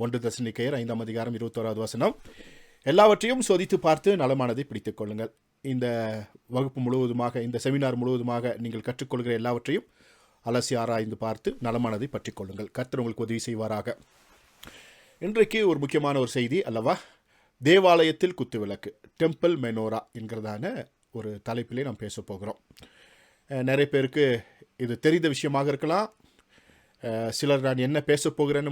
1 தெசலோனிக்கேயர் 5ஆம் அதிகாரம் 21வது வசனம். எல்லாவற்றையும் சோதித்து பார்த்து நலமானதை பிடித்துக் கொள்ளுங்கள். இந்த வகுப்பு முழுவதுமாக, இந்த செமினார் முழுவதுமாக நீங்கள் கற்றுக்கொள்கிற எல்லாவற்றையும் அலசி ஆராய்ந்து பார்த்து நலமானதை பற்றி கொள்ளுங்கள். கர்த்தர் உங்களுக்கு உதவி செய்வாராக. இன்றைக்கு ஒரு முக்கியமான ஒரு செய்தி அல்லவா? தேவாலயத்தில் குத்துவிளக்கு, டெம்பிள் மெனோரா என்கிறதான ஒரு தலைப்பிலே நாம் பேச போகிறோம். நிறைய பேருக்கு இது தெரிந்த விஷயமாக இருக்கலாம். சிலர் நான் என்ன பேச போகிறேன்னு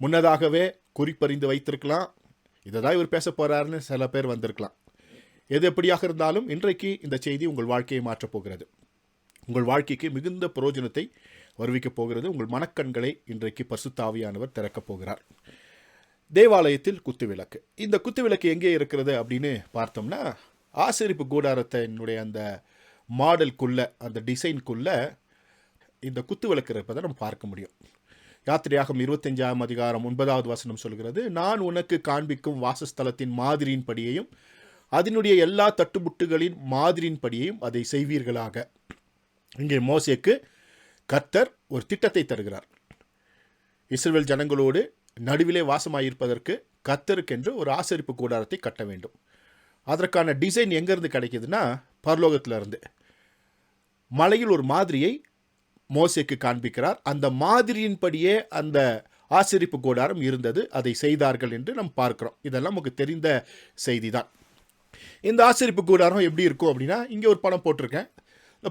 முன்னதாகவே குறிப்பறிந்து வைத்திருக்கலாம். இதை தான் இவர் பேச போகிறாருன்னு சில பேர் வந்திருக்கலாம். எது எப்படியாக இருந்தாலும் இன்றைக்கு இந்த செய்தி உங்கள் வாழ்க்கையை மாற்றப் போகிறது. உங்கள் வாழ்க்கைக்கு மிகுந்த பிரயோஜனத்தை வருவிக்கப் போகிறது. உங்கள் மனக்கண்களை இன்றைக்கு பரிசுத்த ஆவியானவர் திறக்கப் போகிறார். தேவாலயத்தில் குத்துவிளக்கு. இந்த குத்துவிளக்கு எங்கே இருக்கிறது அப்படின்னு பார்த்தோம்னா, ஆசரிப்பு கூடாரத்தினுடைய அந்த மாடலுக்குள்ள, அந்த டிசைனுக்குள்ள இந்த குத்துவிளக்கு இருப்பதை நம்ம பார்க்க முடியும். யாத்திரையாகம் 25ஆம் அதிகாரம் 9வது வசனம் சொல்கிறது, நான் உனக்கு காண்பிக்கும் வாசஸ்தலத்தின் மாதிரியின் படியையும் அதனுடைய எல்லா தட்டுமுட்டுகளின் மாதிரியின் படியையும் அதை செய்வீர்களாக. இங்கே மோசேக்கு கர்த்தர் ஒரு திட்டத்தை தருகிறார். இஸ்ரவேல் ஜனங்களோடு நடுவிலே வாசமாயிருப்பதற்கு கர்த்தருக்கென்று ஒரு ஆசரிப்பு கூடாரத்தை கட்ட வேண்டும். அதற்கான டிசைன் எங்கேருந்து கிடைக்கிதுன்னா, பரலோகத்திலிருந்து. மலையில் ஒரு மாதிரியை மோசேக்கு காண்பிக்கிறார். அந்த மாதிரியின்படியே அந்த ஆசரிப்பு கூடாரம் இருந்தது, அதை செய்தார்கள் என்று நம்ம பார்க்கிறோம். இதெல்லாம் நமக்கு தெரிந்த செய்தி தான். இந்த ஆசரிப்பு கூடாரம் எப்படி இருக்கும் அப்படின்னா, இங்கே ஒரு படம் போட்டிருக்கேன்.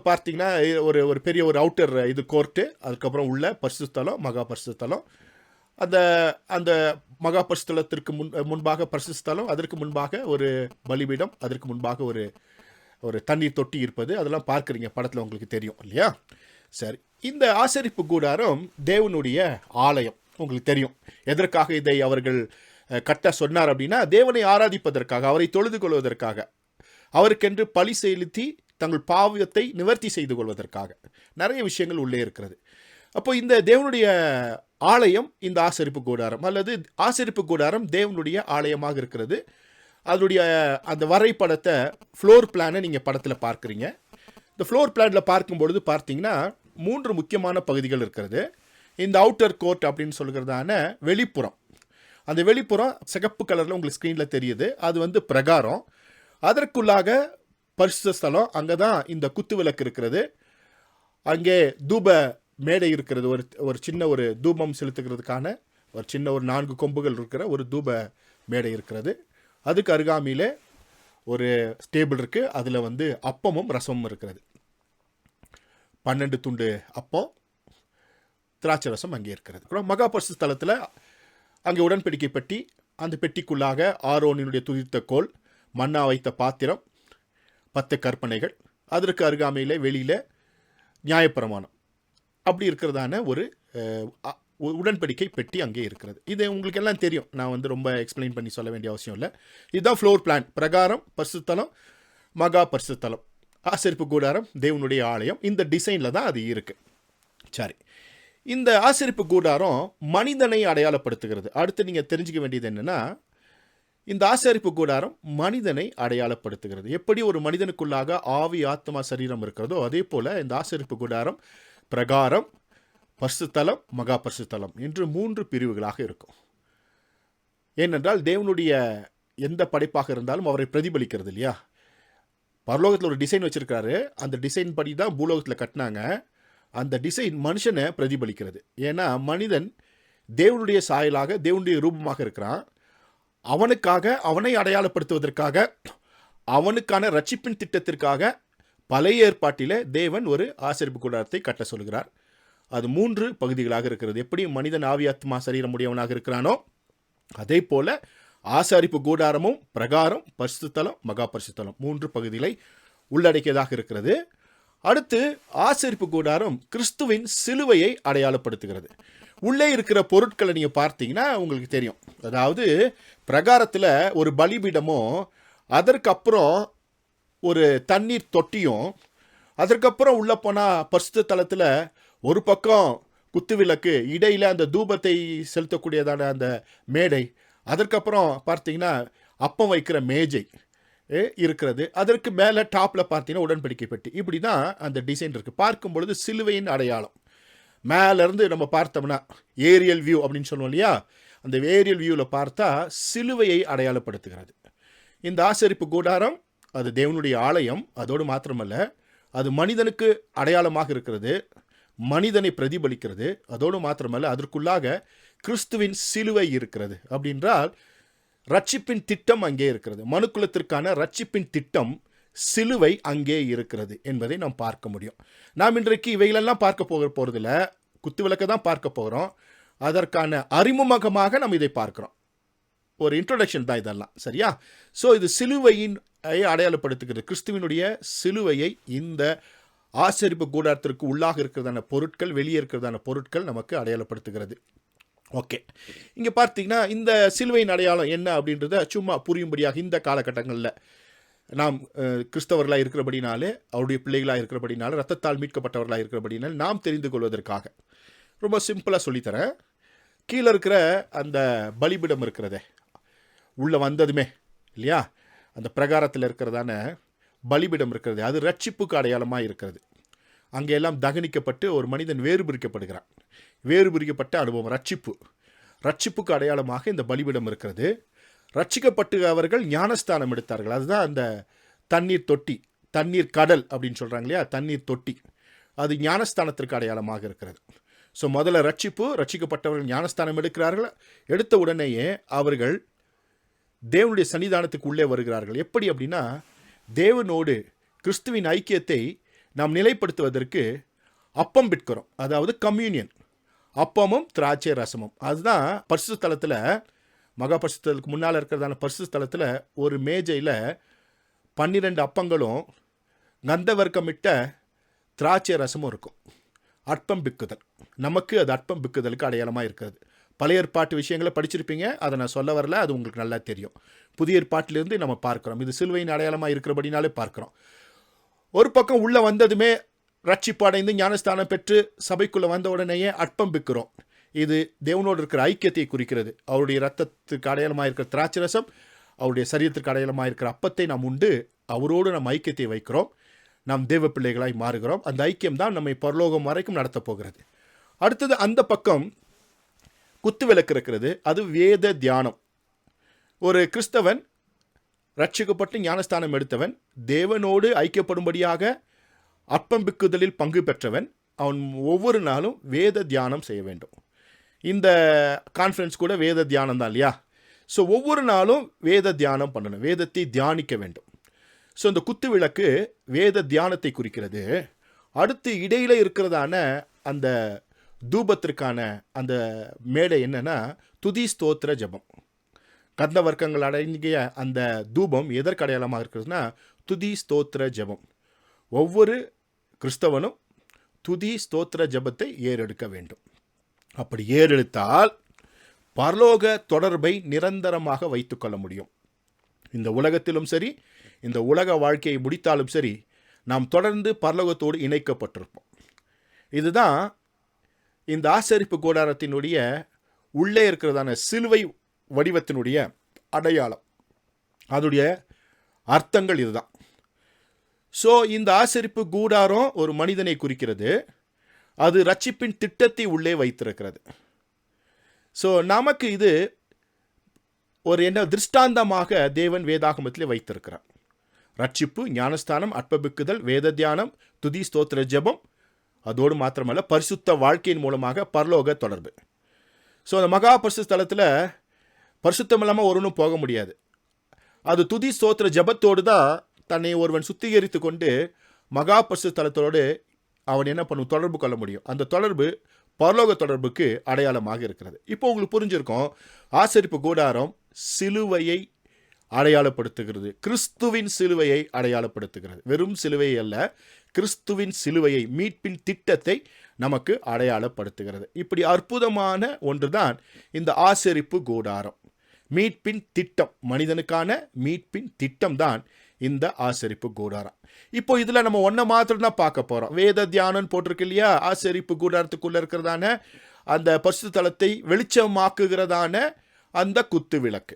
பார்த்தீங்கன்னா ஒரு பெரிய ஒரு அவுட்டர் இது கோர்ட்டு, அதுக்கப்புறம் உள்ள பரிசுத்தலம், மகா பரிசுத்தலம். அந்த மகா பரிசுத்தலத்திற்கு முன்பாக பரிசுத்தலம், அதற்கு முன்பாக ஒரு பலிபீடம், அதற்கு முன்பாக ஒரு தண்ணீர் தொட்டி இருப்பது. அதெல்லாம் பார்க்குறீங்க படத்தில், உங்களுக்கு தெரியும் இல்லையா? சரி, இந்த ஆசரிப்பு கூடாரம் தேவனுடைய ஆலயம். உங்களுக்கு தெரியும் எதற்காக இதை அவர்கள் கட்ட சொன்னார் அப்படின்னா, தேவனை ஆராதிப்பதற்காக, அவரை தொழுது கொள்வதற்காக, அவருக்கென்று பலி செலுத்தி தங்கள் பாவத்தை நிவர்த்தி செய்து கொள்வதற்காக. நிறைய விஷயங்கள் உள்ளே இருக்கிறது. அப்போ இந்த தேவனுடைய ஆலயம் இந்த ஆசரிப்பு கூடாரம், அல்லது ஆசரிப்பு கூடாரம் தேவனுடைய ஆலயமாக இருக்கிறது. அதனுடைய அந்த வரைபடத்தை, ஃப்ளோர் பிளானை நீங்கள் படத்தில் பார்க்குறீங்க. இந்த ஃப்ளோர் பிளானில் பார்க்கும்பொழுது பார்த்தீங்கன்னா 3 முக்கியமான பகுதிகள் இருக்கிறது. இந்த அவுட்டர் கோர்ட் அப்படின்னு சொல்கிறதான வெளிப்புறம், அந்த வெளிப்புறம் சிகப்பு கலரில் உங்களுக்கு ஸ்க்ரீனில் தெரியுது. அது பிரகாரம். அதற்குள்ளாக பரிசுத்த ஸ்தலம், அங்கே தான் இந்த குத்து விளக்கு இருக்கிறது. அங்கே தூப மேடை இருக்கிறது. ஒரு சின்ன ஒரு தூபம் செலுத்துகிறதுக்கான ஒரு சின்ன ஒரு 4 கொம்புகள் இருக்கிற ஒரு தூப மேடை இருக்கிறது. அதுக்கு அருகாமையில் ஒரு டேபிள் இருக்குது. அதில் அப்பமும் ரசமும் இருக்கிறது. 12 துண்டு அப்பம், திராட்சை ரசம் அங்கே இருக்கிறது. அப்புறம் மகா பரிசுத்த ஸ்தலத்தில் அங்கே உடன்படிக்கை பெட்டி, அந்த பெட்டிக்குள்ளாக ஆரோனினுடைய துதித்த கோல், மன்னா வைத்த பாத்திரம், 10 கற்பனைகள், அதற்கு அருகாமையில் வெளியில் நியாயப்பிரமாணம், அப்படி இருக்கிறதான ஒரு உடன்படிக்கை பெட்டி அங்கே இருக்கிறது. இது உங்களுக்கு எல்லாம் தெரியும். நான் ரொம்ப எக்ஸ்பிளைன் பண்ணி சொல்ல வேண்டிய அவசியம் இல்லை. இதுதான் ஃப்ளோர் பிளான். பிரகாரம், பரிசுத்தலம், மகா பரிசுத்தலம், ஆசரிப்பு கூடாரம், தேவனுடைய ஆலயம். இந்த டிசைனில் தான் அது இருக்குது. சரி, இந்த ஆசரிப்பு கூடாரம் மனிதனை அடையாளப்படுத்துகிறது. அடுத்து நீங்கள் தெரிஞ்சுக்க வேண்டியது என்னென்னா, இந்த ஆசரிப்பு கூடாரம் மனிதனை அடையாளப்படுத்துகிறது. எப்படி ஒரு மனிதனுக்குள்ளாக ஆவி, ஆத்மா, சரீரம் இருக்கிறதோ, அதே போல் இந்த ஆசரிப்பு கூடாரம் பிரகாரம், பரிசுத்தலம், மகா பரிசுத்தலம் என்று 3 பிரிவுகளாக இருக்கும். ஏனென்றால் தேவனுடைய எந்த படைப்பாக இருந்தாலும் அவரை பிரதிபலிக்கிறது இல்லையா? பரலோகத்தில் ஒரு டிசைன் வச்சுருக்காரு. அந்த டிசைன் படி தான் பூலோகத்தில் கட்டினாங்க. அந்த டிசைன் மனுஷனை பிரதிபலிக்கிறது. ஏன்னா மனிதன் தேவனுடைய சாயலாக, தேவனுடைய ரூபமாக இருக்கிறான். அவனுக்காக, அவனை அடையாளப்படுத்துவதற்காக, அவனுக்கான ரட்சிப்பின் திட்டத்திற்காக பழைய ஏற்பாட்டில் தேவன் ஒரு ஆசரிப்பு கூடாரத்தை கட்ட சொல்கிறார். அது 3 பகுதிகளாக இருக்கிறது. எப்படி மனிதன் ஆவி, ஆத்மா, சரீரம் உடையவனாக இருக்கிறானோ, அதே போல ஆசரிப்பு கூடாரமும் பிரகாரம், பரிசுத்தலம், மகா பரிசுத்தலம் 3 பகுதிகளை உள்ளடக்கியதாக இருக்கிறது. அடுத்து ஆசரிப்பு கூடாரம் கிறிஸ்துவின் சிலுவையை அடையாளப்படுத்துகிறது. உள்ளே இருக்கிற பொருட்களை நீங்கள் பார்த்தீங்கன்னா உங்களுக்கு தெரியும். அதாவது பிரகாரத்தில் ஒரு பலிபீடமும், அதற்கப்புறம் ஒரு தண்ணீர் தொட்டியும், அதற்கப்புறம் உள்ளே போனால் பரிசுத்த தலத்தில் ஒரு பக்கம் குத்துவிளக்கு, இடையில் அந்த தூபத்தை செலுத்தக்கூடியதான அந்த மேடை, அதற்கப்புறம் பார்த்தீங்கன்னா அப்பம் வைக்கிற மேஜை இருக்கிறது. அதற்கு மேலே டாப்பில் பார்த்தீங்கன்னா உடன்படிக்கை பெட்டி. இப்படி தான் அந்த டிசைன் இருக்குது. பார்க்கும் பொழுது சிலுவையின் அடையாளம். மேலேருந்து நம்ம பார்த்தோம்னா ஏரியல் வியூ அப்படின்னு சொல்லுவோம் இல்லையா, அந்த ஏரியல் வியூவில் பார்த்தா சிலுவையை அடையாளப்படுத்துகிறது. இந்த ஆசரிப்பு கூடாரம் அது தேவனுடைய ஆலயம். அதோடு மாத்திரமல்ல, அது மனிதனுக்கு அடையாளமாக இருக்கிறது, மனிதனை பிரதிபலிக்கிறது. அதோடு மாத்திரமல்ல, அதற்குள்ளாக கிறிஸ்துவின் சிலுவை இருக்கிறது. அப்படின்றால் ரட்சிப்பின் திட்டம் அங்கே இருக்கிறது. மனுக்குலத்திற்கான ரட்சிப்பின் திட்டம் சிலுவை அங்கே இருக்கிறது என்பதை நாம் பார்க்க முடியும். நாம் இன்றைக்கு இவைகளெல்லாம் பார்க்க போகிறதில்ல, குத்துவிளக்கை தான் பார்க்க போகிறோம். அதற்கான அறிமுகமாக நம்ம இதை பார்க்கிறோம். ஒரு இன்ட்ரோடக்ஷன் தான் இதெல்லாம், சரியா? ஸோ இது சிலுவையின் அடையாளப்படுத்துகிறது. கிறிஸ்துவினுடைய சிலுவையை இந்த ஆசரிப்பு கூடாரத்திற்கு உள்ளாக இருக்கிறதான பொருட்கள், வெளியே இருக்கிறதான பொருட்கள் நமக்கு அடையாளப்படுத்துகிறது. ஓகே, இங்கே பார்த்தீங்கன்னா இந்த சிலுவையின் அடையாளம் என்ன அப்படின்றத சும்மா புரியும்படியாக இந்த காலகட்டங்களில் நாம் கிறிஸ்தவர்களாக இருக்கிறபடினாலே, அவருடைய பிள்ளைகளாக இருக்கிறபடினாலே, ரத்தத்தால் மீட்கப்பட்டவர்களாக இருக்கிறபடினாலே நாம் தெரிந்து கொள்வதற்காக ரொம்ப சிம்பிளாக சொல்லித்தரேன். கீழே இருக்கிற அந்த பலிபீடம் இருக்கிறதே, உள்ளே வந்ததுமே இல்லையா, அந்த பிரகாரத்தில் இருக்கிறதான பலிபீடம் இருக்கிறது, அது ரட்சிப்புக்கு அடையாளமாக இருக்கிறது. அங்கெல்லாம் தகனிக்கப்பட்டு ஒரு மனிதன் வேறு பிரிக்கப்படுகிறான். வேறு பிரிக்கப்பட்ட அனுபவம் ரட்சிப்புக்கு அடையாளமாக இந்த பலிபீடம் இருக்கிறது. ரட்சிக்கப்பட்டு அவர்கள் ஞானஸ்தானம் எடுத்தார்கள். அதுதான் அந்த தண்ணீர் தொட்டி, தண்ணீர் கடல் அப்படின்னு சொல்கிறாங்க இல்லையா, தண்ணீர் தொட்டி, அது ஞானஸ்தானத்திற்கு அடையாளமாக இருக்கிறது. ஸோ முதல்ல ரட்சிக்கப்பட்டவர்கள் ஞானஸ்தானம் எடுக்கிறார்கள். எடுத்த உடனேயே அவர்கள் தேவனுடைய சன்னிதானத்துக்கு உள்ளே வருகிறார்கள். எப்படி அப்படின்னா, தேவனோடு கிறிஸ்துவின் ஐக்கியத்தை நாம் நிலைப்படுத்துவதற்கு அப்பம் பிட்கிறோம், அதாவது கம்யூனியன். அப்பமும் திராட்சை ரசமும், அதுதான் பரிசுத்த ஸ்தலத்தில், மகா பரிசுத்தலுக்கு முன்னால் இருக்கிறதான பரிசுத்த ஸ்தலத்தில் ஒரு மேஜையில் 12 அப்பங்களும் கந்தவர்க்கமிட்ட திராட்சை ரசமும் இருக்கும். அற்பம் பிக்குதல், நமக்கு அது அற்பம் பிக்குதலுக்கு அடையாளமாக இருக்கிறது. பழைய ஏற்பாட்டு விஷயங்களை படிச்சிருப்பீங்க, அதை நான் சொல்ல வரல, அது உங்களுக்கு நல்லா தெரியும். புதிய ஏற்பாட்டிலிருந்து நம்ம பார்க்குறோம், இது சிலுவையின் அடையாளமாக இருக்கிறபடினாலே பார்க்குறோம். ஒரு பக்கம் உள்ளே வந்ததுமே ரட்சிப்பு அடைந்து ஞானஸ்தானம் பெற்று சபைக்குள்ளே வந்த உடனேயே அற்பம் பிக்கிறோம். இது தேவனோடு இருக்கிற ஐக்கியத்தை குறிக்கிறது. அவருடைய ரத்தத்துக்கு அடையாளமாக இருக்கிற திராட்சை ரசம், அவருடைய சரீரத்திற்கு அடையாளமாக இருக்கிற அப்பத்தை நாம் உண்டு அவரோடு நம்ம ஐக்கியத்தை வைக்கிறோம். நாம் தேவ பிள்ளைகளாய் மாறுகிறோம். அந்த ஐக்கியம் தான் நம்மை பரலோகம் வரைக்கும் நடத்தப் போகிறது. அடுத்தது அந்த பக்கம் குத்து விளக்கு இருக்கிறது, அது வேத தியானம். ஒரு கிறிஸ்தவன் ரட்சிக்கப்பட்டு ஞானஸ்தானம் எடுத்தவன், தேவனோடு ஐக்கியப்படும்படியாக அப்பம் பிக்குதலில் பங்கு பெற்றவன், அவன் ஒவ்வொரு நாளும் வேத தியானம் செய்ய வேண்டும். இந்த கான்ஃபரன்ஸ் கூட வேத தியானம் தான் இல்லையா? ஸோ ஒவ்வொரு நாளும் வேத தியானம் பண்ணணும், வேதத்தை தியானிக்க வேண்டும். ஸோ இந்த குத்து விளக்கு வேத தியானத்தை குறிக்கிறது. அடுத்து இடையில் இருக்கிறதான அந்த தூபத்திற்கான அந்த மேடை என்னன்னா துதி ஸ்தோத்திர ஜபம். கந்த வர்க்கங்கள் அடங்கிய அந்த தூபம் எதற்கு அடையாளமாக இருக்கிறதுனா துதி ஸ்தோத்திர ஜபம். ஒவ்வொரு கிறிஸ்தவனும் துதி ஸ்தோத்திர ஜபத்தை ஏறெடுக்க வேண்டும். அப்படி ஏறெடுத்தால் பரலோக தொடர்பை நிரந்தரமாக வைத்துக்கொள்ள முடியும். இந்த உலகத்திலும் சரி, இந்த உலக வாழ்க்கையை முடித்தாலும் சரி, நாம் தொடர்ந்து பரலோகத்தோடு இணைக்கப்பட்டிருப்போம். இதுதான் இந்த ஆசரிப்பு கூடாரத்தினுடைய உள்ளே இருக்கிறதான சிலுவை வடிவத்தினுடைய அடையாளம், அதனுடைய அர்த்தங்கள் இதுதான். ஸோ இந்த ஆசரிப்பு கூடாரம் ஒரு மனிதனை குறிக்கிறது, அது ரட்சிப்பின் திட்டத்தை உள்ளே வைத்திருக்கிறது. ஸோ நமக்கு இது ஒரு என்ன திருஷ்டாந்தமாக தேவன் வேதாகமத்திலே வைத்திருக்கிறார். ரட்சிப்பு, ஞானஸ்தானம், அற்பபிக்குதல், வேத தியானம், துதி ஸ்தோத்திர ஜெபம், அதோடு மாத்திரமல்ல பரிசுத்த வாழ்க்கையின் மூலமாக பரலோக தொடர்பு. ஸோ அந்த மகா பரிசுத்த ஸ்தலத்தில் பரிசுத்தம் இல்லாமல் ஒருவனும் போக முடியாது. அது துதி ஸ்தோத்திர ஜெபத்தோடு தான் தன்னை ஒருவன் சுத்திகரித்து கொண்டு மகா பரிசுத்த ஸ்தலத்தோடு அவன் என்ன பண்ணும், தொடர்பு கொள்ள முடியும். அந்த தொடர்பு பரலோக தொடர்புக்கு அடையாளமாக இருக்கிறது. இப்போ உங்களுக்கு புரிஞ்சிருக்கும், ஆசரிப்பு கூடாரம் சிலுவையை அடையாளப்படுத்துகிறது, கிறிஸ்துவின் சிலுவையை அடையாளப்படுத்துகிறது. வெறும் சிலுவையை அல்ல, கிறிஸ்துவின் சிலுவையை, மீட்பின் திட்டத்தை நமக்கு அடையாளப்படுத்துகிறது. இப்படி அற்புதமான ஒன்றுதான் இந்த ஆசரிப்பு கூடாரம். மீட்பின் திட்டம், மனிதனுக்கான மீட்பின் திட்டம் தான் இந்த ஆசரிப்பு கூடாரம். இப்போ இதில் நம்ம ஒன்றை மாத்திரம் தான் பார்க்க போகிறோம். வேத தியானம் போட்டிருக்கு இல்லையா, ஆசரிப்பு கூடாரத்துக்குள்ளே இருக்கிறதான அந்த பரிசுத்த தலத்தை வெளிச்சமாக்குகிறதான அந்த குத்து விளக்கு,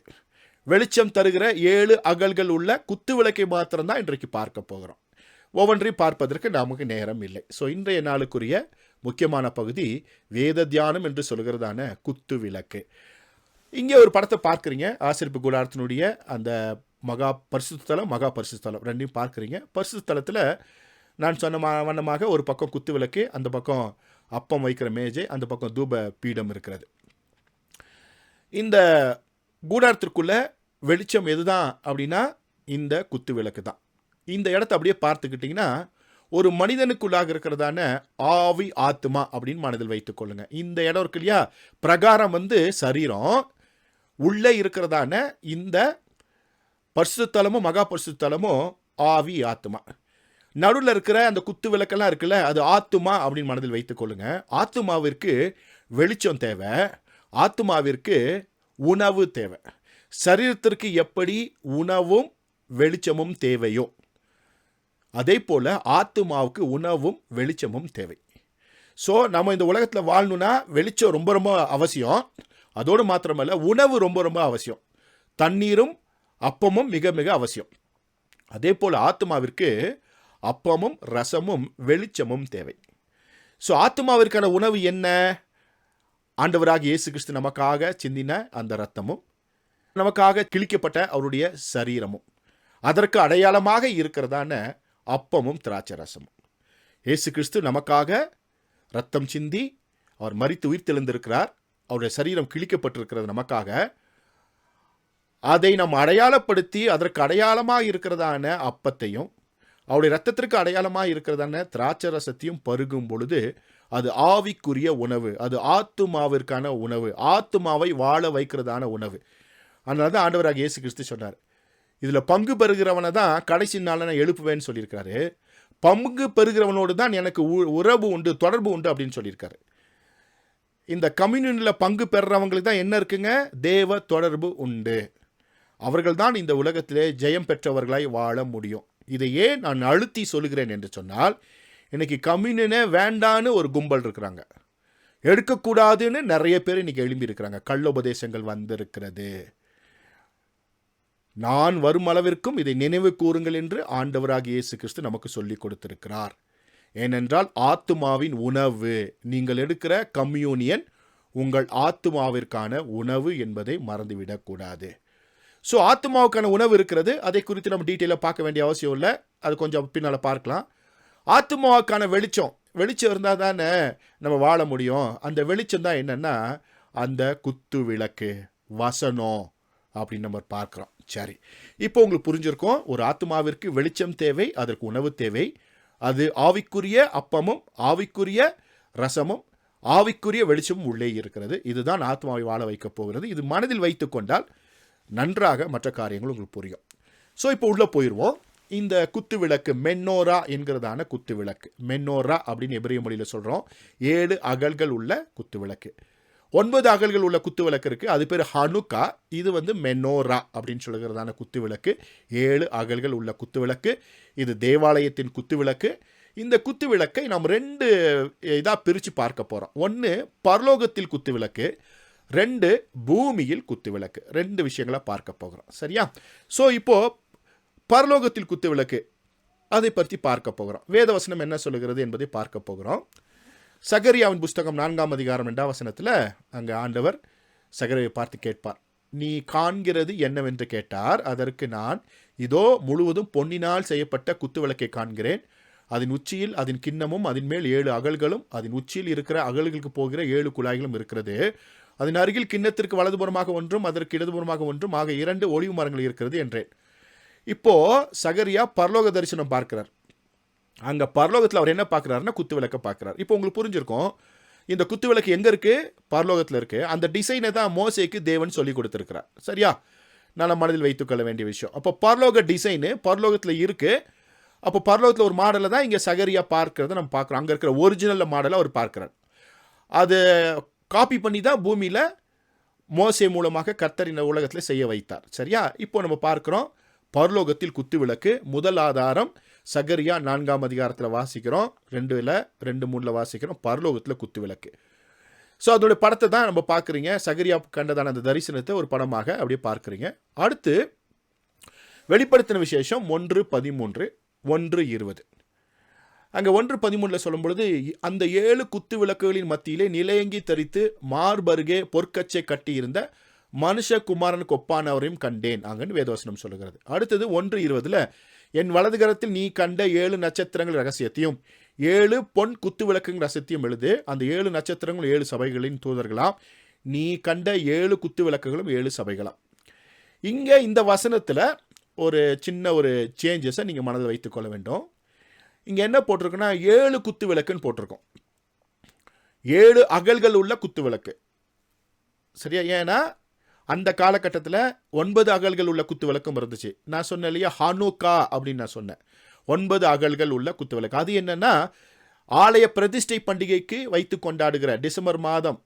வெளிச்சம் தருகிற 7 அகல்கள் உள்ள குத்து விளக்கை மாத்திரம்தான் இன்றைக்கு பார்க்க போகிறோம். ஒவ்வொன்றையும் பார்ப்பதற்கு நமக்கு நேரம் இல்லை. ஸோ இன்றைய நாளுக்குரிய முக்கியமான பகுதி வேத தியானம் என்று சொல்கிறதான குத்து விளக்கு. இங்கே ஒரு படத்தை பார்க்குறீங்க. ஆசரிப்பு கூடாரத்தினுடைய அந்த மகா பரிசுத்தலம், மகா பரிசுத்தலம் ரெண்டையும் பார்க்குறீங்க. பரிசுத்தலத்தில் நான் சொன்ன வண்ணமாக ஒரு பக்கம் குத்து விளக்கு, அந்த பக்கம் அப்பம் வைக்கிற மேஜை, அந்த பக்கம் தூப பீடம் இருக்கிறது. இந்த கூடாரத்திற்குள்ள வெளிச்சம் எதுதான் அப்படின்னா இந்த குத்து விளக்கு தான். இந்த இடத்த அப்படியே பார்த்துக்கிட்டிங்கன்னா ஒரு மனிதனுக்குள்ளாக இருக்கிறதான ஆவி ஆத்மா அப்படின்னு மனதில் வைத்துக் கொள்ளுங்க. இந்த இடம் இருக்கு இல்லையா, பிரகாரம் சரீரம், உள்ளே இருக்கிறதான இந்த பரிசுத்தலமும் மகா பரிசுத்தலமும் ஆவி ஆத்மா. நடுவில் இருக்கிற அந்த குத்து விளக்கெல்லாம் இருக்குல்ல, அது ஆத்துமா அப்படின்னு மனதில் வைத்துக் கொள்ளுங்க. ஆத்துமாவிற்கு வெளிச்சம் தேவை, ஆத்துமாவிற்கு உணவு தேவை. சரீரத்திற்கு எப்படி உணவும் வெளிச்சமும் தேவையோ அதே போல ஆத்துமாவுக்கு உணவும் வெளிச்சமும் தேவை. ஸோ நம்ம இந்த உலகத்தில் வாழணும்னா வெளிச்சம் ரொம்ப ரொம்ப அவசியம். அதோடு மாத்திரமல்ல, உணவு ரொம்ப ரொம்ப அவசியம். தண்ணீரும் அப்பமும் மிக மிக அவசியம். அதே போல் ஆத்மாவிற்கு அப்பமும் ரசமும் வெளிச்சமும் தேவை. ஸோ ஆத்மாவிற்கான உணவு என்ன? ஆண்டவராக இயேசு கிறிஸ்து நமக்காக சிந்தின அந்த இரத்தமும், நமக்காக கிழிக்கப்பட்ட அவருடைய சரீரமும், அதற்கு அடையாளமாக இருக்கிறதான அப்பமும் திராட்சை ரசமும். இயேசு கிறிஸ்து நமக்காக இரத்தம் சிந்தி அவர் மரித்து உயிர் தெழுந்திருக்கிறார். அவருடைய சரீரம் கிழிக்கப்பட்டிருக்கிறது நமக்காக. அதை நாம் அடையாளப்படுத்தி அதற்கு அடையாளமாக இருக்கிறதான அப்பத்தையும் அவருடைய இரத்தத்திற்கு அடையாளமாக இருக்கிறதான திராட்சை ரசத்தையும் பருகும் பொழுது அது ஆவிக்குரிய உணவு, அது ஆத்துமாவிற்கான உணவு, ஆத்துமாவை வாழ வைக்கிறதான உணவு. அதனால தான் ஆண்டவராக இயேசு கிறிஸ்து சொன்னார், இதில் பங்கு பெறுகிறவனை தான் கடைசி நாளில் நான் எழுப்புவேன்னு சொல்லியிருக்காரு. பங்கு பெறுகிறவனோடு தான் எனக்கு உறவு உண்டு, தொடர்பு உண்டு அப்படின்னு சொல்லியிருக்காரு. இந்த கம்யூனியனில் பங்கு பெறுறவங்களுக்கு தான் என்ன இருக்குங்க? தேவ தொடர்பு உண்டு. அவர்கள் தான் இந்த உலகத்திலே ஜெயம் பெற்றவர்களாய் வாழ முடியும். இதையே நான் அழுத்தி சொல்லுகிறேன் என்று சொன்னால், இன்னைக்கு கம்யூனியனே வேண்டான்னு ஒரு கும்பல் இருக்கிறாங்க, எடுக்கக்கூடாதுன்னு நிறைய பேர் இன்னைக்கு எழும்பி இருக்கிறாங்க. கள்ளோபதேசங்கள் வந்திருக்கிறது. நான் வரும் அளவிற்கும் இதை நினைவு கூறுங்கள் என்று ஆண்டவராகிய இயேசு கிறிஸ்து நமக்கு சொல்லிக் கொடுத்திருக்கிறார். ஏனென்றால் ஆத்துமாவின் உணவு, நீங்கள் எடுக்கிற கம்யூனியன் உங்கள் ஆத்துமாவிற்கான உணவு என்பதை மறந்துவிடக்கூடாது. ஸோ ஆத்துமாவுக்கான உணவு இருக்கிறது. அதை குறித்து நம்ம டீட்டெயிலாக பார்க்க வேண்டிய அவசியம் இல்லை, அது கொஞ்சம் பின்னால் பார்க்கலாம். ஆத்துமாவுக்கான வெளிச்சம் இருந்தால் தானே நம்ம வாழ முடியும். அந்த வெளிச்சம் தான் என்னென்னா அந்த குத்து விளக்கு, வசனம் அப்படின்னு நம்ம பார்க்குறோம். சரி, இப்போ உங்களுக்கு புரிஞ்சிருக்கும், ஒரு ஆத்துமாவிற்கு வெளிச்சம் தேவை, அதற்கு உணவு தேவை. அது ஆவிக்குரிய அப்பமும் ஆவிக்குரிய ரசமும் ஆவிக்குரிய வெளிச்சமும் உள்ளே இருக்கிறது. இதுதான் ஆத்மாவை வாழ வைக்கப் போகிறது. இது மனதில் வைத்து கொண்டால் நன்றாக மற்ற காரியங்கள் உங்களுக்கு புரியும். ஸோ இப்போ உள்ளே போயிடுவோம். இந்த குத்து விளக்கு மென்னோரா என்கிறதான குத்து விளக்கு, மென்னோரா அப்படின்னு எபிரேய மொழியில் சொல்கிறோம். 7 அகல்கள் உள்ள குத்து விளக்கு. 9 அகல்கள் உள்ள குத்து விளக்கு இருக்குது, அது பேர் ஹனுக்கா. இது மென்னோரா அப்படின்னு சொல்கிறதான குத்து விளக்கு. 7 அகல்கள் உள்ள குத்து விளக்கு. இது தேவாலயத்தின் குத்து விளக்கு. இந்த குத்து விளக்கை நாம் 2 இதாக பிரித்து பார்க்க போகிறோம். 1 பரலோகத்தில் குத்து விளக்கு, 2 பூமியில் குத்து விளக்கு. 2 விஷயங்களை பார்க்க போகிறோம். சரியா? ஸோ இப்போது பரலோகத்தில் குத்து விளக்கு அதை பற்றி பார்க்க போகிறோம். வேதவசனம் என்ன சொல்லுகிறது என்பதை பார்க்க போகிறோம். சகரியாவின் புஸ்தகம் 4ஆம் அதிகாரம் 2ஆம் வசனத்தில் அங்கே ஆண்டவர் சகரியை பார்த்து கேட்பார், நீ காண்கிறது என்னவென்று கேட்டார். அதற்கு நான், இதோ முழுவதும் பொன்னினால் செய்யப்பட்ட குத்து விளக்கை காண்கிறேன். அதன் உச்சியில் அதன் கிண்ணமும், அதன் மேல் 7 அகல்களும், அதன் உச்சியில் இருக்கிற அகல்களுக்கு போகிற 7 குழாய்களும் இருக்கிறது. அதன் அருகில் கிண்ணத்திற்கு வலதுபுறமாக ஒன்றும் அதற்கு இடதுபுறமாக ஒன்றும் ஆக 2 ஒலிவு மரங்கள் இருக்கிறது என்றேன். இப்போ சகரியா பரலோக தரிசனம் பார்க்கிறார். அங்கே பரலோகத்தில் அவர் என்ன பார்க்குறாருன்னா குத்து விளக்கை பார்க்குறார். இப்போ உங்களுக்கு புரிஞ்சிருக்கும், இந்த குத்து விளக்கு எங்கே இருக்குது? பரலோகத்தில் இருக்குது. அந்த டிசைனை தான் மோசேக்கு தேவன் சொல்லி கொடுத்துருக்கிறார். சரியா? நான் மனதில் வைத்துக்கொள்ள வேண்டிய விஷயம். அப்போ பரலோக டிசைனு பரலோகத்தில் இருக்குது. அப்போ பரலோகத்தில் ஒரு மாடலை தான் இங்கே சகரியா பார்க்கிறத நம்ம பார்க்குறோம். அங்கே இருக்கிற ஒரிஜினல் மாடலை அவர் பார்க்குறார். அது காப்பி பண்ணி தான் பூமியில் மோசே மூலமாக கர்த்தர் இந்த உலகத்தில் செய்ய வைத்தார். சரியா? இப்போ நம்ம பார்க்குறோம் பரலோகத்தில் குத்து விளக்கு. முதல் ஆதாரம் சகரியா 4ஆம் அதிகாரத்தில் வாசிக்கிறோம், 2:2-3 வாசிக்கிறோம். பரலோகத்தில் குத்து விளக்கு. ஸோ அதோடைய படத்தை தான் நம்ம பார்க்குறீங்க. சகரியா கண்டதான அந்த தரிசனத்தை ஒரு படமாக அப்படியே பார்க்குறீங்க. அடுத்து வெளிப்படுத்தின விசேஷம் 1:13, 1:20. அங்கே 1:13 சொல்லும் பொழுது, அந்த 7 குத்து விளக்குகளின் மத்தியிலே நிலையங்கி தரித்து மார்பருகே பொற்கச்சை கட்டியிருந்த மனுஷகுமாரனுக்கு ஒப்பானவரையும் கண்டேன் அங்கன்னு வேதவசனம் சொல்லுகிறது. அடுத்தது 1:20 என் வலதுகரத்தில் நீ கண்ட 7 நட்சத்திரங்கள் ரகசியத்தையும் 7 பொன் குத்து விளக்குங்க ரகசியத்தையும் எழுது. அந்த 7 நட்சத்திரங்களும் 7 சபைகளின் தூதர்களாம். நீ கண்ட 7 குத்து விளக்குகளும் 7 சபைகளாம். இங்கே இந்த வசனத்தில் ஒரு சின்ன ஒரு சேஞ்சஸை நீங்கள் மனதில் வைத்துக்கொள்ள வேண்டும். இங்கே என்ன போட்டிருக்குன்னா 7 குத்து விளக்குன்னு போட்டிருக்கோம். 7 அகல்கள் உள்ள குத்து விளக்கு. சரியா? ஏன்னா அந்த காலகட்டத்தில் 9 அகல்கள் உள்ள குத்து விளக்கும் இருந்துச்சு. நான் சொன்னேன் இல்லையா, ஹனுக்கா அப்படின்னு நான் சொன்னேன். 9 அகல்கள் உள்ள குத்து விளக்கு. அது என்னன்னா, ஆலய பிரதிஷ்டை பண்டிகைக்கு வைத்து கொண்டாடுகிற டிசம்பர் மாதம்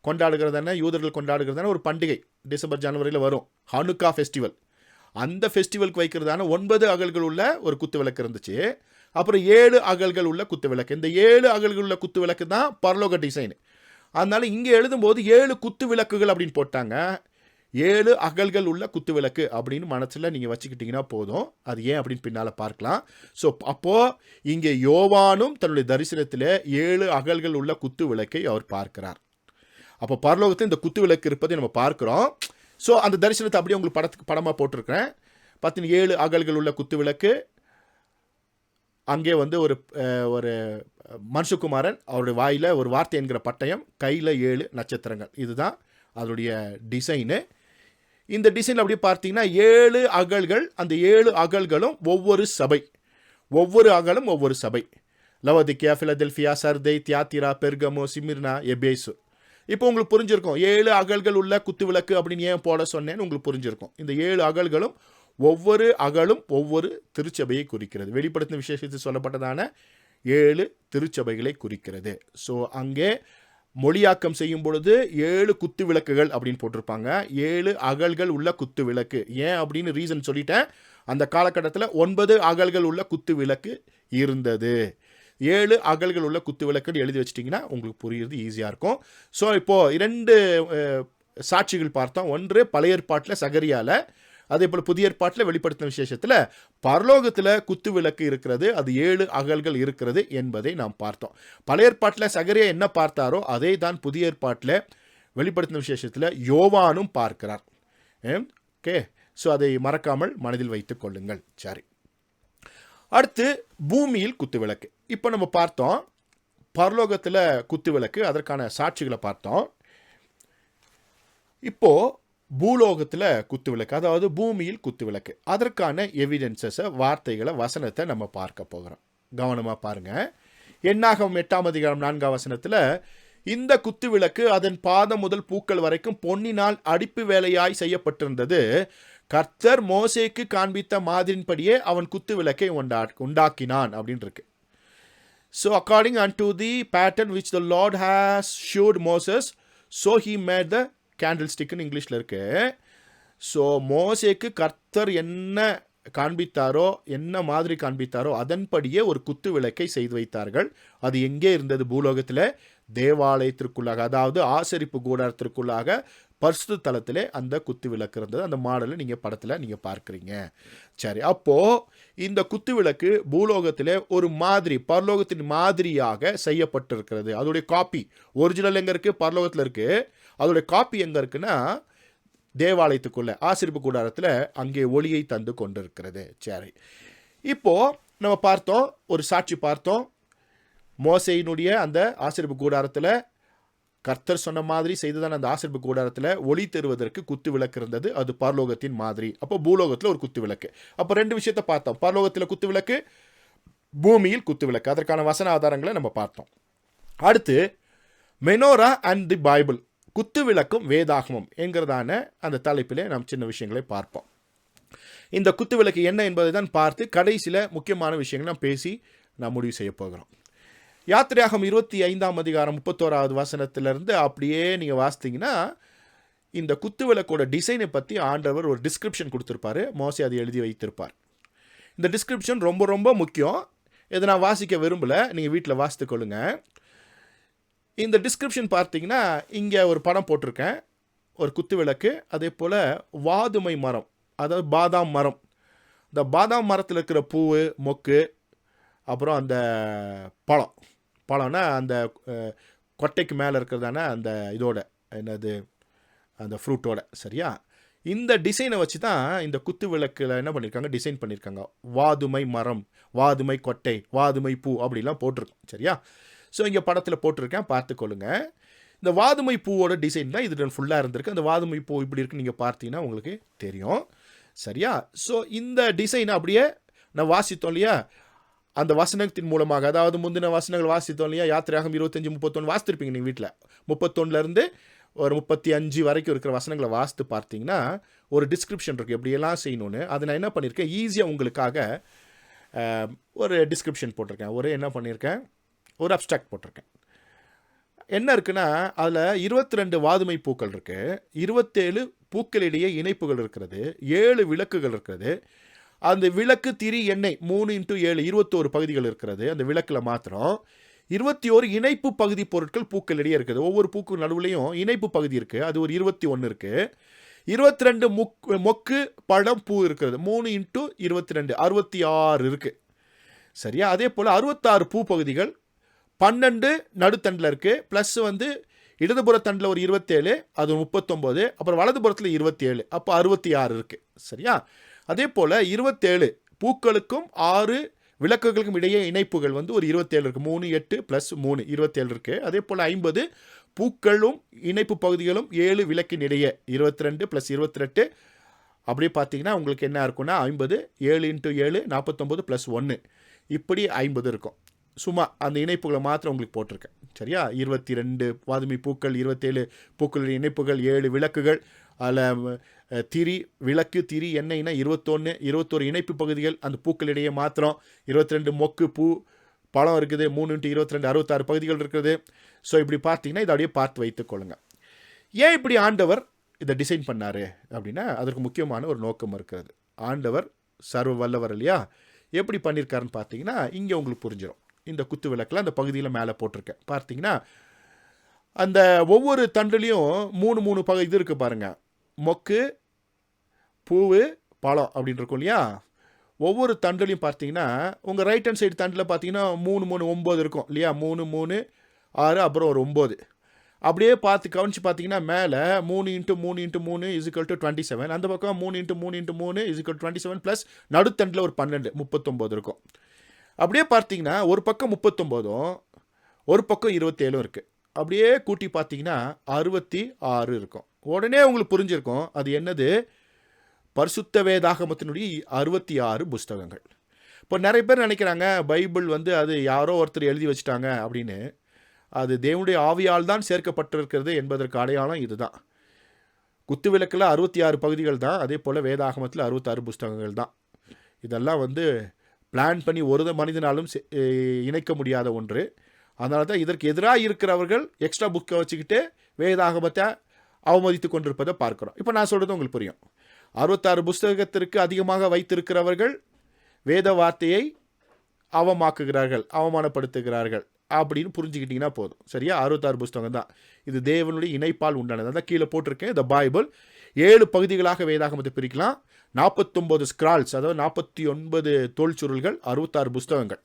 கொண்டாடுகிறதான யூதர்கள் கொண்டாடுகிறதான ஒரு பண்டிகை டிசம்பர் ஜனவரியில் வரும், ஹனுக்கா ஃபெஸ்டிவல். அந்த ஃபெஸ்டிவலுக்கு வைக்கிறதான 9 அகல்கள் உள்ள ஒரு குத்து விளக்கு இருந்துச்சு. அப்புறம் 7 அகல்கள் உள்ள குத்து விளக்கு. இந்த 7 அகல்கள் உள்ள குத்து விளக்கு தான் பரலோக டிசைன். அதனால இங்கே எழுதும்போது 7 குத்து விளக்குகள் அப்படின்னு போட்டாங்க. 7 அகல்கள் உள்ள குத்து விளக்கு அப்படின்னு மனசில் நீங்கள் வச்சுக்கிட்டீங்கன்னா போதும். அது ஏன் அப்படின்னு பின்னால் பார்க்கலாம். ஸோ அப்போது இங்கே யோவானும் தன்னுடைய தரிசனத்தில் 7 அகல்கள் உள்ள குத்து விளக்கை அவர் பார்க்கிறார். அப்போ பரலோகத்தில் இந்த குத்து விளக்கு இருப்பதை நம்ம பார்க்குறோம். ஸோ அந்த தரிசனத்தை அப்படியே உங்களுக்கு படமாக போட்டிருக்கிறேன். பார்த்தீங்கன்னா 7 அகல்கள் உள்ள குத்து விளக்கு. அங்கே ஒரு மனுஷகுமாரன் அவருடைய வாயில் ஒரு வார்த்தை என்கிற பட்டயம், கையில் 7 நட்சத்திரங்கள். இதுதான் அதனுடைய டிசைனு. இந்த டிசைன் அப்படியே பார்த்தீங்கன்னா 7 அகல்கள். அந்த 7 அகல்களும் ஒவ்வொரு சபை, ஒவ்வொரு அகலும் ஒவ்வொரு சபை. Laodicea, Philadelphia, Sardis, Thyatira, Pergamum, Smyrna, Ephesus. இப்போ உங்களுக்கு புரிஞ்சிருக்கும் 7 அகல்கள் உள்ள குத்து விளக்கு அப்படின்னு ஏன் போட சொன்னேன்னு உங்களுக்கு புரிஞ்சிருக்கும். இந்த 7 அகல்களும் ஒவ்வொரு அகலும் ஒவ்வொரு திருச்சபையை குறிக்கிறது. வெளிப்படுத்தின விசேஷத்தில் சொல்லப்பட்டதான 7 திருச்சபைகளை குறிக்கிறது. ஸோ அங்கே மொழியாக்கம் செய்யும் பொழுது 7 குத்து விளக்குகள் அப்படின்னு போட்டிருப்பாங்க. 7 அகல்கள் உள்ள குத்து விளக்கு. ஏன் அப்படின்னு ரீசன் சொல்லிட்டேன். அந்த காலகட்டத்தில் 9 அகல்கள் உள்ள குத்து விளக்கு இருந்தது. 7 அகல்கள் உள்ள குத்து விளக்குன்னு எழுதி வச்சிட்டிங்கன்னா உங்களுக்கு புரியுறது ஈஸியாக இருக்கும். ஸோ இப்போது 2 சாட்சிகள் பார்த்தோம். ஒன்று பழைய ஏற்பாட்டில் சகரியாவில், அதே போல் புதிய ஏற்பாட்டில் வெளிப்படுத்தின விசேஷத்தில் பரலோகத்தில் குத்து விளக்கு இருக்கிறது, அது 7 அகல்கள் இருக்கிறது என்பதை நாம் பார்த்தோம். பழைய ஏற்பாட்டில் சகரியா என்ன பார்த்தாரோ அதே தான் புதிய ஏற்பாட்டில் வெளிப்படுத்தின விசேஷத்தில் யோவானும் பார்க்கிறார். ஓகே, ஸோ அதை மறக்காமல் மனதில் வைத்துக் கொள்ளுங்கள். சரி, அடுத்து பூமியில் குத்து விளக்கு. இப்போ நம்ம பார்த்தோம் பரலோகத்தில் குத்து விளக்கு, அதற்கான சாட்சிகளை பார்த்தோம். இப்போது பூலோகத்தில் குத்து விளக்கு, அதாவது பூமியில் குத்து விளக்கு, அதற்கான எவிடன்சஸை, வார்த்தைகளை, வசனத்தை நம்ம பார்க்க போகிறோம். கவனமாக பாருங்கள். என்னாகும் 8ஆம் அதிகாரம் 4ஆம் வசனத்தில், இந்த குத்து விளக்கு அதன் பாதம் முதல் பூக்கள் வரைக்கும் பொன்னினால் அடிப்பு வேலையாய் செய்யப்பட்டிருந்தது. கர்த்தர் மோசேக்கு காண்பித்த மாதிரின்படியே அவன் குத்து விளக்கை உண்டாக்கினான் அப்படின்னு இருக்கு. So according unto the pattern which the Lord has showed Moses, so he made the candlestickன்னு இங்கிலீஷில் இருக்கு. ஸோ மோசேக்கு கர்த்தர் என்ன காண்பித்தாரோ, என்ன மாதிரி காண்பித்தாரோ அதன்படியே ஒரு குத்து விளக்கை செய்து வைத்தார்கள். அது எங்கே இருந்தது? பூலோகத்தில் தேவாலயத்திற்குள்ளாக, அதாவது ஆசரிப்பு கூடாரத்திற்குள்ளாக பரிசுத்த தலத்திலே அந்த குத்து விளக்கு இருந்தது. அந்த மாடலை நீங்கள் படத்தில் நீங்கள் பார்க்குறீங்க. சரி, அப்போது இந்த குத்து விளக்கு பூலோகத்தில் ஒரு மாதிரி, பரலோகத்தின் மாதிரியாக செய்யப்பட்டிருக்கிறது. அதோடைய காப்பி, ஒரிஜினல் எங்கே இருக்குது? பரலோகத்தில் இருக்குது. அதோடைய காப்பி எங்கே இருக்குன்னா தேவாலயத்துக்குள்ள ஆசரிப்பு கூடாரத்தில் அங்கே ஒளியை தந்து கொண்டிருக்கிறது. சரி, இப்போது நம்ம பார்த்தோம், ஒரு சாட்சி பார்த்தோம். மோசேயினுடைய அந்த ஆசரிப்பு கூடாரத்தில் கர்த்தர் சொன்ன மாதிரி செய்துதான் அந்த ஆசரிப்பு கூடாரத்தில் ஒளி தருவதற்கு குத்து விளக்கு இருந்தது. அது பரலோகத்தின் மாதிரி. அப்போ பூலோகத்தில் ஒரு குத்து விளக்கு. அப்போ 2 விஷயத்தை பார்த்தோம். பரலோகத்தில் குத்து விளக்கு, பூமியில் குத்து விளக்கு. அதற்கான வசன ஆதாரங்களை நம்ம பார்த்தோம். அடுத்து மெனோரா அண்ட் தி பைபிள், குத்து விளக்கும் வேதாகமம் என்கிறதான அந்த தலைப்பிலே நாம் சின்ன விஷயங்களை பார்ப்போம். இந்த குத்து விளக்கு என்ன என்பதை தான் பார்த்து கடைசியில் முக்கியமான விஷயங்கள் நாம் பேசி நாம் முடிவு செய்ய போகிறோம். யாத்திரையாகம் 25ஆம் அதிகாரம் 31வது வசனத்திலிருந்து அப்படியே நீங்கள் வாசித்தீங்கன்னா இந்த குத்து விளக்கோட டிசைனை பற்றி ஆண்டவர் ஒரு டிஸ்கிரிப்ஷன் கொடுத்துருப்பாரு. மோசே அதை எழுதி வைத்திருப்பார். இந்த டிஸ்கிரிப்ஷன் ரொம்ப ரொம்ப முக்கியம். இதை நான் வாசிக்க விரும்பலை, நீங்கள் வீட்டில் வாசித்து கொள்ளுங்க. இந்த டிஸ்கிரிப்ஷன் பார்த்தீங்கன்னா இங்கே ஒரு படம் போட்டிருக்கேன், ஒரு குத்து விளக்கு. அதே போல் வாதுமை மரம், அதாவது பாதாம் மரம். இந்த பாதாம் மரத்தில் இருக்கிற பூவு, மொக்கு, அப்புறம் அந்த பழம்னா அந்த கொட்டைக்கு மேலே இருக்கிறதான அந்த இதோட என்னது அந்த ஃப்ரூட்டோட. சரியா? இந்த டிசைனை வச்சு தான் இந்த குத்து விளக்கில் என்ன பண்ணியிருக்காங்க, டிசைன் பண்ணியிருக்காங்க. வாதுமை மரம், வாதுமை கொட்டை, வாதுமை பூ அப்படிலாம் போட்டிருக்கோம். சரியா? ஸோ இங்கே படத்தில் போட்டிருக்கேன், பார்த்துக்கொள்ளுங்க. இந்த வாதுமை பூவோட டிசைன் தான் இது ஃபுல்லாக இருந்திருக்கு. அந்த வாதுமை பூ இப்படி இருக்குன்னு நீங்கள் பார்த்தீங்கன்னா உங்களுக்கு தெரியும். சரியா? ஸோ இந்த டிசைனை அப்படியே நான் வாசித்தோம் இல்லையா, அந்த வசனத்தின் மூலமாக, அதாவது முந்தின வசனங்கள் வாசித்தோம் இல்லையா, யாத்திரையாகம் 25-31 வாசித்திருப்பீங்க நீங்கள் வீட்டில். 31லேருந்து ஒரு 35 வரைக்கும் இருக்கிற வசனங்களை வாசித்து பார்த்தீங்கன்னா ஒரு டிஸ்கிரிப்ஷன் இருக்குது எப்படியெல்லாம் செய்யணும்னு. அதை நான் என்ன பண்ணியிருக்கேன், ஈஸியாக உங்களுக்காக ஒரு டிஸ்கிரிப்ஷன் போட்டிருக்கேன். என்ன பண்ணியிருக்கேன், ஒரு அப்ஸ்ட்ராக்ட் போட்டிருக்கேன். என்ன இருக்குன்னா, அதில் 22 வாதுமை பூக்கள் இருக்குது, 27 பூக்களிடையே இணைப்புகள் இருக்கிறது, 7 விளக்குகள் இருக்கிறது. அந்த விளக்கு திரி எண்ணெய் 3x7 21 பகுதிகள் இருக்கிறது. அந்த விளக்கில் மாத்திரம் 21 இணைப்பு பகுதி பொருட்கள் பூக்களிடையே இருக்குது. ஒவ்வொரு பூக்கு நடுவுலையும் இணைப்பு பகுதி இருக்குது, அது ஒரு 21 இருக்குது. 22 மொக்கு பழம் பூ இருக்கிறது, 3x22 66 இருக்குது. சரியா? அதே போல் 66 பூ பகுதிகள், 12 நடுத்தண்டில் இருக்குது, ப்ளஸ் இடதுபுற தண்டில் ஒரு 27, அது 39, அப்புறம் வலதுபுறத்தில் 27, அப்போ 66 இருக்குது. சரியா? அதே போல் 27 பூக்களுக்கும் 6 விளக்குகளுக்கும் இடையே இணைப்புகள் ஒரு 27 இருக்குது. 3 8 + 3 27 இருக்குது. அதே போல் 50 பூக்களும் இணைப்பு பகுதிகளும் 7 விளக்கின் இடையே 22 + 28. அப்படியே பார்த்தீங்கன்னா உங்களுக்கு என்ன இருக்குன்னா 50, 7x7 49 + 1, இப்படி 50 இருக்கும். சும்மா அந்த இணைப்புகளை மாத்திரம் உங்களுக்கு போட்டிருக்கேன். சரியா? 22 வாதுமை பூக்கள், 27 பூக்களின் இணைப்புகள், 7 விளக்குகள், அதில் திரி விளக்கு திரி எண்ணெய்னா 21 இணைப்பு பகுதிகள் அந்த பூக்களிடையே மாத்திரம், 22 மொக்கு பூ பழம் இருக்குது, 3x22 66 பகுதிகள் இருக்குது. ஸோ இப்படி பார்த்தீங்கன்னா இதை அப்படியே பார்த்து வைத்துக்கொள்ளுங்க. ஏன் இப்படி ஆண்டவர் இதை டிசைன் பண்ணார் அப்படின்னா அதற்கு முக்கியமான ஒரு நோக்கம் இருக்கிறது. ஆண்டவர் சர்வ வல்லவர் இல்லையா? எப்படி பண்ணியிருக்காருன்னு பார்த்தீங்கன்னா இங்கே உங்களுக்கு புரிஞ்சிடும். இந்த குத்து விளக்கில் அந்த பகுதியில் மேலே போட்டிருக்கேன் பார்த்தீங்கன்னா, அந்த ஒவ்வொரு தண்டுலேயும் 3 இது இருக்குது பாருங்கள், மொக்கு பூவு பழம் அப்படின்னு இருக்கும் இல்லையா. ஒவ்வொரு தண்டுலையும் பார்த்தீங்கன்னா உங்கள் ரைட் ஹேண்ட் சைடு தண்டில் பார்த்தீங்கன்னா 3 9 இருக்கும் இல்லையா. 3 3 6 அப்புறம் ஒரு 9. அப்படியே கவனித்து பார்த்தீங்கன்னா மேலே 3x3x3 = 27, அந்த பக்கம் 3x3x3 = 27 ப்ளஸ் நடுத்தண்டில் ஒரு 12 39 இருக்கும். அப்படியே பார்த்தீங்கன்னா ஒரு பக்கம் 39ம் ஒரு பக்கம் 27 இருக்குது. அப்படியே கூட்டி பார்த்தீங்கன்னா 66 இருக்கும். உடனே உங்களுக்கு புரிஞ்சிருக்கும் அது என்னது, பரிசுத்த வேதாகமத்தினுடைய 66 புஸ்தகங்கள். இப்போ நிறைய பேர் நினைக்கிறாங்க பைபிள் அது யாரோ ஒருத்தர் எழுதி வச்சுட்டாங்க அப்படின்னு. அது தேவனுடைய ஆவியால் தான் சேர்க்கப்பட்டிருக்கிறது என்பதற்கு அடையாளம் இதுதான். குத்து விளக்கில் 66 பகுதிகள் தான், அதே போல் வேதாகமத்தில் 66 புஸ்தகங்கள் தான். இதெல்லாம் பிளான் பண்ணி ஒரு மனிதனாலும் இணைக்க முடியாத ஒன்று. அதனால தான் இதற்கு எதிராக இருக்கிறவர்கள் எக்ஸ்ட்ரா புக்கை வச்சுக்கிட்டு வேதாகமத்தை அவமதித்து கொண்டிருப்பதை பார்க்குறோம். இப்போ நான் சொல்கிறது உங்களுக்கு புரியும். 66 புஸ்தகத்திற்கு அதிகமாக வைத்திருக்கிறவர்கள் வேத வார்த்தையை அவமானப்படுத்துகிறார்கள் அப்படின்னு புரிஞ்சுக்கிட்டிங்கன்னா போதும். சரியா? 66 புஸ்தகம் தான். இது தேவனுடைய இணைப்பால் உண்டானது. அதான் கீழே போட்டிருக்கேன். த பைபிள் 7 பகுதிகளாக வேதாகமத்தை பிரிக்கலாம். 49 ஸ்க்ரால்ஸ், அதாவது 49 தோல் சுருள்கள், 66 புஸ்தகங்கள்.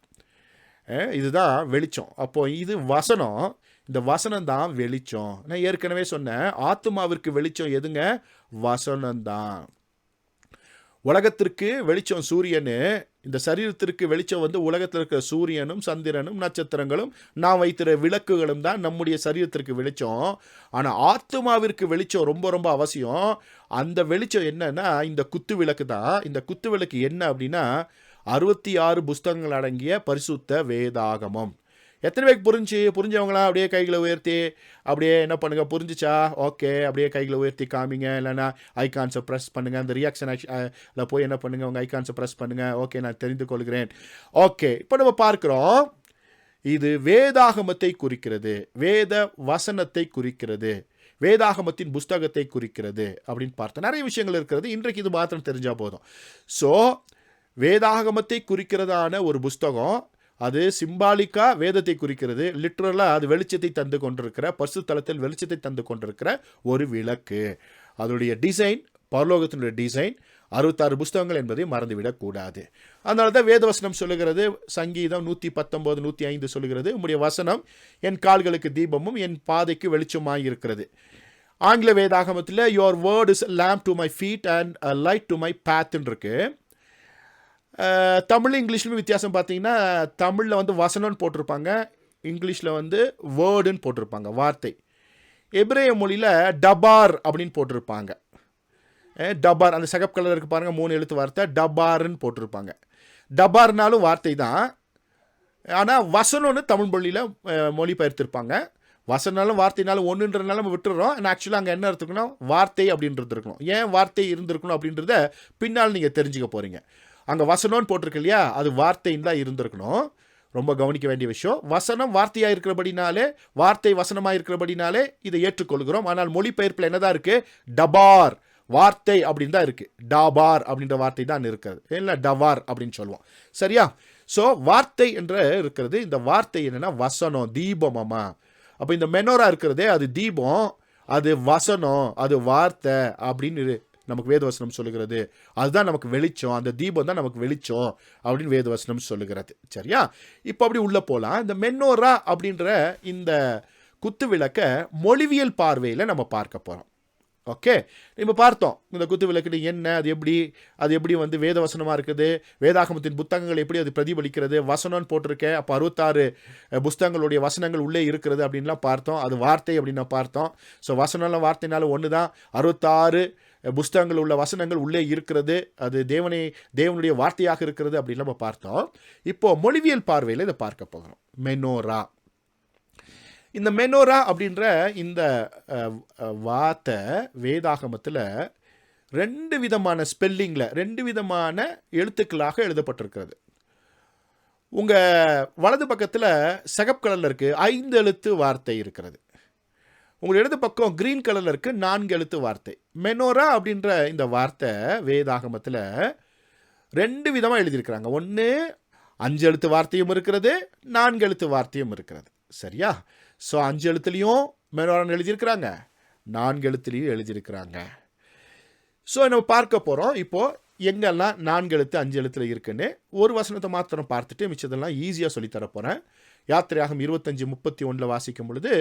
இதுதான் வெளிச்சம். அப்போ இது வசனம், இந்த வசனம் தான் வெளிச்சம். நான் ஏற்கனவே சொன்னேன், ஆத்மாவிற்கு வெளிச்சம் எதுங்க? வசனம்தான். உலகத்திற்கு வெளிச்சம் சூரியனு, இந்த சரீரத்திற்கு வெளிச்சம் உலகத்தில் இருக்கிற சூரியனும் சந்திரனும் நட்சத்திரங்களும் நான் வைத்திருக்கிற விளக்குகளும் தான் நம்முடைய சரீரத்திற்கு வெளிச்சம். ஆனால் ஆத்மாவிற்கு வெளிச்சம் ரொம்ப ரொம்ப அவசியம். அந்த வெளிச்சம் என்னன்னா இந்த குத்து விளக்கு தான். இந்த குத்து விளக்கு என்ன அப்படின்னா 66 புஸ்தகங்கள் அடங்கிய பரிசுத்த வேதாகமம். எத்தனை பேருக்கு புரிஞ்சவங்களா அப்படியே கைகளை உயர்த்தி அப்படியே என்ன பண்ணுங்க, புரிஞ்சிச்சா? ஓகே, அப்படியே கைகளை உயர்த்தி காமிங்க. இல்லைனா ஐகான்ஸை ப்ரெஸ் பண்ணுங்கள். அந்த ரியாக்ஷன் போய் என்ன பண்ணுங்கள், உங்கள் ஐகான்ஸை ப்ரெஸ் பண்ணுங்கள். ஓகே, நான் தெரிந்து கொள்கிறேன். ஓகே, இப்போ நம்ம பார்க்குறோம், இது வேதாகமத்தை குறிக்கிறது, வேத வசனத்தை குறிக்கிறது, வேதாகமத்தின் புஸ்தகத்தை குறிக்கிறது அப்படின்னு பார்த்தோம். நிறைய விஷயங்கள் இருக்கிறது. இன்றைக்கு இது மாத்திரம் தெரிஞ்சால் போதும். ஸோ வேதாகமத்தை குறிக்கிறதான ஒரு புஸ்தகம், அது சிம்பாலிக்காக வேதத்தை குறிக்கிறது. லிட்ரலாக அது வெளிச்சத்தை தந்து கொண்டிருக்கிற, பரிசுத்தலத்தில் வெளிச்சத்தை தந்து கொண்டிருக்கிற ஒரு விளக்கு. அதனுடைய டிசைன் பரலோகத்தினுடைய டிசைன். 66 புஸ்தகங்கள் என்பதை மறந்துவிடக்கூடாது. அதனால தான் வேதவசனம் சொல்லுகிறது, சங்கீதம் 119 105 சொல்லுகிறது, உம்முடைய வசனம் என் கால்களுக்கு தீபமும் என் பாதைக்கு வெளிச்சமாய் இருக்கிறது. ஆங்கில வேதாகமத்தில் your word is lamp to my feet and light to my பாத்ன்னு இருக்கு. தமிழ் இங்கிலீஷ்லையும் வித்தியாசம் பார்த்தீங்கன்னா, தமிழில் வந்து வசனம்னு போட்டிருப்பாங்க, இங்கிலீஷில் வந்து வேர்டுன்னு போட்டிருப்பாங்க, வார்த்தை. எபிரேய மொழியில் டபார் அப்படின்னு போட்டிருப்பாங்க. டபார், அந்த சகப் கலர் இருக்கு பாருங்கள், 3 எழுத்து வார்த்தை, டபார்ன்னு போட்டிருப்பாங்க. டபார்னாலும் வார்த்தை தான், ஆனால் வசனம்னு தமிழ் மொழியில் மொழிபெயர்த்திருப்பாங்க. வசனாலும் வார்த்தைனாலும் ஒன்றுன்றதுனால நம்ம விட்டுறோம். ஆனால் ஆக்சுவலாக அங்கே என்ன இருக்குன்னா வார்த்தை அப்படின்றது இருக்கணும். ஏன் வார்த்தை இருந்திருக்கணும் அப்படின்றத பின்னால் நீங்கள் தெரிஞ்சுக்க போகிறீங்க. அங்கே வசனம்னு போட்டிருக்கு இல்லையா, அது வார்த்தைன்னு தான் இருந்திருக்கணும். ரொம்ப கவனிக்க வேண்டிய விஷயம். வசனம் வார்த்தையாக இருக்கிறபடினாலே, வார்த்தை வசனமாக இருக்கிறபடினாலே இதை ஏற்றுக்கொள்கிறோம். ஆனால் மொழிபெயர்ப்பில் என்னதான் இருக்குது, டபார் வார்த்தை அப்படின்னு தான் இருக்குது. டாபார் அப்படின்ற வார்த்தை தான் இருக்கிறது, இல்லை டவார் அப்படின்னு சொல்லுவோம். சரியா? ஸோ வார்த்தை என்ற இருக்கிறது. இந்த வார்த்தை என்னென்னா வசனம், தீபமாமா. அப்போ இந்த மெனோரா இருக்கிறதே அது தீபம், அது வசனம், அது வார்த்தை அப்படின்னு நமக்கு வேதவசனம் சொல்லுகிறது. அதுதான் நமக்கு வெளிச்சம், அந்த தீபம் தான் நமக்கு வெளிச்சம் அப்படின்னு வேதவசனம் சொல்லுகிறது. சரியா? இப்போ அப்படி உள்ள போகலாம். இந்த மெனோரா அப்படின்ற இந்த குத்து விளக்க மொழிவியல் பார்வையில் நம்ம பார்க்க போகிறோம். ஓகே, நம்ம பார்த்தோம் இந்த குத்து விளக்கு என்ன, அது எப்படி வந்து வேதவசனமாக இருக்குது, வேதாகமத்தின் புத்தகங்கள் எப்படி அது பிரதிபலிக்கிறது, வசனம்னு போட்டிருக்கேன், அப்போ 66 புத்தகங்களுடைய வசனங்கள் உள்ளே இருக்கிறது அப்படின்லாம் பார்த்தோம். அது வார்த்தை அப்படின்னு பார்த்தோம். ஸோ வசனம்லாம் வார்த்தைனாலும் ஒன்று தான். 66 புஸ்தகங்கள் உள்ள வசனங்கள் உள்ளே இருக்கிறது, அது தேவனுடைய வார்த்தையாக இருக்கிறது அப்படின்னு நம்ம பார்த்தோம். இப்போ மொழிவியல் பார்வையில் இதை பார்க்க போகிறோம். மெனோரா, இந்த மெனோரா அப்படின்ற இந்த வார்த்தை வேதாகமத்தில் 2 விதமான ஸ்பெல்லிங்கில் 2 விதமான எழுத்துக்களாக எழுதப்பட்டிருக்கிறது. உங்கள் வலது பக்கத்தில் சகப் கலரில் இருக்குது 5 எழுத்து வார்த்தை இருக்கிறது. உங்கள் இடது பக்கம் கிரீன் கலரில் இருக்குது 4 எழுத்து வார்த்தை. மெனோரா அப்படின்ற இந்த வார்த்தை வேதாகமத்தில் 2 விதமாக எழுதியிருக்கிறாங்க. ஒன்று 5 எழுத்து வார்த்தையும் இருக்கிறது, 4 எழுத்து வார்த்தையும் இருக்கிறது. சரியா? ஸோ 5 எழுத்துலையும் மெனோரான்னு எழுதியிருக்கிறாங்க, 4 எழுத்துலையும் எழுதியிருக்கிறாங்க. ஸோ நம்ம பார்க்க போகிறோம் இப்போது எங்கெல்லாம் 4 எழுத்து 5 எழுத்தில் இருக்குன்னு. ஒரு வசனத்தை மாத்திரம் பார்த்துட்டு மிச்சதெல்லாம் ஈஸியாக சொல்லித்தர போகிறேன். யாத்திரையாகம் 25:31 வாசிக்கும் பொழுது,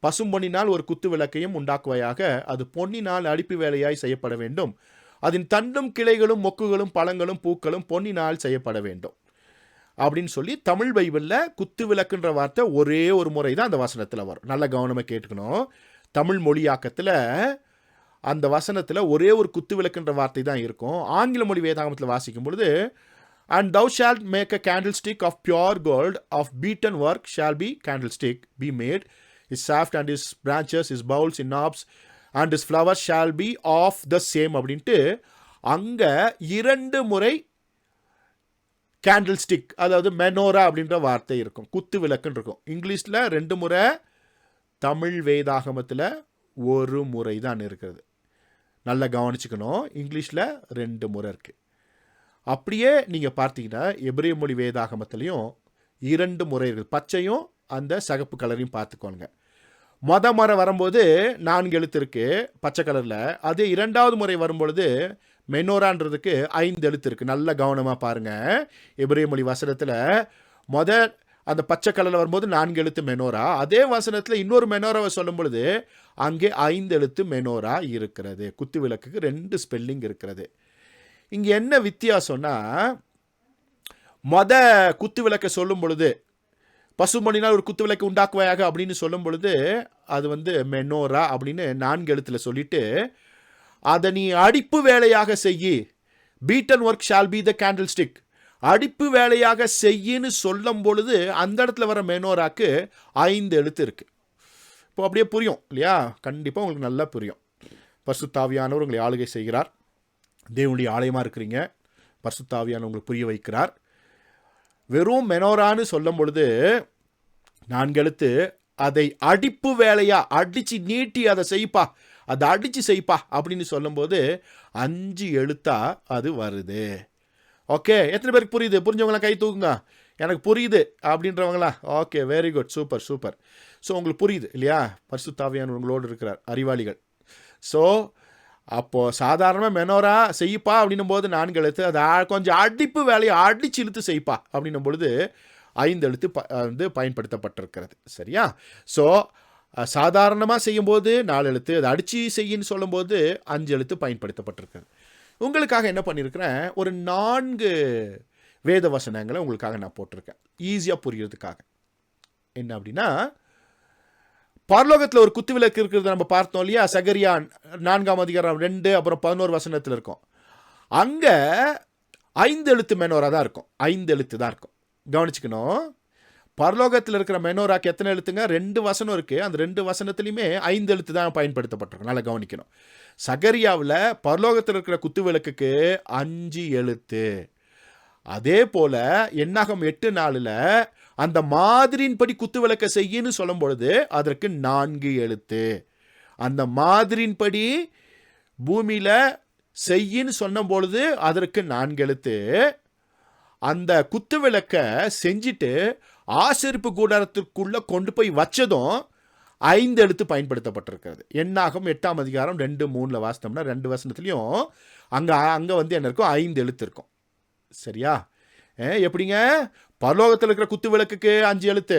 பசும்பொன்னினால் ஒரு குத்து விளக்கையும் உண்டாக்குவையாக, அது பொன்னினால் அடிப்பு வேலையாய் செய்யப்பட வேண்டும், அதன் தண்டும் கிளைகளும் மொக்குகளும் பழங்களும் பூக்களும் பொன்னினால் செய்யப்பட வேண்டும் அப்படின்னு சொல்லி தமிழ் பைபிளில் குத்து விளக்குன்ற வார்த்தை ஒரே ஒரு முறை தான் அந்த வசனத்தில் வரும். நல்ல கவனமாக கேட்டுக்கணும். தமிழ் மொழியாக்கத்தில் அந்த வசனத்தில் ஒரே ஒரு குத்து விளக்குன்ற வார்த்தை தான் இருக்கும். ஆங்கில மொழி வேதாகமத்தில் வாசிக்கும் பொழுது, and thou shalt make a candlestick of pure gold, of beaten work shall be candlestick be made, his shaft and his branches, his bowls, his knobs and his flowers shall be of the same அப்படின்ட்டு அங்கே 2 முறை candle stick, அதாவது menorah அப்படின்ற வார்த்தை இருக்கும், குத்து விளக்குன்னு இருக்கும். இங்கிலீஷில் 2 முறை, தமிழ் வேதாகமத்தில் 1 முறை தான் இருக்கிறது. நல்லா கவனிச்சுக்கணும். இங்கிலீஷில் 2 முறை இருக்குது. அப்படியே நீங்கள் பார்த்தீங்கன்னா எபிரேய மொழி வேதாகமத்திலையும் 2 முறை இருக்குது. பச்சையும் அந்த சகப்பு கலரையும் பார்த்துக்கோங்க. முறை வரும்போது 4 எழுத்து இருக்குது பச்சை கலரில். அதே 2வது முறை வரும்பொழுது மெனோரான்றதுக்கு 5 எழுத்து இருக்குது. நல்ல கவனமாக பாருங்கள். எபிரேய மொழி வசனத்தில் அந்த பச்சை கலரில் வரும்போது 4 எழுத்து மெனோரா, அதே வசனத்தில் இன்னொரு மெனோராவை சொல்லும் பொழுது அங்கே 5 எழுத்து மெனோரா இருக்கிறது. குத்து விளக்குக்கு 2 ஸ்பெல்லிங் இருக்கிறது. இங்கே என்ன வித்தியாசம்னா, குத்து விளக்கை சொல்லும் பொழுது பசுமொழினால் ஒரு குத்து விளக்கு உண்டாக்குவையாக அப்படின்னு சொல்லும் பொழுது அது வந்து மெனோரா அப்படின்னு 4 எழுத்தில் சொல்லிட்டு, அதை நீ அடிப்பு வேலையாக செய்யி, beaten work shall be the candlestick, அடிப்பு வேலையாக செய்யின்னு சொல்லும் பொழுது அந்த இடத்துல வர மெனோராக்கு 5 எழுத்து இருக்குது. இப்போ அப்படியே புரியும் இல்லையா? கண்டிப்பாக உங்களுக்கு நல்லா புரியும். பரிசுத்த ஆவியானவர் உங்களை ஆளுகை செய்கிறார். தேவனுடைய ஆலயமாக இருக்கிறீங்க. பரிசுத்த ஆவியானவர் உங்களுக்கு புரிய வைக்கிறார். வெறும் மெனோரான்னு சொல்லும் பொழுது 4 எழுத்து, அதை அடிப்பு வேலையா அடித்து நீட்டி அதை செய்ப்பா, அதை அடித்து செய்ப்பா அப்படின்னு சொல்லும்போது 5 எழுத்தா அது வருது. ஓகே, எத்தனை பேருக்கு புரியுது? புரிஞ்சவங்களாம் கை தூக்குங்க. எனக்கு புரியுது அப்படின்றவங்களா? Okay, very good, super super. So உங்களுக்கு புரியுது இல்லையா? பரிசுத்த ஆவியானவர் உங்களோடு இருக்கிறார், அறிவாளிகள். ஸோ அப்போது சாதாரணமாக மெனோரா செய்ப்பா அப்படின்னும் போது 4 எழுத்து, அதை கொஞ்சம் அடிப்பு வேலையை அடிச்சு இழுத்து செய்ப்பா அப்படின்னும் பொழுது 5 எழுத்து வந்து பயன்படுத்தப்பட்டிருக்கிறது. சரியா? ஸோ சாதாரணமாக செய்யும்போது 4 எழுத்து, அதை அடித்து செய்யின்னு சொல்லும்போது 5 எழுத்து பயன்படுத்தப்பட்டிருக்கிறது. உங்களுக்காக என்ன பண்ணியிருக்கிறேன், ஒரு 4 வேத வசனங்களை உங்களுக்காக நான் போட்டிருக்கேன் ஈஸியாக புரியறதுக்காக. என்ன அப்படின்னா, பரலோகத்தில் ஒரு குத்துவிளக்கு இருக்கிறது நம்ம பார்த்தோம் இல்லையா, சகரியா 4ஆம் அதிகாரம் 2 அப்புறம் 11 வசனத்தில் இருக்கும். அங்கே 5 எழுத்து மெனோரா தான் இருக்கும், 5 எழுத்து தான் இருக்கும். கவனிச்சுக்கணும், பரலோகத்தில் இருக்கிற மெனோராக்கு எத்தனை எழுத்துங்க, 2 வசனம் இருக்குது. அந்த 2 வசனத்துலையுமே 5 எழுத்து தான் பயன்படுத்தப்பட்டிருக்கும். நல்லா கவனிக்கணும். சகரியாவில் பரலோகத்தில் இருக்கிற குத்துவிளக்குக்கு 5 எழுத்து. அதே போல் என்னாகும் 8:4 அந்த மாதிரின்படி குத்துவிளக்க செய்யின்னு சொல்லும் பொழுது அதற்கு 4 எழுத்து. அந்த மாதிரின்படி பூமியில் செய்யின்னு சொன்ன பொழுது அதற்கு 4 எழுத்து. அந்த குத்துவிளக்க செஞ்சுட்டு ஆசரிப்பு கூடாரத்திற்குள்ளே கொண்டு போய் வச்சதும் 5 எழுத்து பயன்படுத்தப்பட்டிருக்கிறது. என்னாகும் 8ஆம் அதிகாரம் 2:3 வாசித்தோம்னா 2 வசனத்துலையும் அங்கே வந்து என்ன இருக்கும், 5 எழுத்து இருக்கும். சரியா? எப்படிங்க, பரலோகத்தில் இருக்கிற குத்து விளக்குக்கு 5 எழுத்து,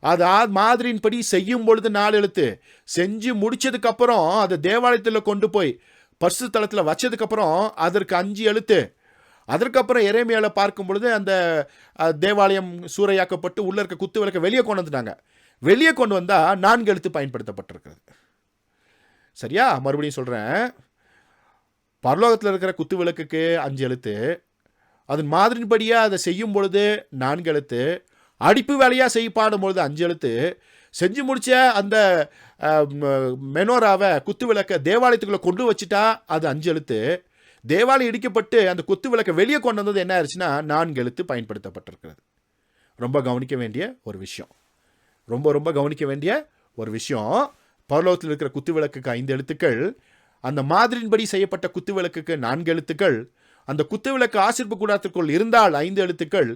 அது மாதிரின்படி செய்யும் பொழுது 4 எழுத்து, செஞ்சு முடிச்சதுக்கப்புறம் அதை தேவாலயத்தில் கொண்டு போய் பரிசுத்த தலத்தில் வச்சதுக்கப்புறம் அதற்கு 5 எழுத்து. அதற்கப்புறம் எரேமியாவில் பார்க்கும் பொழுது அந்த தேவாலயம் சூறையாக்கப்பட்டு உள்ள இருக்க குத்து விளக்கை வெளியே கொண்டு வந்துட்டாங்க. வெளியே கொண்டு வந்தால் 4 எழுத்து பயன்படுத்தப்பட்டிருக்கிறது. சரியா? மறுபடியும் சொல்கிறேன், பரலோகத்தில் இருக்கிற குத்து விளக்குக்கு 5 எழுத்து, அதன் மாதிரின்படியாக அதை செய்யும் பொழுது 4 எழுத்து, அடிப்பு வேலையாக செய்யப்பாடும் பொழுது 5 எழுத்து, செஞ்சு முடிச்ச அந்த மெனோராவை குத்து விளக்க தேவாலயத்துக்குள்ளே கொண்டு வச்சுட்டா அது 5 எழுத்து. தேவாலயம் இடிக்கப்பட்டு அந்த குத்து விளக்கை வெளியே கொண்டு வந்தது என்ன ஆயிடுச்சுன்னா 4 எழுத்து பயன்படுத்தப்பட்டிருக்கிறது. ரொம்ப கவனிக்க வேண்டிய ஒரு விஷயம், ரொம்ப கவனிக்க வேண்டிய ஒரு விஷயம். பரலோகத்தில் இருக்கிற குத்து விளக்குக்கு 5 எழுத்துக்கள், அந்த மாதிரின்படி செய்யப்பட்ட குத்து விளக்குக்கு 4 எழுத்துக்கள், அந்த குத்துவிளக்கு ஆசரிப்பு கூடாரத்திற்குள் இருந்தால் 5 எழுத்துக்கள்,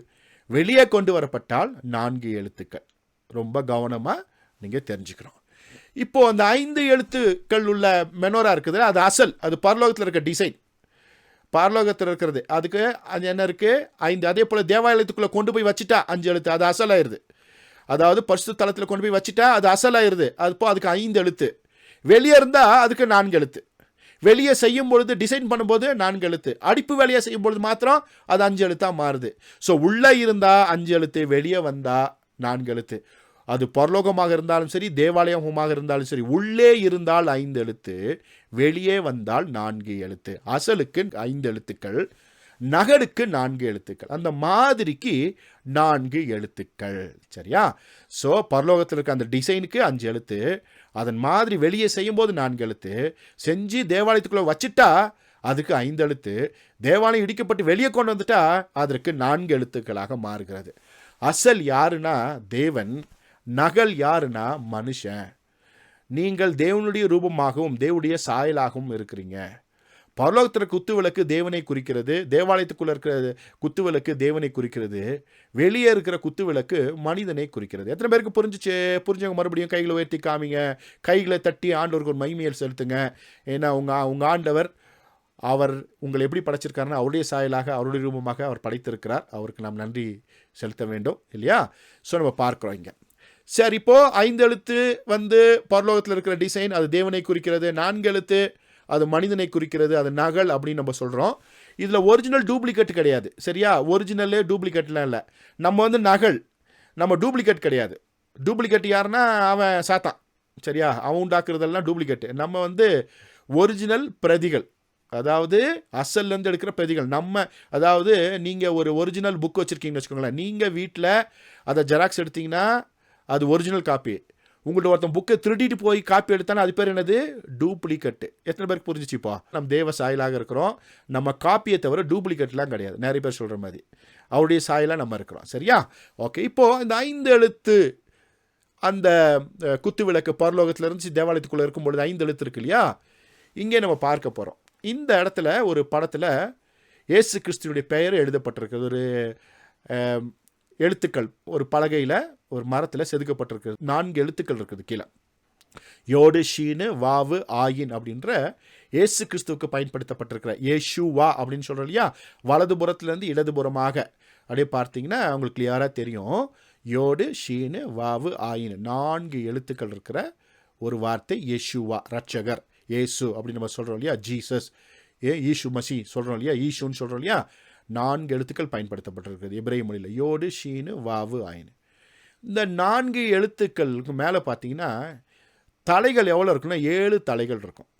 வெளியே கொண்டு வரப்பட்டால் 4 எழுத்துக்கள். ரொம்ப கவனமாக நீங்கள் தெரிஞ்சுக்கிறோம். இப்போ அந்த 5 எழுத்துக்கள் உள்ள மெனோரா இருக்குது, அது அசல், அது பரலோகத்தில் இருக்க டிசைன், பரலோகத்தில் இருக்கிறது. அதுக்கு அது என்ன இருக்குது, 5. அதே போல் தேவாலயத்துக்குள்ளே கொண்டு போய் வச்சுட்டா 5 எழுத்து, அது அசலாயிருது. அதாவது பரிசுத்த தலத்தில் கொண்டு போய் வச்சுட்டா அது அசலாயிருது, அதுக்கு 5 எழுத்து. வெளியே இருந்தால் அதுக்கு 4 எழுத்து. வெளியே செய்யும் பொழுது டிசைன் பண்ணும்போது 4 எழுத்து, அடிப்பு வேலையை செய்யும் பொழுது மாத்திரம் அது 5 எழுத்தாக மாறுது. ஸோ உள்ளே இருந்தால் 5 எழுத்து, வெளியே வந்தால் 4 எழுத்து. அது பரலோகமாக இருந்தாலும் சரி, தேவாலயமாக இருந்தாலும் சரி, உள்ளே இருந்தால் 5 எழுத்து, வெளியே வந்தால் 4 எழுத்து. அசலுக்கு 5 எழுத்துக்கள், நகருக்கு 4 எழுத்துக்கள், அந்த மாதிரிக்கு 4 எழுத்துக்கள். சரியா? ஸோ பரலோகத்தில் இருக்க அந்த டிசைனுக்கு 5 எழுத்து, அதன் மாதிரி வெளியே செய்யும்போது 4 எழுத்து, செஞ்சு தேவாலயத்துக்குள்ளே வச்சுட்டா அதுக்கு 5 எழுத்து, தேவாலயம் இடிக்கப்பட்டு வெளியே கொண்டு வந்துட்டா அதற்கு 4 எழுத்துக்களாக மாறுகிறது. அசல் யாருன்னா தேவன், நகல் யாருன்னா மனுஷன். நீங்கள் தேவனுடைய ரூபமாகவும் தேவனுடைய சாயலாகவும் இருக்கிறீங்க. பரலோகத்தில் குத்துவிளக்கு தேவனை குறிக்கிறது, தேவாலயத்துக்குள்ளே இருக்கிற குத்துவிளக்கு தேவனை குறிக்கிறது, வெளியே இருக்கிற குத்துவிளக்கு மனிதனை குறிக்கிறது. எத்தனை பேருக்கு புரிஞ்சவங்க மறுபடியும் கைகளை உயர்த்தி காமிங்க, கைகளை தட்டி ஆண்டவருக்கு ஒரு மகிமையை செலுத்துங்க. ஏன்னா உங்கள் ஆண்டவர், அவர் உங்களை எப்படி படைச்சிருக்காருன்னா அவருடைய சாயலாக அவருடைய ரூபமாக அவர் படைத்திருக்கிறார். அவருக்கு நாம் நன்றி செலுத்த வேண்டும் இல்லையா? ஸோ நம்ம பார்க்குறோம் இங்கே. சரி, இப்போது 5 எழுத்து வந்து பரலோகத்தில் இருக்கிற டிசைன், அது தேவனை குறிக்கிறது. 4 எழுத்து அது மனிதனை குறிக்கிறது, அது நகல் அப்படின்னு நம்ம சொல்கிறோம். இதில் ஒரிஜினல் டூப்ளிகேட் கிடையாது. சரியா? ஒரிஜினலு டூப்ளிகேட்லாம் இல்லை. நம்ம வந்து நகல், நம்ம டூப்ளிகேட் கிடையாது. டூப்ளிகேட் யாருன்னா அவன் சாத்தான். சரியா? அவன் உண்டாக்குறதெல்லாம் டூப்ளிகேட்டு. நம்ம வந்து ஒரிஜினல் பிரதிகள், அதாவது அசல்லேருந்து எடுக்கிற பிரதிகள். அதாவது நீங்கள் ஒரு ஒரிஜினல் புக் வச்சுருக்கீங்கன்னு வச்சுக்கோங்களேன், நீங்கள் வீட்டில் அதை ஜெராக்ஸ் எடுத்தீங்கன்னா அது ஒரிஜினல் காப்பி. உங்கள்கிட்ட ஒருத்தன் புக்கை திருடிட்டு போய் காப்பி எடுத்தானா அது பேர் என்னது? டூப்ளிகேட்டு. எத்தனை பேருக்கு புரிஞ்சிச்சுப்பா? நம்ம தேவ சாயலாக இருக்கிறோம், நம்ம காப்பியை தவிர டூப்ளிகேட்லாம் கிடையாது. நிறைய பேர் சொல்கிற மாதிரி அவருடைய சாயலாக நம்ம இருக்கிறோம். சரியா? ஓகே, இப்போது இந்த 5 எழுத்து அந்த குத்து விளக்கு பரலோகத்தில் இருந்து தேவாலயத்துக்குள்ளே இருக்கும்பொழுது 5 எழுத்து இருக்கு இல்லையா? இங்கே நம்ம பார்க்க போகிறோம். இந்த இடத்துல ஒரு படத்தில் இயேசு கிறிஸ்துனுடைய பெயர் எழுதப்பட்டிருக்கிறது. ஒரு எழுத்துக்கள் ஒரு பலகையில் ஒரு மரத்தில் செதுக்கப்பட்டிருக்கிறது. 4 எழுத்துக்கள் இருக்குது கீழே. யோடு, ஷீனு, வாவு, ஆயின் அப்படின்ற இயேசு கிறிஸ்துவுக்கு பயன்படுத்தப்பட்டிருக்கிற யேசுவா அப்படின்னு சொல்கிறோம் இல்லையா, வலதுபுறத்துலேருந்து இடதுபுறமாக அப்படியே பார்த்தீங்கன்னா உங்களுக்கு கிளியராக தெரியும். யோடு ஷீனு வாவு ஆயின்னு 4 எழுத்துக்கள் இருக்கிற ஒரு வார்த்தை யேசுவா, ரட்சகர், ஏசு அப்படின்னு நம்ம சொல்கிறோம் இல்லையா, ஜீசஸ், ஈஷு மசி சொல்கிறோம் இல்லையா, ஈஷுன்னு சொல்கிறோம் இல்லையா, 4 எழுத்துக்கள் பயன்படுத்தப்பட்டிருக்கிறது எபிரேய மொழியில், யோடு ஷீனு வாவு ஆயின்னு. இந்த 4 எழுத்துக்களுக்கு மேலே பார்த்தீங்கன்னா தலைகள் எவ்வளோ இருக்குன்னா 7 தலைகள் இருக்கும்.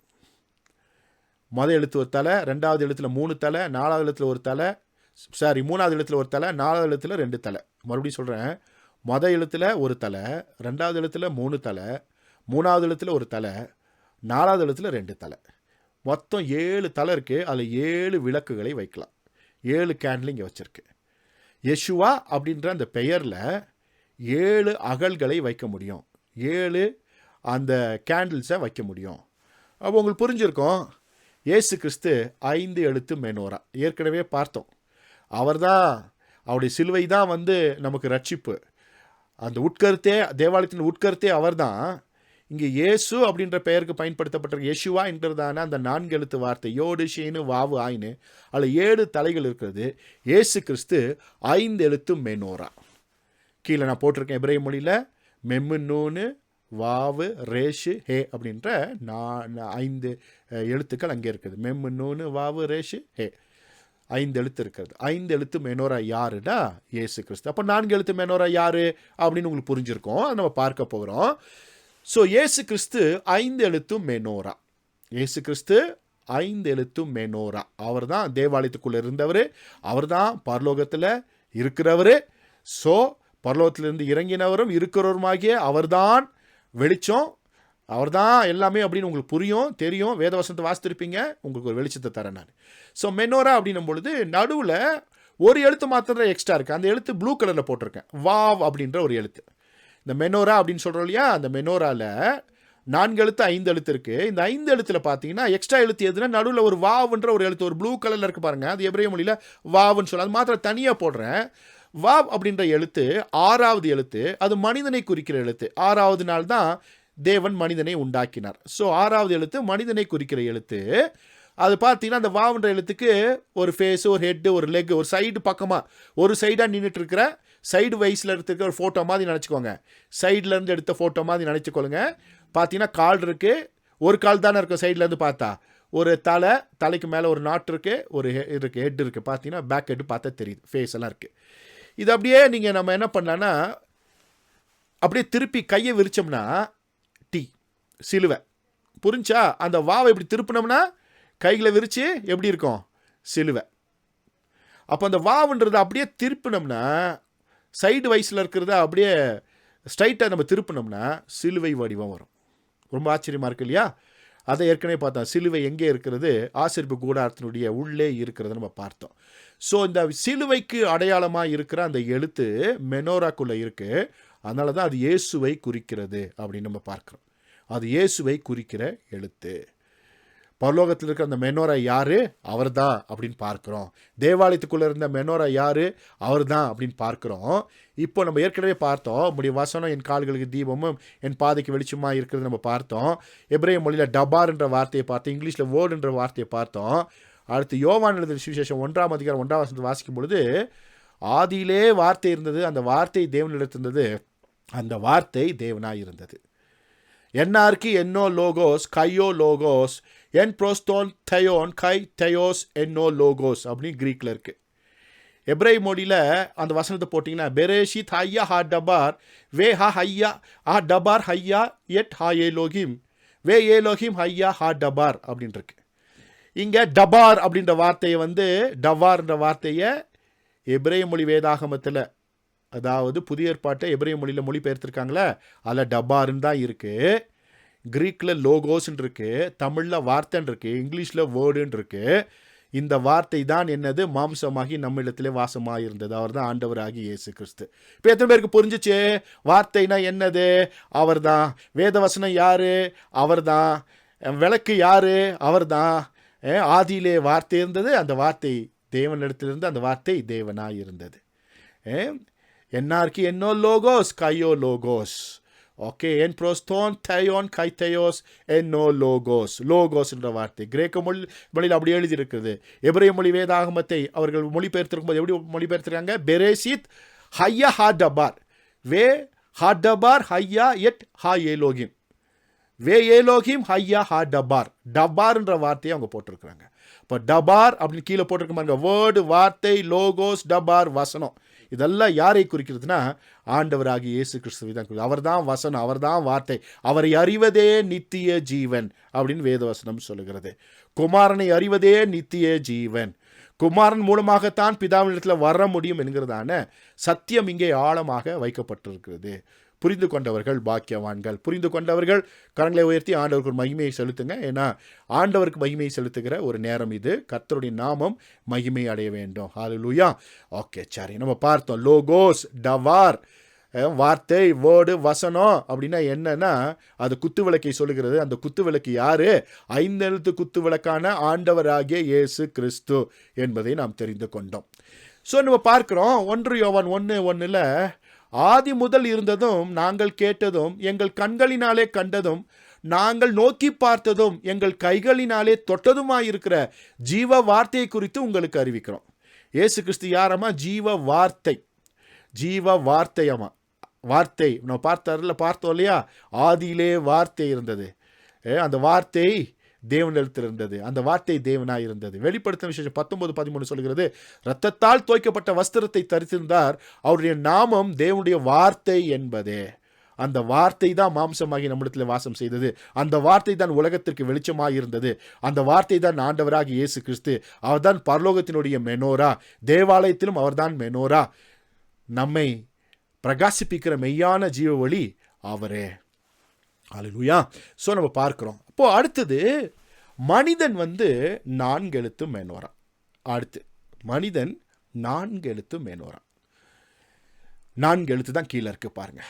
மொதல் எழுத்து ஒரு தலை, 2வது எழுத்தில் 3 தலை, 4வது எழுத்தில் ஒரு தலை, 3வது எழுத்தில் ஒரு தலை, 4வது எழுத்தில் 2 தலை. மறுபடியும் சொல்கிறேன், மொதல் எழுத்தில் ஒரு தலை, 2வது எழுத்தில் 3 தலை, 3வது எழுத்தில் ஒரு தலை, 4வது எழுத்தில் 2 தலை. மொத்தம் 7 தலை இருக்குது. அதில் 7 விளக்குகளை வைக்கலாம். 7 கேண்டில் இங்கே வச்சுருக்கு. யேசுவா அப்படின்ற அந்த பெயரில் 7 அகல்களை வைக்க முடியும், 7 அந்த கேண்டில்ஸை வைக்க முடியும். அப்போ உங்களுக்கு புரிஞ்சிருக்கும், இயேசு கிறிஸ்து 5 எழுத்து மெனோரா. ஏற்கனவே பார்த்தோம், அவர்தான், அவருடைய சிலுவை தான் நமக்கு ரட்சிப்பு. அந்த உட்கருத்தே, தேவாலயத்தின் உட்கருத்தே அவர் தான். இங்கே இயேசு அப்படின்ற பெயருக்கு பயன்படுத்தப்பட்டிருக்க யேசுவா என்றதான அந்த 4 எழுத்து வார்த்தை யோடு ஷீனு வாவு ஆயின்னு, அதில் 7 தலைகள் இருக்கிறது. இயேசு கிறிஸ்து 5 எழுத்து மெனோரா. கீழே நான் போட்டிருக்கேன் எபிரேய மொழியில் மெம்மு நூனு வாவு ரேஷு ஹே அப்படின்ற 5 எழுத்துக்கள் அங்கே இருக்குது. மெம்மு நூனு வாவு ரேஷு ஹே 5 எழுத்து இருக்கிறது. 5 எழுத்து மெனோரா யாருன்னா இயேசு கிறிஸ்து. அப்போ 4 எழுத்து மெனோரா யாரு அப்படின்னு உங்களுக்கு புரிஞ்சிருக்கோம். அதை நம்ம பார்க்க போகிறோம். ஸோ இயேசு கிறிஸ்து 5 எழுத்து மெனோரா. இயேசு கிறிஸ்து 5 எழுத்து மெனோரா. அவர் தான் தேவாலயத்துக்குள்ளே இருந்தவர், அவர் தான் பரலோகத்தில் இருக்கிறவர். ஸோ பரலோகத்திலிருந்து இறங்கினவரும் இருக்கிறவருமாகிய அவர்தான் வெளிச்சம், அவர் தான் எல்லாமே அப்படின்னு உங்களுக்கு புரியும், தெரியும். வேதவசனத்தை வாசித்திருப்பீங்க, உங்களுக்கு ஒரு வெளிச்சத்தை தரேன் நான். ஸோ மெனோரா அப்படின்னும் பொழுது நடுவில் ஒரு எழுத்து மாத்திரம் எக்ஸ்ட்ரா இருக்குது. அந்த எழுத்து ப்ளூ கலரில் போட்டிருக்கேன், வாவ் அப்படின்ற ஒரு எழுத்து. இந்த மெனோரா அப்படின்னு சொல்கிறோம் இல்லையா, அந்த மெனோராவில் 4 எழுத்து 5 எழுத்து இருக்குது. இந்த 5 எழுத்தில் பார்த்தீங்கன்னா எக்ஸ்ட்ரா எழுத்து எதுனா நடுவில் ஒரு வாவுன்ற ஒரு எழுத்து, ஒரு ப்ளூ கலரில் இருக்குது பாருங்கள், அது எபிரேய மொழியில் வாவுன்னு சொல்ல, அது மாத்திரம் தனியாக போடுறேன். வாவ் அப்படின்ற எழுத்து 6வது எழுத்து, அது மனிதனை குறிக்கிற எழுத்து. 6வது நாள் தான் தேவன் மனிதனை உண்டாக்கினார். ஸோ 6வது எழுத்து மனிதனை குறிக்கிற எழுத்து. அது பார்த்தீங்கன்னா அந்த வாவுன்ற எழுத்துக்கு ஒரு ஃபேஸு, ஒரு ஹெட்டு, ஒரு லெக், ஒரு சைடு பக்கமாக ஒரு சைடாக நின்றுட்டு இருக்கிற சைடு வைஸில் எடுத்துருக்க ஒரு ஃபோட்டோ மாதிரி நினச்சிக்கோங்க. சைட்லேருந்து எடுத்த ஃபோட்டோ மாதிரி நினச்சிக்கொள்ளுங்க. பார்த்தீங்கன்னா கால் இருக்குது, ஒரு கால் தானே இருக்கும் சைட்லேருந்து பார்த்தா. ஒரு தலைக்கு மேலே ஒரு நாட் இருக்குது, ஒரு இருக்குது, ஹெட் இருக்குது. பார்த்தீங்கன்னா பேக் ஹெட்டு பார்த்தா தெரியுது, ஃபேஸ் எல்லாம் இருக்குது. இது அப்படியே நீங்கள் நம்ம என்ன பண்ணலான்னா அப்படியே திருப்பி கையை விரிச்சோம்னா சிலுவை புரிஞ்சா. அந்த வாவை இப்படி திருப்பினோம்னா கைகளை விரித்து எப்படி இருக்கும், சிலுவை. அப்போ அந்த வாவுன்றது அப்படியே திருப்பினோம்னா சைடு வைஸில் இருக்கிறத அப்படியே ஸ்ட்ரைட்டாக நம்ம திருப்பினோம்னா சிலுவை வடிவம் வரும். ரொம்ப ஆச்சரியமாக இருக்கு இல்லையா? அதை ஏற்கனவே பார்த்தோம். சிலுவை எங்கே இருக்கிறது, ஆசரிப்பு கூடாரத்தினுடைய உள்ளே இருக்கிறத நம்ம பார்த்தோம். ஸோ இந்த சிலுவைக்கு அடையாளமாக இருக்கிற அந்த எழுத்து மெனோராக்குள்ளே இருக்குது. அதனால தான் அது இயேசுவை குறிக்கிறது அப்படின்னு நம்ம பார்க்குறோம். அது இயேசுவை குறிக்கிற எழுத்து. பரலோகத்தில் இருக்கிற அந்த மெனோரா யார், அவர் தான் அப்படின்னு பார்க்குறோம். தேவாலயத்துக்குள்ளே இருந்த மெனோரா யார், அவர் தான் அப்படின்னு பார்க்குறோம். இப்போ நம்ம ஏற்கனவே பார்த்தோம், உம்முடைய வசனம் என் கால்களுக்கு தீபமும் என் பாதைக்கு வெளிச்சமாக இருக்கிறது நம்ம பார்த்தோம். எபிரேய மொழியில் டபார்ன்ற வார்த்தையை பார்த்தோம், இங்கிலீஷில் வேர்டுன்ற வார்த்தையை பார்த்தோம். அடுத்து யோவான் எழுதின சுவிசேஷம் 1ஆம் அதிகாரம் 1ஆம் வசனத்தை வாசிக்கும் பொழுது ஆதியிலே வார்த்தை இருந்தது, அந்த வார்த்தை தேவனிடத்திருந்தது, அந்த வார்த்தை தேவனாய் இருந்தது. என்னார்க்கு என்னோ லோகோஸ் கையோ லோகோஸ் என் ப்ரோஸ்தோன் தயோன் கை தயோஸ் என்னோ லோகோஸ் அப்படின்னு கிரீக்கில் இருக்குது. எப்ரேய மொழியில் அந்த வசனத்தை போட்டிங்கன்னா பெரேஷித் ஹையா ஹா டபார் வே ஹா ஹையா ஹா டபார் ஹையா எட் ஹா ஏலோகிம் வே ஏலோகிம் ஹையா ஹா டபார் அப்படின்ட்டுருக்கு. இங்கே டபார் அப்படின்ற வார்த்தையை டவார்ன்ற வார்த்தையை எப்ரேய மொழி வேதாகமத்தில், அதாவது புதிய ஏற்பாட்டை எபிரேய மொழியில் மொழிபெயர்த்திருக்காங்களே, அதில் டபாருன்னு தான் இருக்குது. கிரீக்கில் லோகோஸ்ன்னு இருக்குது, தமிழில் வார்த்தைன்னு இருக்குது, இங்கிலீஷில் வேர்டுன்னு இருக்குது. இந்த வார்த்தை தான் என்னது, மாம்சமாகி நம்ம இடத்துல வாசமாக இருந்தது. அவர் தான் ஆண்டவராகி இயேசு கிறிஸ்து. இப்போ எத்தனை பேருக்கு புரிஞ்சிச்சு வார்த்தைனா என்னது? அவர் தான். வேதவசனம் யார்? அவர் தான். விளக்கு யார்? அவர் தான். ஆதியிலே வார்த்தை இருந்தது, அந்த வார்த்தை தேவனிடத்திலிருந்து, அந்த வார்த்தை தேவனாக இருந்தது. என்னார்க்கு என்னோ லோகோஸ் கையோ லோகோஸ். ஓகே, என் ப்ரோஸ்தோன் தயோன் கைத்தையோஸ் என்னோ லோகோஸ். லோகோஸ் என்ற வார்த்தை கிரேக்க மொழியில் அப்படி எழுதியிருக்கிறது. எபிரேய மொழி வேதாகமத்தை அவர்கள் மொழிபெயர்த்திருக்கும் போது எப்படி மொழிபெயர்த்திருக்காங்க? பெரேசித் ஹையா ஹாடபார், வே ஹாடபார் ஹையா எட் ஹா ஏலோகிம், வே ஏலோகிம் ஹையா ஹா டபார். டபார்ன்ற வார்த்தையை அவங்க போட்டிருக்கிறாங்க. இப்போ டபார் அப்படின்னு கீழே போட்டிருக்க பாருங்க, வேர்டு, வார்த்தை, லோகோஸ், டபார், வசனம். இதெல்லாம் யாரை குறிக்கிறதுனா ஆண்டவராகிய இயேசு கிறிஸ்துவை தான் குறிக்கிறது. அவர் தான் வசனம், அவர் தான் வார்த்தை, அவரை அறிவதே நித்திய ஜீவன் அப்படின்னு வேதவசனம் சொல்லுகிறது. குமாரனை அறிவதே நித்திய ஜீவன். குமாரன் மூலமாகத்தான் பிதாவினிடத்தில் வர முடியும் என்கிறதான சத்தியம் இங்கே ஆழமாக வைக்கப்பட்டிருக்கிறது. புரிந்து கொண்டவர்கள் பாக்கியவான்கள். புரிந்து கொண்டவர்கள் கரங்களை உயர்த்தி ஆண்டவருக்கு மகிமையை செலுத்துங்க. ஏன்னா ஆண்டவருக்கு மகிமையை செலுத்துகிற ஒரு நேரம் இது. கர்த்தருடைய நாமம் மகிமை அடைய வேண்டும். ஹல்லேலூயா. ஓகே, சரி, நம்ம பார்த்தோம் லோகோஸ், டவார், வார்த்தை, வேர்டு, வசனம் அப்படின்னா என்னன்னா அது குத்து விளக்கை சொல்லுகிறது. அந்த குத்து விளக்கு யாரு? 5 எழுத்து குத்து விளக்கான ஆண்டவராகிய இயேசு கிறிஸ்து என்பதை நாம் தெரிந்து கொண்டோம். ஸோ நம்ம பார்க்கிறோம் 1 யோவான் 1:1 ஆதி முதல் இருந்ததும் நாங்கள் கேட்டதும் எங்கள் கண்களினாலே கண்டதும் நாங்கள் நோக்கி பார்த்ததும் எங்கள் கைகளினாலே தொட்டதுமாயிருக்கிற ஜீவ வார்த்தையை குறித்து உங்களுக்கு அறிவிக்கிறோம். இயேசு கிறிஸ்து யாரம்மா? ஜீவ வார்த்தை. ஜீவ வார்த்தையம்மா. வார்த்தை நம்ம பார்த்தோம் இல்லையா? ஆதியிலே வார்த்தை இருந்தது, அந்த வார்த்தை தேவனிடத்தில் இருந்தது, அந்த வார்த்தை தேவனாய் இருந்தது. வெளிப்படுத்தின விசேஷம் 19:13 சொல்கிறது, இரத்தத்தால் தோய்க்கப்பட்ட வஸ்திரத்தை தரித்திருந்தார், அவருடைய நாமம் தேவனுடைய வார்த்தை என்பதே. அந்த வார்த்தை தான் மாம்சமாகி நம்மிடத்தில் வாசம் செய்தது. அந்த வார்த்தை தான் உலகத்திற்கு வெளிச்சமாக இருந்தது. அந்த வார்த்தை தான் ஆண்டவராகிய இயேசு கிறிஸ்து. அவர்தான் பரலோகத்தினுடைய மெனோரா. தேவாலயத்திலும் அவர்தான் மெனோரா. நம்மை பிரகாசிப்பிக்கிற மெய்யான ஜீவ ஒளி அவரே. ஹல்லேலூயா. ஸோ நம்ம பார்க்கிறோம். அப்போ அடுத்தது மனிதன் 4 எழுத்து மேனோரா. அடுத்து மனிதன் 4 எழுத்து மேனோரா. 4 எழுத்து தான் கீழே இருக்கு பாருங்க.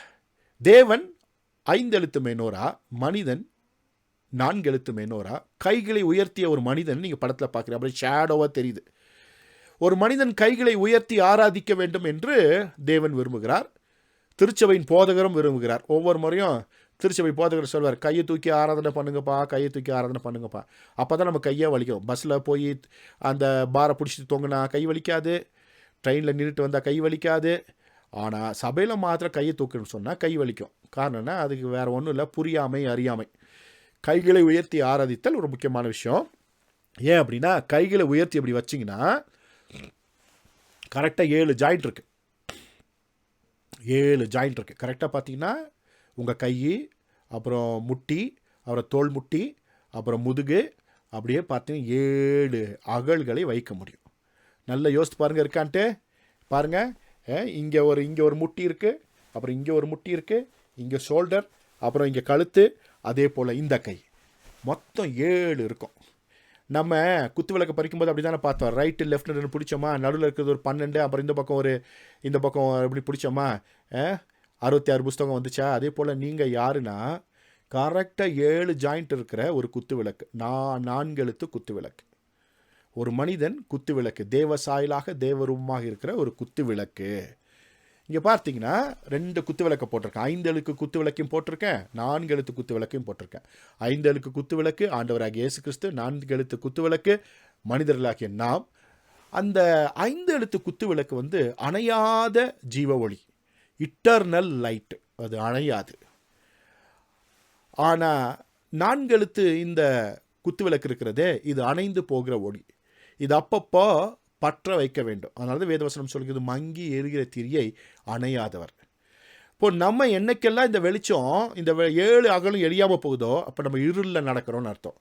தேவன் 5 எழுத்து மேனோரா, மனிதன் 4 எழுத்து மேனோரா. கைகளை உயர்த்திய ஒரு மனிதன் நீங்க படத்தில் பார்க்குறீங்க, அப்படியே ஷேடோவா தெரியுது. ஒரு மனிதன் கைகளை உயர்த்தி ஆராதிக்க வேண்டும் என்று தேவன் விரும்புகிறார். திருச்சபையின் போதகரும் விரும்புகிறார். ஒவ்வொரு முறையும் திருச்சபை போதகர் சொல்வார், கையை தூக்கி ஆராதனை பண்ணுங்கப்பா, கையை தூக்கி ஆராதனை பண்ணுங்கப்பா. அப்போ தான் நம்ம கையை வலிக்கும். பஸ்ஸில் போய் அந்த பாரை பிடிச்சிட்டு தொங்கினா கை வலிக்காது, ட்ரெயினில் நின்றுட்டு வந்தால் கை வலிக்காது. ஆனால் சபையில் மாத்திரம் கையை தூக்கணும்னு சொன்னால் கை வலிக்கும். காரணம்னா அதுக்கு வேறு ஒன்றும் இல்லை, புரியாமை, அறியாமை. கைகளை உயர்த்தி ஆராதித்தல் ஒரு முக்கியமான விஷயம். ஏன் அப்படின்னா கைகளை உயர்த்தி அப்படி வச்சிங்கன்னா கரெக்டாக 7 ஜாயிண்ட் இருக்குது. 7 ஜாயிண்ட் இருக்குது. கரெக்டாக பார்த்தீங்கன்னா உங்கள் கை, அப்புறம் முட்டி, அப்புறம் தோல் முட்டி, அப்புறம் முதுகு, அப்படியே பார்த்தீங்கன்னா 7 அகல்களை வைக்க முடியும். நல்லா யோசித்து பாருங்கள் இருக்கான்ட்டு. பாருங்கள், இங்கே ஒரு முட்டி இருக்குது, அப்புறம் இங்கே ஒரு முட்டி இருக்குது, இங்கே ஷோல்டர், அப்புறம் இங்கே கழுத்து, அதே போல் இந்த கை, மொத்தம் 7 இருக்கும். நம்ம குத்து விளக்கு பறிக்கும்போது அப்படி தானே பார்த்தோம். ரைட்டு லெஃப்ட் 2 பிடிச்சோமா, நடுவில் இருக்கிறது ஒரு 12, அப்புறம் இந்த பக்கம் எப்படி பிடிச்சோமா, 66 புஸ்தகம் வந்துச்சா. அதே போல் நீங்கள் யாருன்னா கரெக்டாக 7 ஜாயிண்ட் இருக்கிற ஒரு குத்து விளக்கு. 4 எழுத்து குத்து விளக்கு. ஒரு மனிதன் குத்து விளக்கு, தேவ சாயலாக தேவரூபமாக இருக்கிற ஒரு குத்து விளக்கு. இங்கே பார்த்தீங்கன்னா 2 குத்து விளக்கை போட்டிருக்கேன். 5 எழுத்து குத்து விளக்கையும் போட்டிருக்கேன், 4 எழுத்து குத்து விளக்கையும் போட்டிருக்கேன். 5 எழுத்து குத்து விளக்கு ஆண்டவராகிய இயேசு கிறிஸ்து, 4 எழுத்து குத்து விளக்கு மனிதர்களாகிய நாம். அந்த 5 எழுத்து குத்து விளக்கு அணையாத ஜீவ ஒளி, இட்டர்னல் லைட். அது அணையாது. ஆனால் 4 எழுத்து இந்த குத்து விளக்கு இருக்கிறதே, இது அணைந்து போகிற ஒளி. இது அப்பப்போ பற்ற வைக்க வேண்டும். அதனால தான் வேதவசனம் சொல்கிறது, மங்கி எரிகிற திரியை அணையாதவர். இப்போ நம்ம என்னைக்கெல்லாம் இந்த வெளிச்சம், இந்த 7 அகலும் எரியாமல் போகுதோ, அப்போ நம்ம இருளில் நடக்கிறோம்னு அர்த்தம்.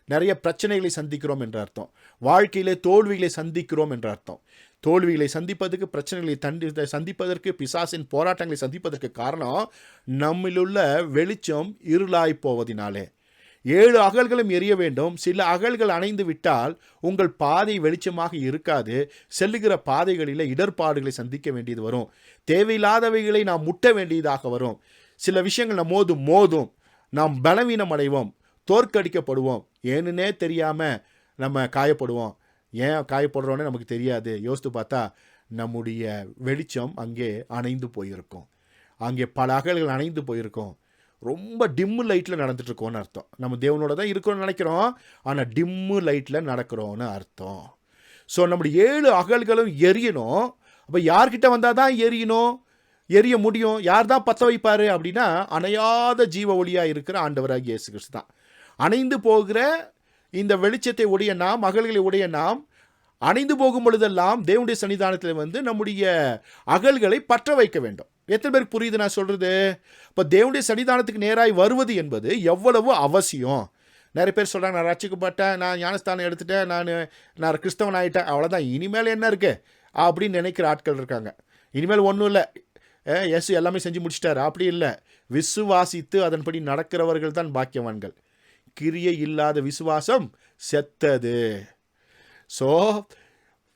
நிறைய பிரச்சனைகளை சந்திக்கிறோம் என்ற அர்த்தம். வாழ்க்கையிலே தோல்விகளை சந்திக்கிறோம் என்ற அர்த்தம். தோல்விகளை சந்திப்பதற்கு, பிரச்சனைகளை சந்திப்பதற்கு, பிசாசின் போராட்டங்களை சந்திப்பதற்கு காரணம் நம்மிலுள்ள வெளிச்சம் இருளாய் போவதினாலே. 7 அகல்களும் எரிய வேண்டும். சில அகல்கள் அணைந்து விட்டால் உங்கள் பாதை வெளிச்சமாக இருக்காது. செல்லுகிற பாதைகளில் இடர்பாடுகளை சந்திக்க வேண்டியது வரும். தேவையில்லாதவைகளை நாம் முட்ட வேண்டியதாக வரும். சில விஷயங்கள் நம்ம மோதும், நாம் பலவீனம் அடைவோம், தோற்கடிக்கப்படுவோம். ஏன்னுனே தெரியாமல் நம்ம காயப்படுவோம். ஏன் காயப்படுறோன்னு நமக்கு தெரியாது. யோசித்து பார்த்தா நம்முடைய வெளிச்சம் அங்கே அணைந்து போயிருக்கும். அங்கே பல அகல்கள் அணைந்து போயிருக்கும். ரொம்ப டிம்மு லைட்டில் நடந்துட்டுருக்கோன்னு அர்த்தம். நம்ம தேவனோட தான் இருக்கோம்னு நினைக்கிறோம், ஆனால் டிம்மு லைட்டில் நடக்கிறோன்னு அர்த்தம். ஸோ நம்முடைய 7 அகல்களும் எரியணும். அப்போ யார்கிட்ட வந்தால் தான் எரிய முடியும்? யார் தான் பற்ற வைப்பார் அப்படின்னா, அணையாத ஜீவ ஒளியாக இருக்கிற ஆண்டவராகிய இயேசு கிறிஸ்து தான். அணைந்து போகிற இந்த வெளிச்சத்தை உடைய நாம், அகல்களை உடைய நாம், அணைந்து போகும் பொழுதெல்லாம் தேவனுடைய சன்னிதானத்தில் நம்முடைய அகல்களை பற்ற வைக்க வேண்டும். எத்தனை பேருக்கு புரியுது நான் சொல்கிறது? இப்போ தேவனுடைய சன்னிதானத்துக்கு நேராய் வருவது என்பது எவ்வளவு அவசியம். நிறைய பேர் சொல்கிறாங்க, நான் ரட்சிக்கப்பட்டேன், நான் ஞானஸ்தானம் எடுத்துட்டேன், நான் கிறிஸ்தவன் ஆகிட்டேன், அவ்வளோதான், இனிமேல் என்ன இருக்குது அப்படின்னு நினைக்கிற ஆட்கள் இருக்காங்க. இனிமேல் ஒன்றும் இல்லை, இயேசு எல்லாமே செஞ்சு முடிச்சிட்டாரு. அப்படி இல்லை. விசுவாசித்து அதன்படி நடக்கிறவர்கள் தான் பாக்கியவான்கள். கிரியை இல்லாத விசுவாசம் செத்தது. ஸோ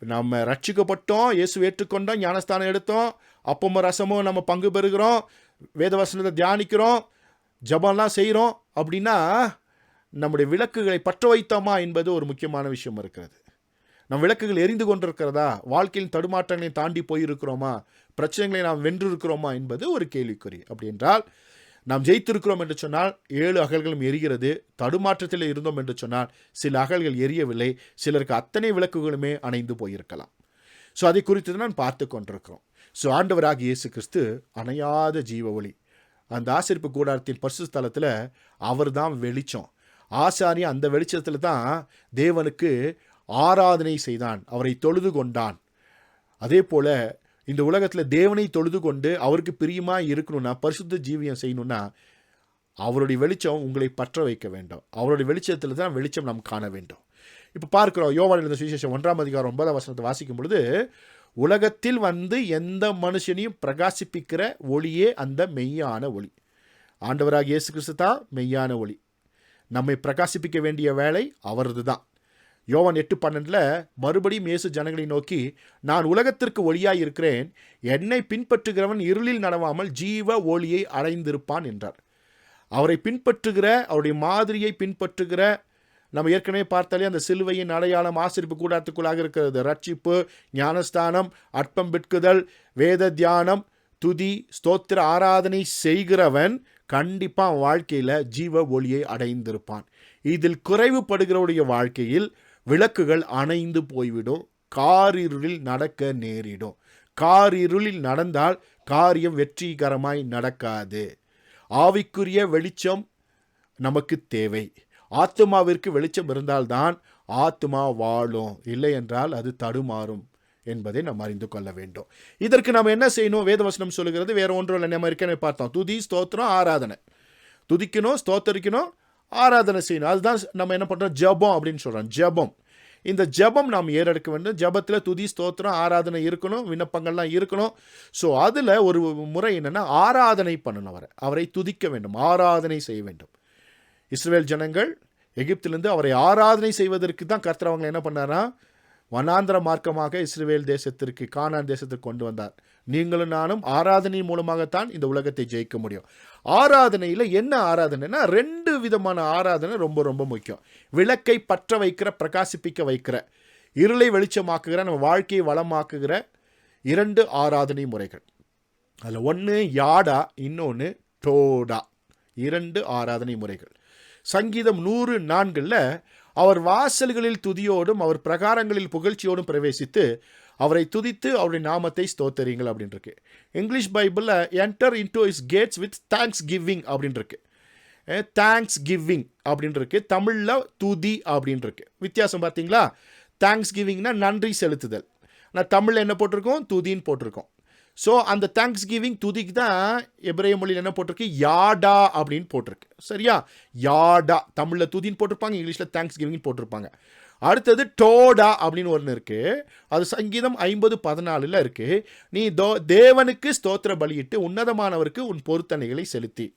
நம்ம ரட்சிக்கப்பட்டோம், இயேசு ஏற்றுக்கொண்டோம், ஞானஸ்தானம் எடுத்தோம், அப்பமும் ரசமும் நம்ம பங்கு பெறுகிறோம், வேதவசனத்தை தியானிக்கிறோம், ஜபம்லாம் செய்கிறோம் அப்படின்னா நம்முடைய விளக்குகளை பற்ற வைத்தோமா என்பது ஒரு முக்கியமான விஷயம் இருக்கிறது. நம் விளக்குகள் எரிந்து கொண்டிருக்கிறதா? வாழ்க்கையின் தடுமாற்றங்களை தாண்டி போயிருக்கிறோமா? பிரச்சனைகளை நாம் வென்றிருக்கிறோமா என்பது ஒரு கேள்விக்குறி. அப்படி என்றால் நாம் ஜெயித்திருக்கிறோம் என்று சொன்னால் 7 அகல்களும் எரிகிறது. தடுமாற்றத்தில் இருந்தோம் என்று சொன்னால் சில அகல்கள் எரியவில்லை, சிலருக்கு அத்தனை விளக்குகளுமே அணைந்து போயிருக்கலாம். ஸோ அதை குறித்து நான் பார்த்து கொண்டிருக்கிறோம். ஸோ ஆண்டவராகிய இயேசு கிறிஸ்து அணையாத ஜீவ ஒளி. அந்த ஆசரிப்பு கூடாரத்தின் பரிசுத்த ஸ்தலத்தில் அவர் தான் வெளிச்சம். ஆசாரி அந்த வெளிச்சத்தில் தான் தேவனுக்கு ஆராதனை செய்தான், அவரை தொழுது கொண்டான். அதே போல் இந்த உலகத்தில் தேவனை தொழுது கொண்டு அவருக்கு பிரியமாக இருக்கணும்னா, பரிசுத்த ஜீவியம் செய்யணும்னா, அவருடைய வெளிச்சம் உங்களை பற்ற வைக்க வேண்டும். அவருடைய வெளிச்சத்தில் தான் வெளிச்சம் நாம் காண வேண்டும். இப்போ பார்க்கிறோம், யோவான் எழுதின சுவிசேஷம் 1ஆம் அதிகாரம் 9ஆம் வசனத்தை வாசிக்கும் பொழுது, உலகத்தில் எந்த மனுஷனையும் பிரகாசிப்பிக்கிற ஒளியே அந்த மெய்யான ஒளி. ஆண்டவராகிய இயேசு கிறிஸ்து தான் மெய்யான ஒளி. நம்மை பிரகாசிப்பிக்க வேண்டிய வேலை அவரது தான். யோவான் 8:12 மறுபடியும் இயேசு ஜனங்களை நோக்கி, நான் உலகத்திற்கு ஒளியாய் இருக்கிறேன், என்னை பின்பற்றுகிறவன் இருளில் நடவாமல் ஜீவ ஒளியை அடைந்திருப்பான் என்றார். அவரை பின்பற்றுகிற, அவருடைய மாதிரியை பின்பற்றுகிற, நம்ம ஏற்கனவே பார்த்தாலே அந்த சிலுவையின் அடையாளம் ஆசரிப்பு கூடாரத்துக்குள்ளாக இருக்கிறது. ரட்சிப்பு, ஞானஸ்தானம், அற்பம் விற்குதல், வேத தியானம், துதி, ஸ்தோத்திர ஆராதனை செய்கிறவன் கண்டிப்பாக வாழ்க்கையில் ஜீவ ஒளியை அடைந்திருப்பான். இதில் குறைவுபடுகிறவருடைய வாழ்க்கையில் விளக்குகள் அணைந்து போய்விடும், காரிருளில் நடக்க நேரிடும். காரிருளில் நடந்தால் காரியம் வெற்றிகரமாய் நடக்காது. ஆவிக்குரிய வெளிச்சம் நமக்கு தேவை. ஆத்மாவிற்கு வெளிச்சம் இருந்தால்தான் ஆத்மா வாழும், இல்லை என்றால் அது தடுமாறும் என்பதை நாம் அறிந்து கொள்ள வேண்டும். இதற்கு நாம் என்ன செய்யணும்? வேதவசனம் சொல்லுகிறது வேற ஒன்றும் இல்லை. நம்ம ஏற்கனவே பார்த்தோம், துதி, ஸ்தோத்திரம், ஆராதனை. துதிக்கணும், ஸ்தோத்தரிக்கணும், ஆராதனை செய்யணும். அதுதான் நம்ம என்ன பண்ணுறோம்? ஜபம் அப்படின்னு சொல்கிறோம். ஜபம். இந்த ஜபம் நாம் ஏறெடுக்க வேண்டும். ஜபத்தில் துதி, ஸ்தோத்திரம், ஆராதனை இருக்கணும், விண்ணப்பங்கள்லாம் இருக்கணும். ஸோ அதில் ஒரு முறை என்னென்னா, ஆராதனை பண்ணணும். அவரை துதிக்க வேண்டும், ஆராதனை செய்ய வேண்டும். இஸ்ரவேல் ஜனங்கள் எகிப்திலிருந்து அவரை ஆராதனை செய்வதற்கு தான் கர்த்தர் அவங்க என்ன பண்ணாரா, வனாந்திர மார்க்கமாக இஸ்ரவேல் தேசத்திற்கு, கானான் தேசத்திற்கு கொண்டு வந்தார். நீங்களும் நானும் ஆராதனை மூலமாகத்தான் இந்த உலகத்தை ஜெயிக்க முடியும். ஆராதனையில் என்ன ஆராதனைனா, 2 விதமான ஆராதனை ரொம்ப ரொம்ப முக்கியம். விளக்கை பற்ற வைக்கிற, பிரகாசிப்பிக்க வைக்கிற, இருளை வெளிச்சமாக்குகிற, நம்ம வாழ்க்கையை வளமாக்குகிற 2 ஆராதனை முறைகள். அதில் ஒன்று யாடா, இன்னொன்று டோடா. 2 ஆராதனை முறைகள். சங்கீதம் 104 அவர் வாசல்களில் துதியோடும் அவர் பிரகாரங்களில் புகழ்ச்சியோடும் பிரவேசித்து அவரை துதித்து அவருடைய நாமத்தை ஸ்தோத்தரிங்கள் அப்படின்னு இருக்கு. இங்கிலீஷ் பைபிளில் enter into his gates with thanksgiving அப்படின்னு இருக்கு. தேங்க்ஸ் கிவிங் அப்படின்னு இருக்கு. தமிழில் துதி அப்படின்னு இருக்கு. வித்தியாசம் பார்த்தீங்களா? தேங்க்ஸ் கிவிங்னா நன்றி செலுத்துதல். ஆனால் தமிழில் என்ன போட்டிருக்கோம்? துதின்னு போட்டிருக்கோம். ஸோ அந்த தேங்க்ஸ் கிவிங், துதிக்கு தான் எபிரேய மொழியில் என்ன போட்டிருக்கு? யாடா அப்படின்னு போட்டிருக்கு. சரியா? யாடா. தமிழில் துதின்னு போட்டிருப்பாங்க, இங்கிலீஷில் தேங்க்ஸ் கிவிங் போட்டிருப்பாங்க. அடுத்தது டோடா அப்படின்னு ஒன்று இருக்குது. அது சங்கீதம் 50:14 இருக்குது. நீ தேவனுக்கு ஸ்தோத்திர பலியிட்டு உன்னதமானவருக்கு உன் பொருத்தனைகளை செலுத்தி.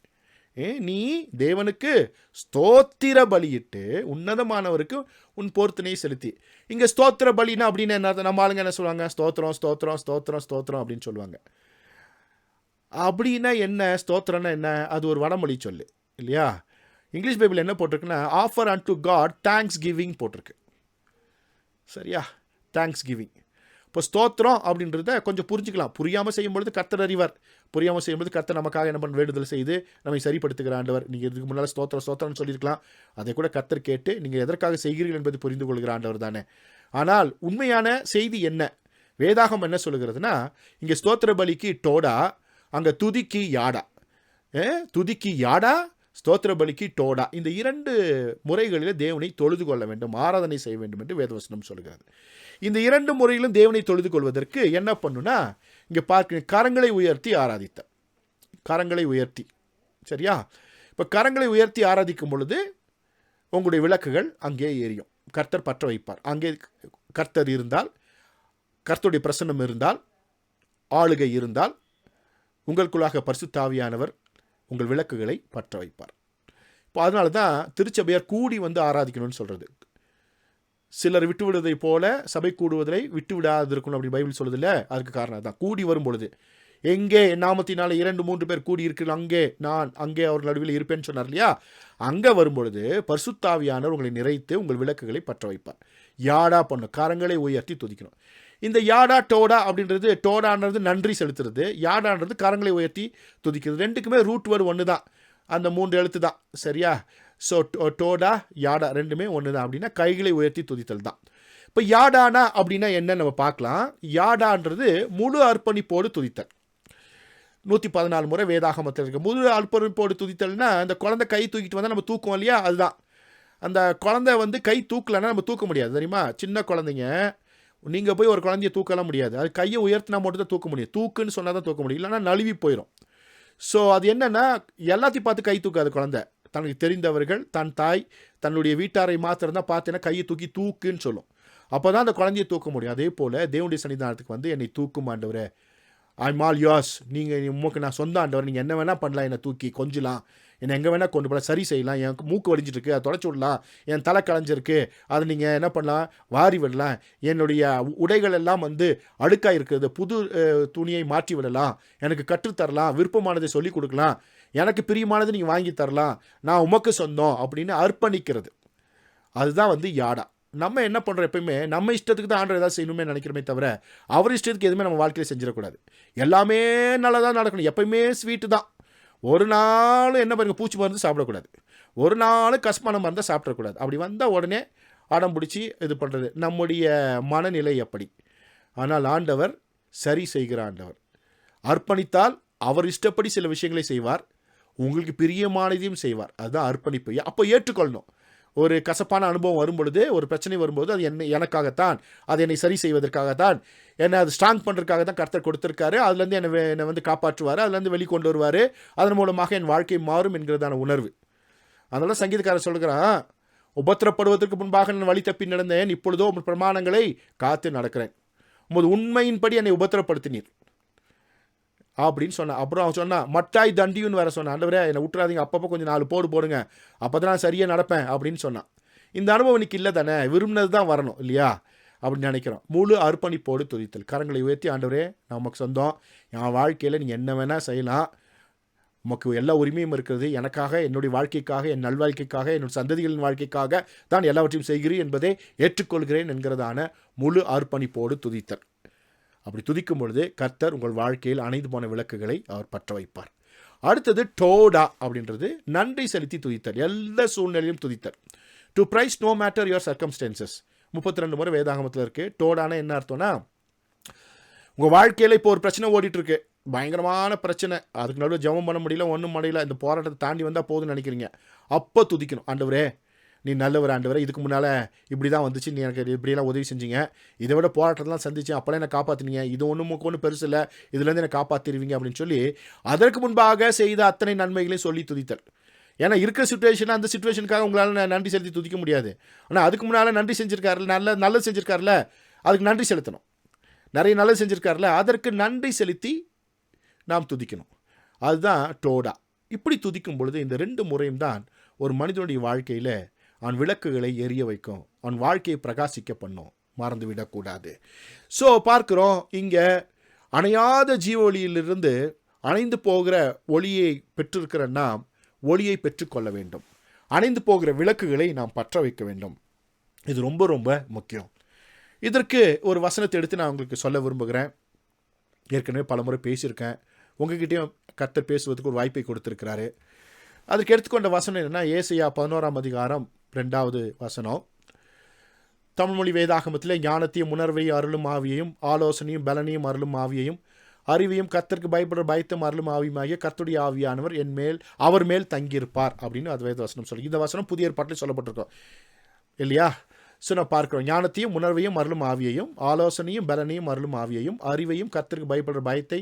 நீ தேவனுக்கு ஸ்தோத்திர பலியிட்டு உன்னதமானவருக்கு உன் பொருத்தனையை செலுத்தி. இங்கே ஸ்தோத்திர பலினா அப்படின்னு என்ன? நம்ம ஆளுங்க என்ன சொல்லுவாங்க? ஸ்தோத்திரம் ஸ்தோத்திரம் ஸ்தோத்திரம் ஸ்தோத்திரம் அப்படின்னு சொல்லுவாங்க. அப்படின்னா என்ன? ஸ்தோத்திரம்னா என்ன? அது ஒரு வடமொழி சொல்லு இல்லையா? இங்கிலீஷ் பைபிள் என்ன போட்டிருக்குன்னா, offer and to God thanksgiving போட்டிருக்கு. சரியா? Thanksgiving. இப்போ ஸ்தோத்திரம் அப்படின்றத கொஞ்சம் புரிஞ்சுக்கலாம். புரியாமல் செய்யும்பொழுது கர்த்தர் அறிவார். புரியாமல் செய்யும்போது கர்த்தர் நமக்காக என்ன பண்ண வேண்டுதல் செய்து நம்மை சரிப்படுத்துகிற ஆண்டவர். நீங்கள் இதுக்கு முன்னால் ஸ்தோத்திரம்னு சொல்லியிருக்கலாம். அதை கூட கர்த்தர் கேட்டு நீங்கள் எதற்காக செய்கிறீர்கள் என்பது புரிந்து கொள்கிற ஆண்டவர் தானே. ஆனால் உண்மையான செய்தி என்ன? வேதாகம் என்ன சொல்லுகிறதுனா, இங்கே ஸ்தோத்திர பலிக்கு டோடா, அங்கே துதிக்கு யாடா. துதிக்கு யாடா, ஸ்தோத்திர பலிக்கு டோடா. இந்த 2 முறைகளில் தேவனை தொழுது கொள்ள வேண்டும், ஆராதனை செய்ய வேண்டும் என்று வேதவசனம் சொல்கிறது. இந்த 2 முறையிலும் தேவனை தொழுது கொள்வதற்கு என்ன பண்ணுனா, இங்கே பார்க்க கரங்களை உயர்த்தி ஆராதித்த. கரங்களை உயர்த்தி, சரியா? இப்போ கரங்களை உயர்த்தி ஆராதிக்கும் பொழுது உங்களுடைய விளக்குகள் அங்கே எரியும். கர்த்தர் பற்ற வைப்பார். அங்கே கர்த்தர் இருந்தால், கர்த்தருடைய பிரசன்னம் இருந்தால், ஆளுகை இருந்தால், உங்களுக்குள்ளாக பரிசுத்த ஆவியானவர் உங்கள் விளக்குகளை பற்ற வைப்பார். இப்போ அதனால தான் திருச்சபையார் கூடி வந்து ஆராதிக்கணும்னு சொல்கிறது. சிலர் விட்டு விடுவதை போல சபை கூடுவதை விட்டு விடாது இருக்கணும் அப்படி பைபிள் சொல்லுதில்ல. அதுக்கு காரணம் தான், கூடி வரும் பொழுது எங்கே என் நாமத்தினால 2-3 பேர் கூடி இருக்கிற அங்கே அவர்கள் நடுவில் இருப்பேன்னு சொன்னார் இல்லையா? அங்கே வரும்பொழுது பரிசுத்த ஆவியானவர் உங்களை நிறைத்து உங்கள் விளக்குகளை பற்ற வைப்பார். யாடா பண்ணும், கரங்களை உயர்த்தி துதிக்கணும். இந்த யாடா டோடா அப்படின்றது, டோடான்றது நன்றி செலுத்துறது, யாடான்றது கரங்களை உயர்த்தி துதிக்கிறது. 2க்குமே ரூட் வேர்டு ஒன்று தான், அந்த 3 எழுத்து தான், சரியா? ஸோ டோடா யாடா 2மே ஒன்று தான். அப்படின்னா கைகளை உயர்த்தி துதித்தல் தான். இப்போ யாடானா அப்படின்னா என்ன நம்ம பார்க்கலாம். யாடான்றது முழு அர்ப்பணிப்போடு துதித்தல். 114 முறை வேதாகமத்தில் இருக்கு. முழு அர்ப்பணிப்போடு துதித்தல்னா, அந்த குழந்தை கை தூக்கிட்டு வந்தால் நம்ம தூக்குவோம் இல்லையா? அதுதான். அந்த குழந்தை வந்து கை தூக்கலைன்னா நம்ம தூக்க முடியாது, தெரியுமா? சின்ன குழந்தைங்க, நீங்கள் போய் ஒரு குழந்தைய தூக்கலாம் முடியாது. அது கையை உயர்த்தினா மட்டும் தான் தூக்க முடியும். தூக்குன்னு சொன்னால் தான் தூக்க முடியும், இல்லைனா நழுவி போயிடும். ஸோ அது என்னென்னா, எல்லாத்தையும் பார்த்து கை தூக்காது குழந்தை. தனக்கு தெரிந்தவர்கள், தன் தாய், தன்னுடைய வீட்டாரை மாத்திரம் தான் பார்த்தீங்கன்னா கையை தூக்கி தூக்குன்னு சொல்லும். அப்போ தான் அந்த குழந்தையை தூக்க முடியும். அதே போல் தேவனுடைய சன்னிதானத்துக்கு வந்து என்னை தூக்கும் ஆண்டவரே, ஐம் ஆல் யோர்ஸ், நீங்கள் உமக்கு நான் சொந்த ஆண்டவர், நீங்கள் என்ன வேணால் பண்ணலாம், என்னை தூக்கி கொஞ்சலாம், என்னை எங்கே வேணால் கொண்டு போகலாம், சரி செய்யலாம், என் மூக்கு வடிஞ்சிட்ருக்கு அதை தொடச்சி விடலாம், என் தலை களைஞ்சிருக்கு அதை நீங்கள் என்ன பண்ணலாம், வாரி விடலாம், என்னுடைய உடைகள் எல்லாம் வந்து அழுக்காக இருக்கிறது, புது துணியை மாற்றி விடலாம், எனக்கு கற்றுத்தரலாம், விருப்பமானதை சொல்லிக் கொடுக்கலாம், எனக்கு பிரியமானது நீங்கள் வாங்கி தரலாம், நான் உமக்கு சொந்தம் அப்படின்னு அர்ப்பணிக்கிறது. அதுதான் வந்து யாடா. நம்ம என்ன பண்ணுறோம், எப்பயுமே நம்ம இஷ்டத்துக்கு தான் ஆண்டவர் ஏதாவது செய்யணுமே நினைக்கிறோமே தவிர, அவர் இஷ்டத்துக்கு எதுவுமே நம்ம வாழ்க்கையில் செஞ்சிடக்கூடாது. எல்லாமே நல்லா தான் நடக்கணும். எப்பயுமே ஸ்வீட்டு தான். ஒரு நாள் என்ன பாருங்கள், பூச்சி மருந்து சாப்பிடக்கூடாது, ஒரு நாள் கசப்பான மருந்தை சாப்பிடக்கூடாது. அப்படி வந்தால் உடனே அடம் பிடிச்சி இது பண்ணுறது நம்முடைய மனநிலை எப்படி. ஆனால் ஆண்டவர் சரி செய்கிற ஆண்டவர். அர்ப்பணித்தால் அவர் இஷ்டப்படி சில விஷயங்களை செய்வார், உங்களுக்கு பிரியமானதையும் செய்வார். அதுதான் அர்ப்பணிப்பு. அப்போ ஏற்றுக்கொள்ளணும். ஒரு கசப்பான அனுபவம் வரும்பொழுது, ஒரு பிரச்சனை வரும்போது, அது எனக்காகத்தான், அது என்னை சரி செய்வதற்காகத்தான், என்னை அது ஸ்ட்ராங் பண்ணுறதுக்காக தான் கர்த்தர் கொடுத்துருக்காரு, அதுலேருந்து என்னை வந்து காப்பாற்றுவார், அதுலேருந்து வெளிக்கொண்டு வருவார், அதன் மூலமாக என் வாழ்க்கை மாறும் என்கிறதான உணர்வு. அதனால சங்கீதக்காரர் சொல்கிறான், உபத்திரப்படுவதற்கு முன்பாக நான் வழி தப்பி நடந்தேன், இப்பொழுதோ உங்கள் பிரமாணங்களை காத்து நடக்கிறேன், உமது உண்மையின்படி என்னை உபத்திரப்படுத்தினீர் அப்படின்னு சொன்னான். அப்புறம் அவன் சொன்னான், மட்டாய் தண்டியுன்னு வேற சொன்னான், ஆண்டவரே என்னை விட்டுறாதீங்க, அப்பப்போ கொஞ்சம் 4 போடுங்க, அப்போ தான் நான் சரியாக நடப்பேன் அப்படின்னு சொன்னான். இந்த அனுபவம் இன்னைக்கு இல்லை தானே, விரும்பினது தான் வரணும் இல்லையா அப்படின்னு நினைக்கிறோம். முழு அர்ப்பணிப்போடு துதித்தல், கரங்களை உயர்த்தி, ஆண்டவரே நமக்கு சொந்தம், என் வாழ்க்கையில் நீங்கள் என்ன வேணால் செய்யலாம், உமக்கு எல்லா உரிமையும் இருக்கிறது, எனக்காக, என்னுடைய வாழ்க்கைக்காக, என் நல்வாழ்க்கைக்காக, என்னுடைய சந்ததிகளின் வாழ்க்கைக்காக தான் எல்லாவற்றையும் செய்கிறேன் என்பதை ஏற்றுக்கொள்கிறேன் என்கிறதான முழு அர்ப்பணிப்போடு துதித்தல். அப்படி துதிக்கும் பொழுது கர்த்தர் உங்கள் வாழ்க்கையில் அணைந்து போன விளக்குகளை அவர் பற்ற வைப்பார். அடுத்தது டோடா அப்படின்றது நன்றி செலுத்தி துதித்தல், எல்லா சூழ்நிலையும் துதித்தல். To praise no matter your circumstances 32 முறை வேதாகமத்தில் இருக்குது. டோடானா என்ன அர்த்தம்னா, உங்கள் வாழ்க்கையில் இப்போ ஒரு பிரச்சனை ஓடிட்டுருக்கு, பயங்கரமான பிரச்சனை, அதுக்கு நடுவில் ஜெபம் பண்ண முடியல, ஒன்றும் முடியல, இந்த போராட்டத்தை தாண்டி வந்தால் போதும்னு நினைக்கிறீங்க. அப்போ துதிக்கணும், ஆண்டவரே நீ நல்லவர் ஆண்டவரே, இதுக்கு முன்னால் இப்படி தான் வந்துச்சு, நீ எனக்கு இப்படியெல்லாம் உதவி செஞ்சீங்க, இதை விட போராட்டத்தெல்லாம் சந்திச்சு அப்போலாம் என்னை காப்பாற்றினீங்க, இது ஒன்று பெருசு இல்லை, இதுலேருந்து என்னை காப்பாற்றிடுவீங்க அப்படின்னு சொல்லி அதற்கு முன்பாக செய்த அத்தனை நன்மைகளையும் சொல்லி துதித்தல். ஏன்னா இருக்கிற சுச்சுவேஷனாக அந்த சுச்சுவேஷனுக்காக உங்களால் நன்றி செலுத்தி துதிக்க முடியாது. ஆனால் அதுக்கு முன்னால் நன்றி செஞ்சுருக்காருல, நல்லது செஞ்சுருக்காருல, அதுக்கு நன்றி செலுத்தணும். நிறைய நல்லது செஞ்சுருக்காருல, அதற்கு நன்றி செலுத்தி நாம் துதிக்கணும். அதுதான் டோடா. இப்படி துதிக்கும் பொழுது இந்த 2 முறையும் தான் ஒரு மனிதனுடைய வாழ்க்கையில் அவன் விளக்குகளை எரிய வைக்கும், அவன் வாழ்க்கையை பிரகாசிக்க பண்ணும், மறந்துவிடக்கூடாது. ஸோ பார்க்குறோம், இங்கே அணையாத ஜீவ ஒளியிலிருந்து அணைந்து போகிற ஒளியை பெற்றிருக்கிற நாம் ஒளியை பெற்றுக்கொள்ள வேண்டும். அணைந்து போகிற விளக்குகளை நாம் பற்ற வைக்க வேண்டும். இது ரொம்ப ரொம்ப முக்கியம். இதற்கு ஒரு வசனத்தை எடுத்து நான் உங்களுக்கு சொல்ல விரும்புகிறேன். ஏற்கனவே பல முறை பேசியிருக்கேன். உங்ககிட்டயும் கர்த்தர் பேசுவதற்கு ஒரு வாய்ப்பை கொடுத்துருக்கிறாரு. அதுக்கு எடுத்துக்கொண்ட வசனம் என்னென்னா, ஏசாயா 11ஆம் அதிகாரம் 2வது வசனம். தமிழ்மொழி வேதாகமத்தில் ஞானத்தையும் உணர்வையும் அருளும் ஆவியையும் ஆலோசனையும் பலனையும் அருளும் ஆவியையும் அறிவையும் கர்த்தருக்கு பயப்படுற பயத்தும் அருளும் ஆவியுமாகிய கர்த்தருடைய ஆவியானவர் அவர் மேல் தங்கியிருப்பார் அப்படின்னு அது வேத வசனம் சொல்லி. இந்த வசனம் புதிய ஏற்பாட்டில் சொல்லப்பட்டிருக்கோம் இல்லையா? ஸோ நான் பார்க்குறோம், ஞானத்தையும் உணர்வையும் அருளும் ஆவியையும் ஆலோசனையும் பலனையும் அருளும் ஆவியையும் அறிவையும் கர்த்தருக்கு பயப்படுற பயத்தை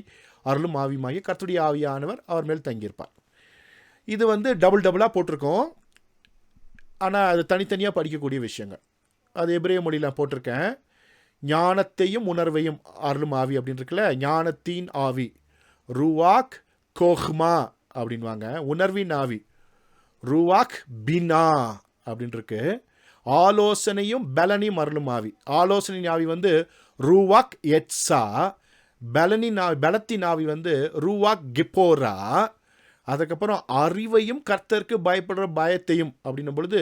அருளும் ஆவியுமாகிய கர்த்தருடைய ஆவியானவர் அவர் மேல் தங்கியிருப்பார். இது டபுளாக போட்டிருக்கோம். ஆனால் அது தனித்தனியாக படிக்கக்கூடிய விஷயங்கள். அது எபிரேய மொழியில் போட்டிருக்கேன். ஞானத்தையும் உணர்வையும் அருளும் ஆவி அப்படின்னு இருக்குல்ல, ஞானத்தின் ஆவி ரூவாக் கோஹ்மா அப்படின்வாங்க. உணர்வின் ஆவி ரூவாக் பினா அப்படின்னு இருக்கு. ஆலோசனையும் பலனையும் அருளும் ஆவி, ஆலோசனை ஆவி ரூவாக் எட்ஸா, பலத்தின் ஆவி ரூவாக் கிப்போரா. அதுக்கப்புறம் அறிவையும் கர்த்தருக்கு பயப்படுற பயத்தையும் அப்படின்னும் பொழுது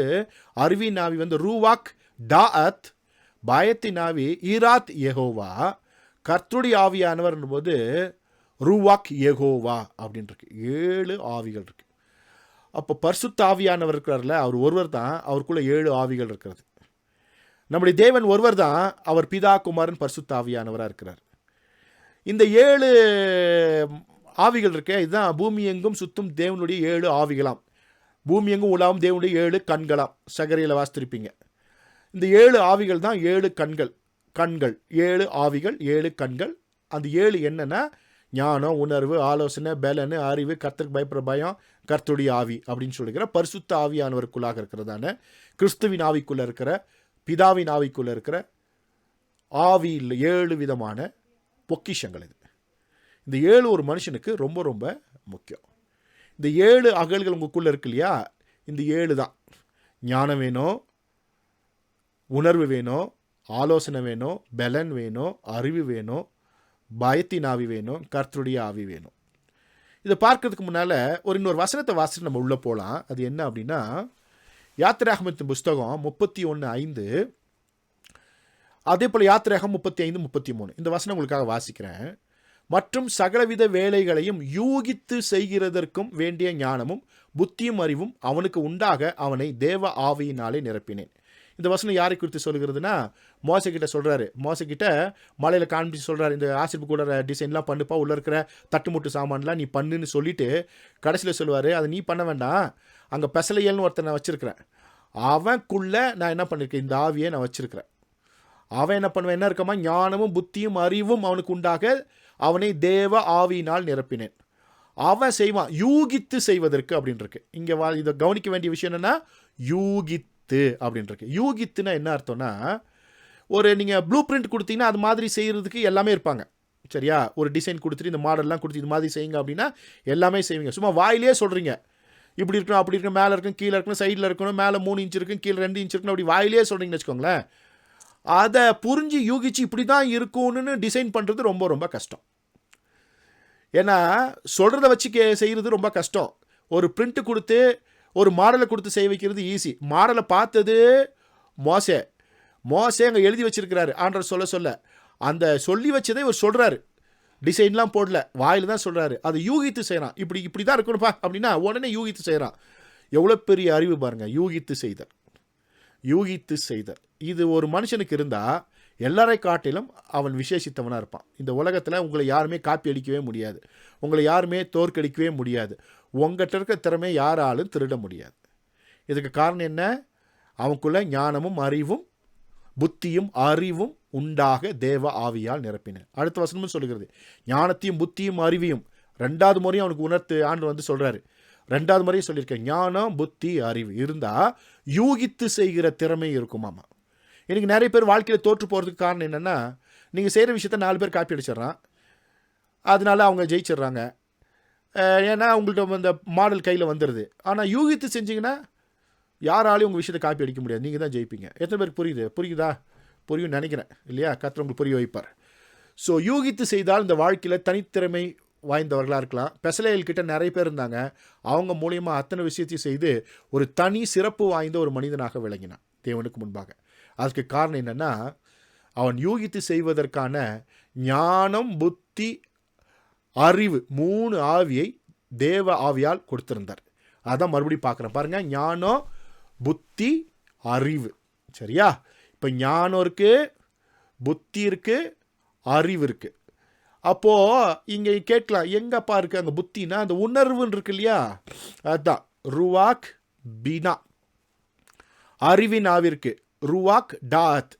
அறிவின் ஆவி ரூவாக் டாஅத், பயத்தின் ஆவி ஈராத் யெகோவா, கர்த்தருடைய ஆவியானவர் போது ரூவாக் யெகோவா அப்படின்னு இருக்கு. 7 ஆவிகள் இருக்கு. அப்போ பரிசுத்த ஆவியானவர் இருக்கிறார்ல, அவர் ஒருவர் தான், அவருக்குள்ள 7 ஆவிகள் இருக்கிறது. நம்முடைய தேவன் ஒருவர் தான், அவர் பிதா குமாரன் பரிசுத்த ஆவியானவராக இருக்கிறார். இந்த 7 ஆவிகள் இருக்க, இதுதான் பூமி எங்கும் சுத்தும் தேவனுடைய 7 ஆவிகளாம். பூமி எங்கும் உலாவும் தேவனுடைய 7 கண்களாம். சகரியில் வாசித்திருப்பீங்க. இந்த 7 ஆவிகள் தான் 7 கண்கள். 7 ஆவிகள் 7 கண்கள். அந்த 7 என்னன்னா ஞானம், உணர்வு, ஆலோசனை, பலனு, அறிவு, கர்த்தருக்கு பயப்படுற பயம், கர்த்தருடைய ஆவி அப்படின்னு சொல்லிக்கிற பரிசுத்த ஆவியானவருக்குள்ளாக இருக்கிறதான கிறிஸ்துவின் ஆவிக்குள்ளே இருக்கிற பிதாவின் ஆவிக்குள்ளே இருக்கிற ஆவியில் 7 விதமான பொக்கிஷங்கள். இந்த 7 ஒரு மனுஷனுக்கு ரொம்ப ரொம்ப முக்கியம். இந்த 7 அகல்கள் உங்களுக்குள்ளே இருக்கு இல்லையா, இந்த 7 தான். ஞானம் வேணும், உணர்வு வேணும், ஆலோசனை வேணும், பலன் வேணும், அறிவு வேணும், பயத்தின் ஆவி வேணும், கர்த்தருடைய ஆவி வேணும். இதை பார்க்கறதுக்கு முன்னால் இன்னொரு வசனத்தை வாசிட்டு நம்ம உள்ளே போகலாம். அது என்ன அப்படின்னா, யாத்திராகமத்தின் புஸ்தகம் 31:5, அதே போல் யாத்திராகம் 35:33. இந்த வசனம் உங்களுக்காக வாசிக்கிறேன். மற்றும் சகலவித வேலைகளையும் யூகித்து செய்கிறதற்கும் வேண்டிய ஞானமும் புத்தியும் அறிவும் அவனுக்கு உண்டாக அவனை தேவ ஆவியினாலே நிரப்பினேன். இந்த வசனம் யாரை குறித்து சொல்கிறதுனா, மோசைக்கிட்ட சொல்கிறாரு. மோசைக்கிட்ட மலையில் காண்பிச்சு சொல்கிறார், இந்த ஆசிர்ப்பு கூட டிசைன்லாம் பண்ணுப்பா, உள்ளே இருக்கிற தட்டுமுட்டு சாமான்லாம் நீ பண்ணுன்னு சொல்லிவிட்டு கடைசியில் சொல்லுவார், அதை நீ பண்ண வேண்டாம், அங்கே பெசலையல்னு ஒருத்தனை வச்சுருக்கிறேன், அவனுக்குள்ளே நான் என்ன பண்ணியிருக்கேன், இந்த ஆவியை நான் வச்சுருக்கிறேன். அவன் என்ன பண்ணுவேன், என்ன இருக்கமா, ஞானமும் புத்தியும் அறிவும் அவனுக்கு உண்டாக அவனை தேவ ஆவியினால் நிரப்பினேன். அவன் செய்வான் யூகித்து செய்வதற்கு அப்படின்னு இருக்கு. இங்கே இதை கவனிக்க வேண்டிய விஷயம் என்னென்னா, யூகித்து அப்படின்னு இருக்கு. யூகித்துனா என்ன அர்த்தம்னா, நீங்கள் ப்ளூ பிரிண்ட் கொடுத்தீங்கன்னா அது மாதிரி செய்கிறதுக்கு எல்லாமே இருப்பாங்க. சரியா? ஒரு டிசைன் கொடுத்துட்டு இந்த மாடல்லாம் கொடுத்து இது மாதிரி செய்யுங்க அப்படின்னா எல்லாமே செய்வீங்க. சும்மா வாயிலே சொல்கிறீங்க, இப்படி இருக்கணும், அப்படி இருக்கணும், மேலே இருக்கணும், கீழே இருக்கணும், சைடில் இருக்கணும், மேலே 3 இன்ச் இருக்கும், கீழே 2 இன்ச் இருக்கணும், அப்படி வாயிலே சொல்கிறீங்கன்னு வச்சுக்கோங்களேன். அதை புரிஞ்சு யூகிச்சு இப்படி தான் இருக்கும்னு டிசைன் பண்ணுறது ரொம்ப ரொம்ப கஷ்டம். ஏன்னா சொல்கிறத வச்சு செய்கிறது ரொம்ப கஷ்டம். ஒரு பிரிண்ட்டு கொடுத்து ஒரு மாடலை கொடுத்து செய்ய வைக்கிறது ஈஸி. மாடலை பார்த்தது மோசே அங்கே எழுதி வச்சிருக்கிறாரு. ஆண்டவர் சொல்ல அந்த சொல்லி வச்சதை இவர் சொல்கிறாரு, டிசைன்லாம் போடல, வாயில் தான் சொல்கிறாரு. அதை யூகித்து செய்கிறான். இப்படி தான் இருக்கணும்ப்பா அப்படின்னா உடனே யூகித்து செய்கிறான். எவ்வளோ பெரிய அறிவு பாருங்கள், யூகித்து செய்தல். இது ஒரு மனுஷனுக்கு இருந்தால் எல்லாரை காட்டிலும் அவன் விசேஷித்தவனாக இருப்பான். இந்த உலகத்தில் உங்களை யாருமே காப்பி அடிக்கவே முடியாது, உங்களை யாருமே தோற்கடிக்கவே முடியாது, உங்கள்கிட்ட இருக்க திறமை யாராலும் திருட முடியாது. இதுக்கு காரணம் என்ன? அவனுக்குள்ள ஞானமும் அறிவும் புத்தியும் அறிவும் உண்டாக தேவ ஆவியால் நிரப்பின. அடுத்த வசனமும் சொல்லுகிறது, ஞானத்தையும் புத்தியும் அறிவையும் 2வது முறையும் அவனுக்கு உணர்த்து ஆண்டு சொல்கிறாரு. 2வது முறையும் சொல்லியிருக்கேன், ஞானம் புத்தி அறிவு இருந்தால் யூகித்து செய்கிற திறமை இருக்குமாமா. எனக்கு நிறைய பேர் வாழ்க்கையில் தோற்று போகிறதுக்கு காரணம் என்னென்னா, நீங்கள் செய்கிற விஷயத்த 4 பேர் காப்பி அடிச்சிட்றான், அதனால அவங்க ஜெயிச்சிட்றாங்க. ஏன்னா உங்கள்கிட்ட இந்த மாடல் கையில் வந்துடுது. ஆனால் யூகித்து செஞ்சிங்கன்னா யாராலையும் உங்கள் விஷயத்தை காப்பி அடிக்க முடியாது, நீங்கள் தான் ஜெயிப்பீங்க. எத்தனை பேருக்கு புரியுதா? புரியும் நினைக்கிறேன் இல்லையா? கர்த்தர் உங்களுக்கு புரிய வைப்பார். ஸோ யூகித்து செய்தால் இந்த வாழ்க்கையில் தனித்திறமை வாய்ந்தவர்களாக இருக்கலாம். பெசலேயல்கிட்ட நிறைய பேர் இருந்தாங்க, அவங்க மூலியமாக அத்தனை விஷயத்தையும் செய்து ஒரு தனி சிறப்பு வாய்ந்த ஒரு மனிதனாக விளங்கினான் தேவனுக்கு முன்பாக. அதுக்கு காரணம் என்னென்னா, அவன் யூகித்து செய்வதற்கான ஞானம், புத்தி, அறிவு 3 ஆவியை தேவ ஆவியால் கொடுத்திருந்தார். அதான் மறுபடியும் பார்க்குறேன் பாருங்க, ஞானம், புத்தி, அறிவு. சரியா? இப்போ ஞானம் இருக்கு, புத்தி இருக்கு, அறிவு இருக்கு. அப்போது இங்கே கேட்கலாம், எங்கப்பா இருக்குது அங்கே புத்தினா? அந்த உணர்வுன்னு இருக்கு இல்லையா, அதுதான் ருவாக் பீனா. அறிவின் ஆவிற்கு ருவாக் டாத்.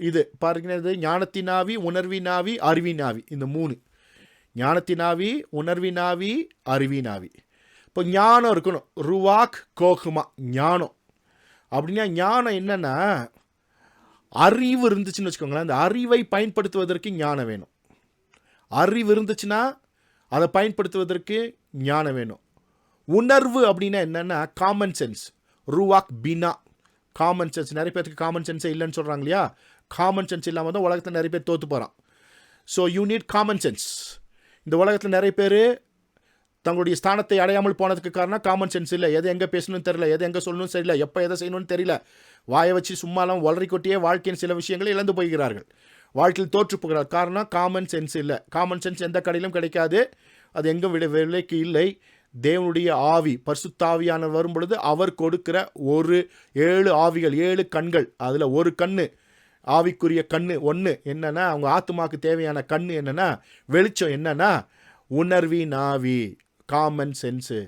இது பாருங்க, ஞானத்தின் ஆவி, உணர்வின் ஆவி, அறிவின் ஆவி. இந்த 3, ஞானத்தின் ஆவி, உணர்வின் ஆவி, அறிவின் ஆவி. இப்போ ஞானம் இருக்கணும், ருவாக் கோகுமா, ஞானம். அப்படின்னா ஞானம் என்னன்னா, அறிவு இருந்துச்சுன்னு வச்சுக்கோங்களேன், அந்த அறிவை பயன்படுத்துவதற்கு ஞானம் வேணும். அறிவு இருந்துச்சுன்னா அதை பயன்படுத்துவதற்கு ஞானம் வேணும். உணர்வு அப்படின்னா என்னென்னா காமன் சென்ஸ், ருவாக் பினா, காமன் சென்ஸ். நிறைய பேருக்கு காமன் சென்ஸே இல்லைன்னு சொல்கிறாங்க இல்லையா? காமன் சென்ஸ் இல்லாமல் தான் உலகத்தில் நிறைய பேர் தோற்று போகிறான். So you need common sense. இந்த உலகத்தில் நிறைய பேர் தங்களுடைய ஸ்தானத்தை அடையாமல் போனதுக்கு காரணம் காமன் சென்ஸ் இல்லை. எதை எங்கே பேசணும்னு தெரியல, எதை எங்கே சொல்லணும்னு தெரியல, எப்போ எதை செய்யணும்னு தெரியல. வாயை வச்சு சும்மாலாம் வளரி கொட்டியே வாழ்க்கையின் சில விஷயங்களை இழந்து போகிறார்கள், வாழ்க்கையில் தோற்று போகிறார். காரணம் காமன் சென்ஸ் இல்லை. காமன் சென்ஸ் எந்த கடையிலும் கிடைக்காது, அது எங்கும் விலைக்கு இல்லை. தேவனுடைய ஆவி, பரிசுத்தாவியானவர் வரும் பொழுது அவர் கொடுக்கிற ஒரு 7 ஆவிகள், 7 கண்கள், அதில் ஒரு கண்ணு ஆவிக்குரிய கண்ணு ஒன்று என்னன்னா, அவங்க ஆத்துமாக்கு தேவையான கண்ணு என்னன்னா, வெளிச்சம் என்னன்னா உணர்வின் ஆவி, காமன் சென்ஸு.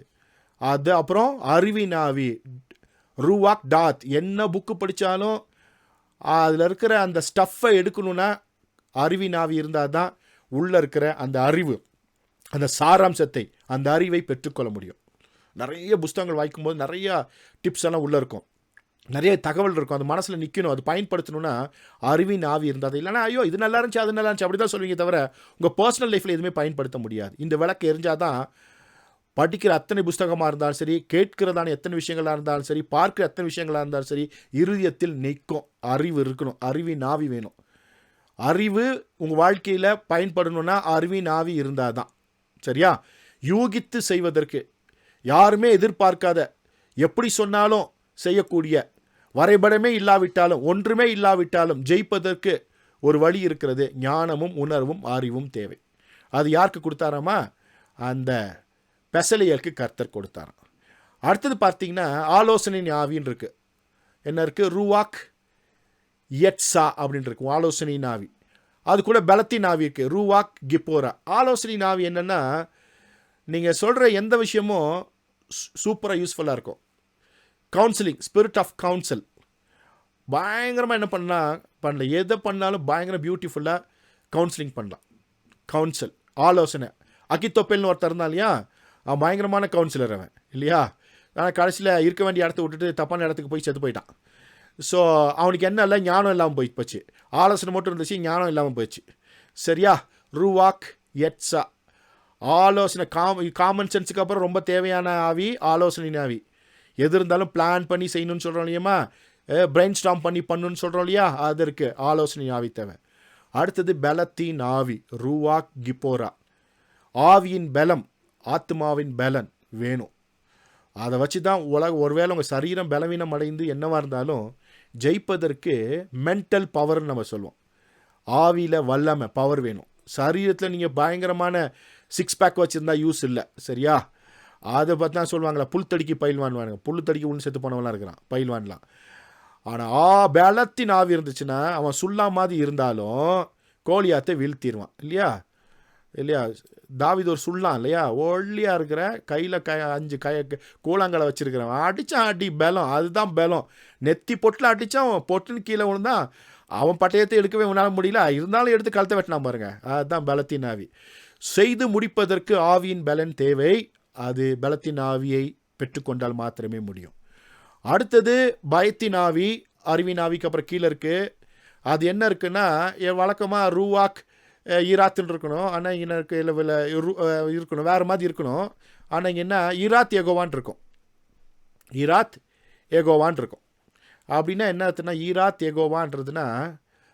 அது அப்புறம் அறிவின் ஆவி, ரூவாக் டாத். என்ன புக்கு படித்தாலும் அதில் இருக்கிற அந்த ஸ்டஃப்பை எடுக்கணுன்னா அறிவின் ஆவி இருந்தால் தான் உள்ளே இருக்கிற அந்த அறிவு, அந்த சாராம்சத்தை, அந்த அறிவை பெற்றுக்கொள்ள முடியும். நிறைய புஸ்தகங்கள் வாய்க்கும்போது நிறையா டிப்ஸ் எல்லாம் உள்ளே இருக்கும், நிறைய தகவல் இருக்கும், அது மனசில் நிற்கணும். அது பயன்படுத்தணுன்னா அறிவின் ஆவி இருந்தால், இல்லைனா ஐயோ இது நல்லா இருந்துச்சு, அது நல்லா இருந்துச்சு அப்படி தான் சொல்வீங்க தவிர உங்கள் பர்சனல் லைஃப்பில் எதுவுமே பயன்படுத்த முடியாது. இந்த விளக்கு எரிஞ்சால் தான் படிக்கிற அத்தனை புஸ்தகமாக இருந்தாலும் சரி, கேட்கிறதான எத்தனை விஷயங்களாக இருந்தாலும் சரி, பார்க்குற எத்தனை விஷயங்களாக இருந்தாலும் சரி, இருதயத்தில் நிற்கும். அறிவு இருக்கணும், அறிவின் ஆவி வேணும். அறிவு உங்கள் வாழ்க்கையில் பயன்படணுன்னா அறிவின் ஆவி இருந்தால் தான். சரியா? யூகித்து செய்வதற்கு, யாருமே எதிர்பார்க்காத, எப்படி சொன்னாலும் செய்யக்கூடிய, வரைபடமே இல்லாவிட்டாலும், ஒன்றுமே இல்லாவிட்டாலும் ஜெயிப்பதற்கு ஒரு வழி இருக்கிறது. ஞானமும் உணர்வும் அறிவும் தேவை. அது யாருக்கு கொடுத்தாராமா? அந்த பெசலியலுக்கு கர்த்தர் கொடுத்தாராம். அடுத்தது பார்த்தீங்கன்னா ஆலோசனை ஆவின்னு இருக்குது. என்ன இருக்குது? ரூவாக் எட்ஸா அப்படின்னு இருக்கு, ஆலோசனை ஆவி. அது கூட பலத்தின் ஆவி இருக்குது, ரூவாக் கிப்போரா. ஆலோசனை ஆவி என்னென்னா, நீங்கள் சொல்கிற எந்த விஷயமும் சூப்பராக யூஸ்ஃபுல்லாக இருக்கும். Counselling, spirit of council. பயங்கரமாக என்ன பண்ணல, எதை பண்ணாலும் பயங்கர பியூட்டிஃபுல்லாக கவுன்சிலிங் பண்ணலாம். கவுன்சில், ஆலோசனை. அகித்தோப்பேல்னு ஒருத்தர் இருந்தான் இல்லையா, அவன் பயங்கரமான கவுன்சிலர் அவன் இல்லையா? ஆனால் கடைசியில் இருக்க வேண்டிய இடத்த விட்டுட்டு தப்பான இடத்துக்கு போய் செத்து போயிட்டான். ஸோ அவனுக்கு என்ன இல்லை, ஞானம் இல்லாமல் போச்சு. ஆலோசனை மட்டும் இருந்துச்சு, ஞானம் இல்லாமல் போயிடுச்சு. சரியா? ரூவாக் எட்ஸா, ஆலோசனை. காமன் சென்ஸுக்கு அப்புறம் ரொம்ப தேவையான ஆவி ஆலோசனை ஆவி. எது இருந்தாலும் பிளான் பண்ணி செய்யணும்னு சொல்கிறோம் இல்லையம்மா, பிரெயின் ஸ்டாம் பண்ணணும்னு சொல்கிறோம் இல்லையா, அது இருக்குது, ஆலோசனை ஆவி தேவை. அடுத்தது பலத்தின் ஆவி, ரூவாக் கிப்போரா. ஆவியின் பலம், ஆத்மாவின் பலன் வேணும். அதை வச்சு தான் ஒருவேளை உங்கள் சரீரம் பலவீனம் அடைந்து என்னவாக இருந்தாலும் ஜெயிப்பதற்கு மென்டல் பவர்னு நம்ம சொல்லுவோம். ஆவியில் வல்லமை, பவர் வேணும். சரீரத்தில் நீங்கள் பயங்கரமான 6 பேக் வச்சுருந்தா யூஸ் இல்லை. சரியா? அதை பார்த்தா சொல்லுவாங்களா, புல் தடிக்கி பயில்வான்வாங்க. புல் தடிக்கி ஒன்று செத்து போனவெல்லாம் இருக்கிறான், பயில்வான்லாம். ஆனால் பலத்தின் ஆவி இருந்துச்சுன்னா அவன் சுல்லா மாதிரி இருந்தாலும் கோலியாத்தை வீழ்த்திடுவான் இல்லையா? தாவீது ஒரு சுள்ளான் இல்லையா, ஒல்லியாக இருக்கிற கையில் 5 கூழாங்கலை வச்சுருக்கிறவன் அடித்தான், அடி பலம், அதுதான் பலம். நெத்தி பொட்டில் அடித்தான், பொட்டுன்னு கீழே விழுந்தான். அவன் பட்டயத்தை எடுக்கவே உன்னால் முடியல, இருந்தாலும் எடுத்து கழுத்தை வெட்டினான் பாருங்க. அதுதான் பலத்தின் ஆவி. செய்து முடிப்பதற்கு ஆவியின் பலன் தேவை. அது பலத்தின் ஆவியை பெற்றுக்கொண்டால் மாத்திரமே முடியும். அடுத்தது பயத்தின் ஆவி, அறிவின் ஆவிக்கு அப்புறம் கீழே இருக்குது. அது என்ன இருக்குன்னா, வழக்கமாக ரூவாக் ஈராத்துன்னு இருக்கணும், ஆனால் இங்கே இருக்கணும், வேறு மாதிரி இருக்கணும். ஆனால் இங்கே என்ன, ஈராத் ஏகோவான் இருக்கும். ஈராத் ஏகோவான் இருக்கும். அப்படின்னா என்ன அர்த்தம்னா, ஈராத் ஏகோவான்றதுன்னா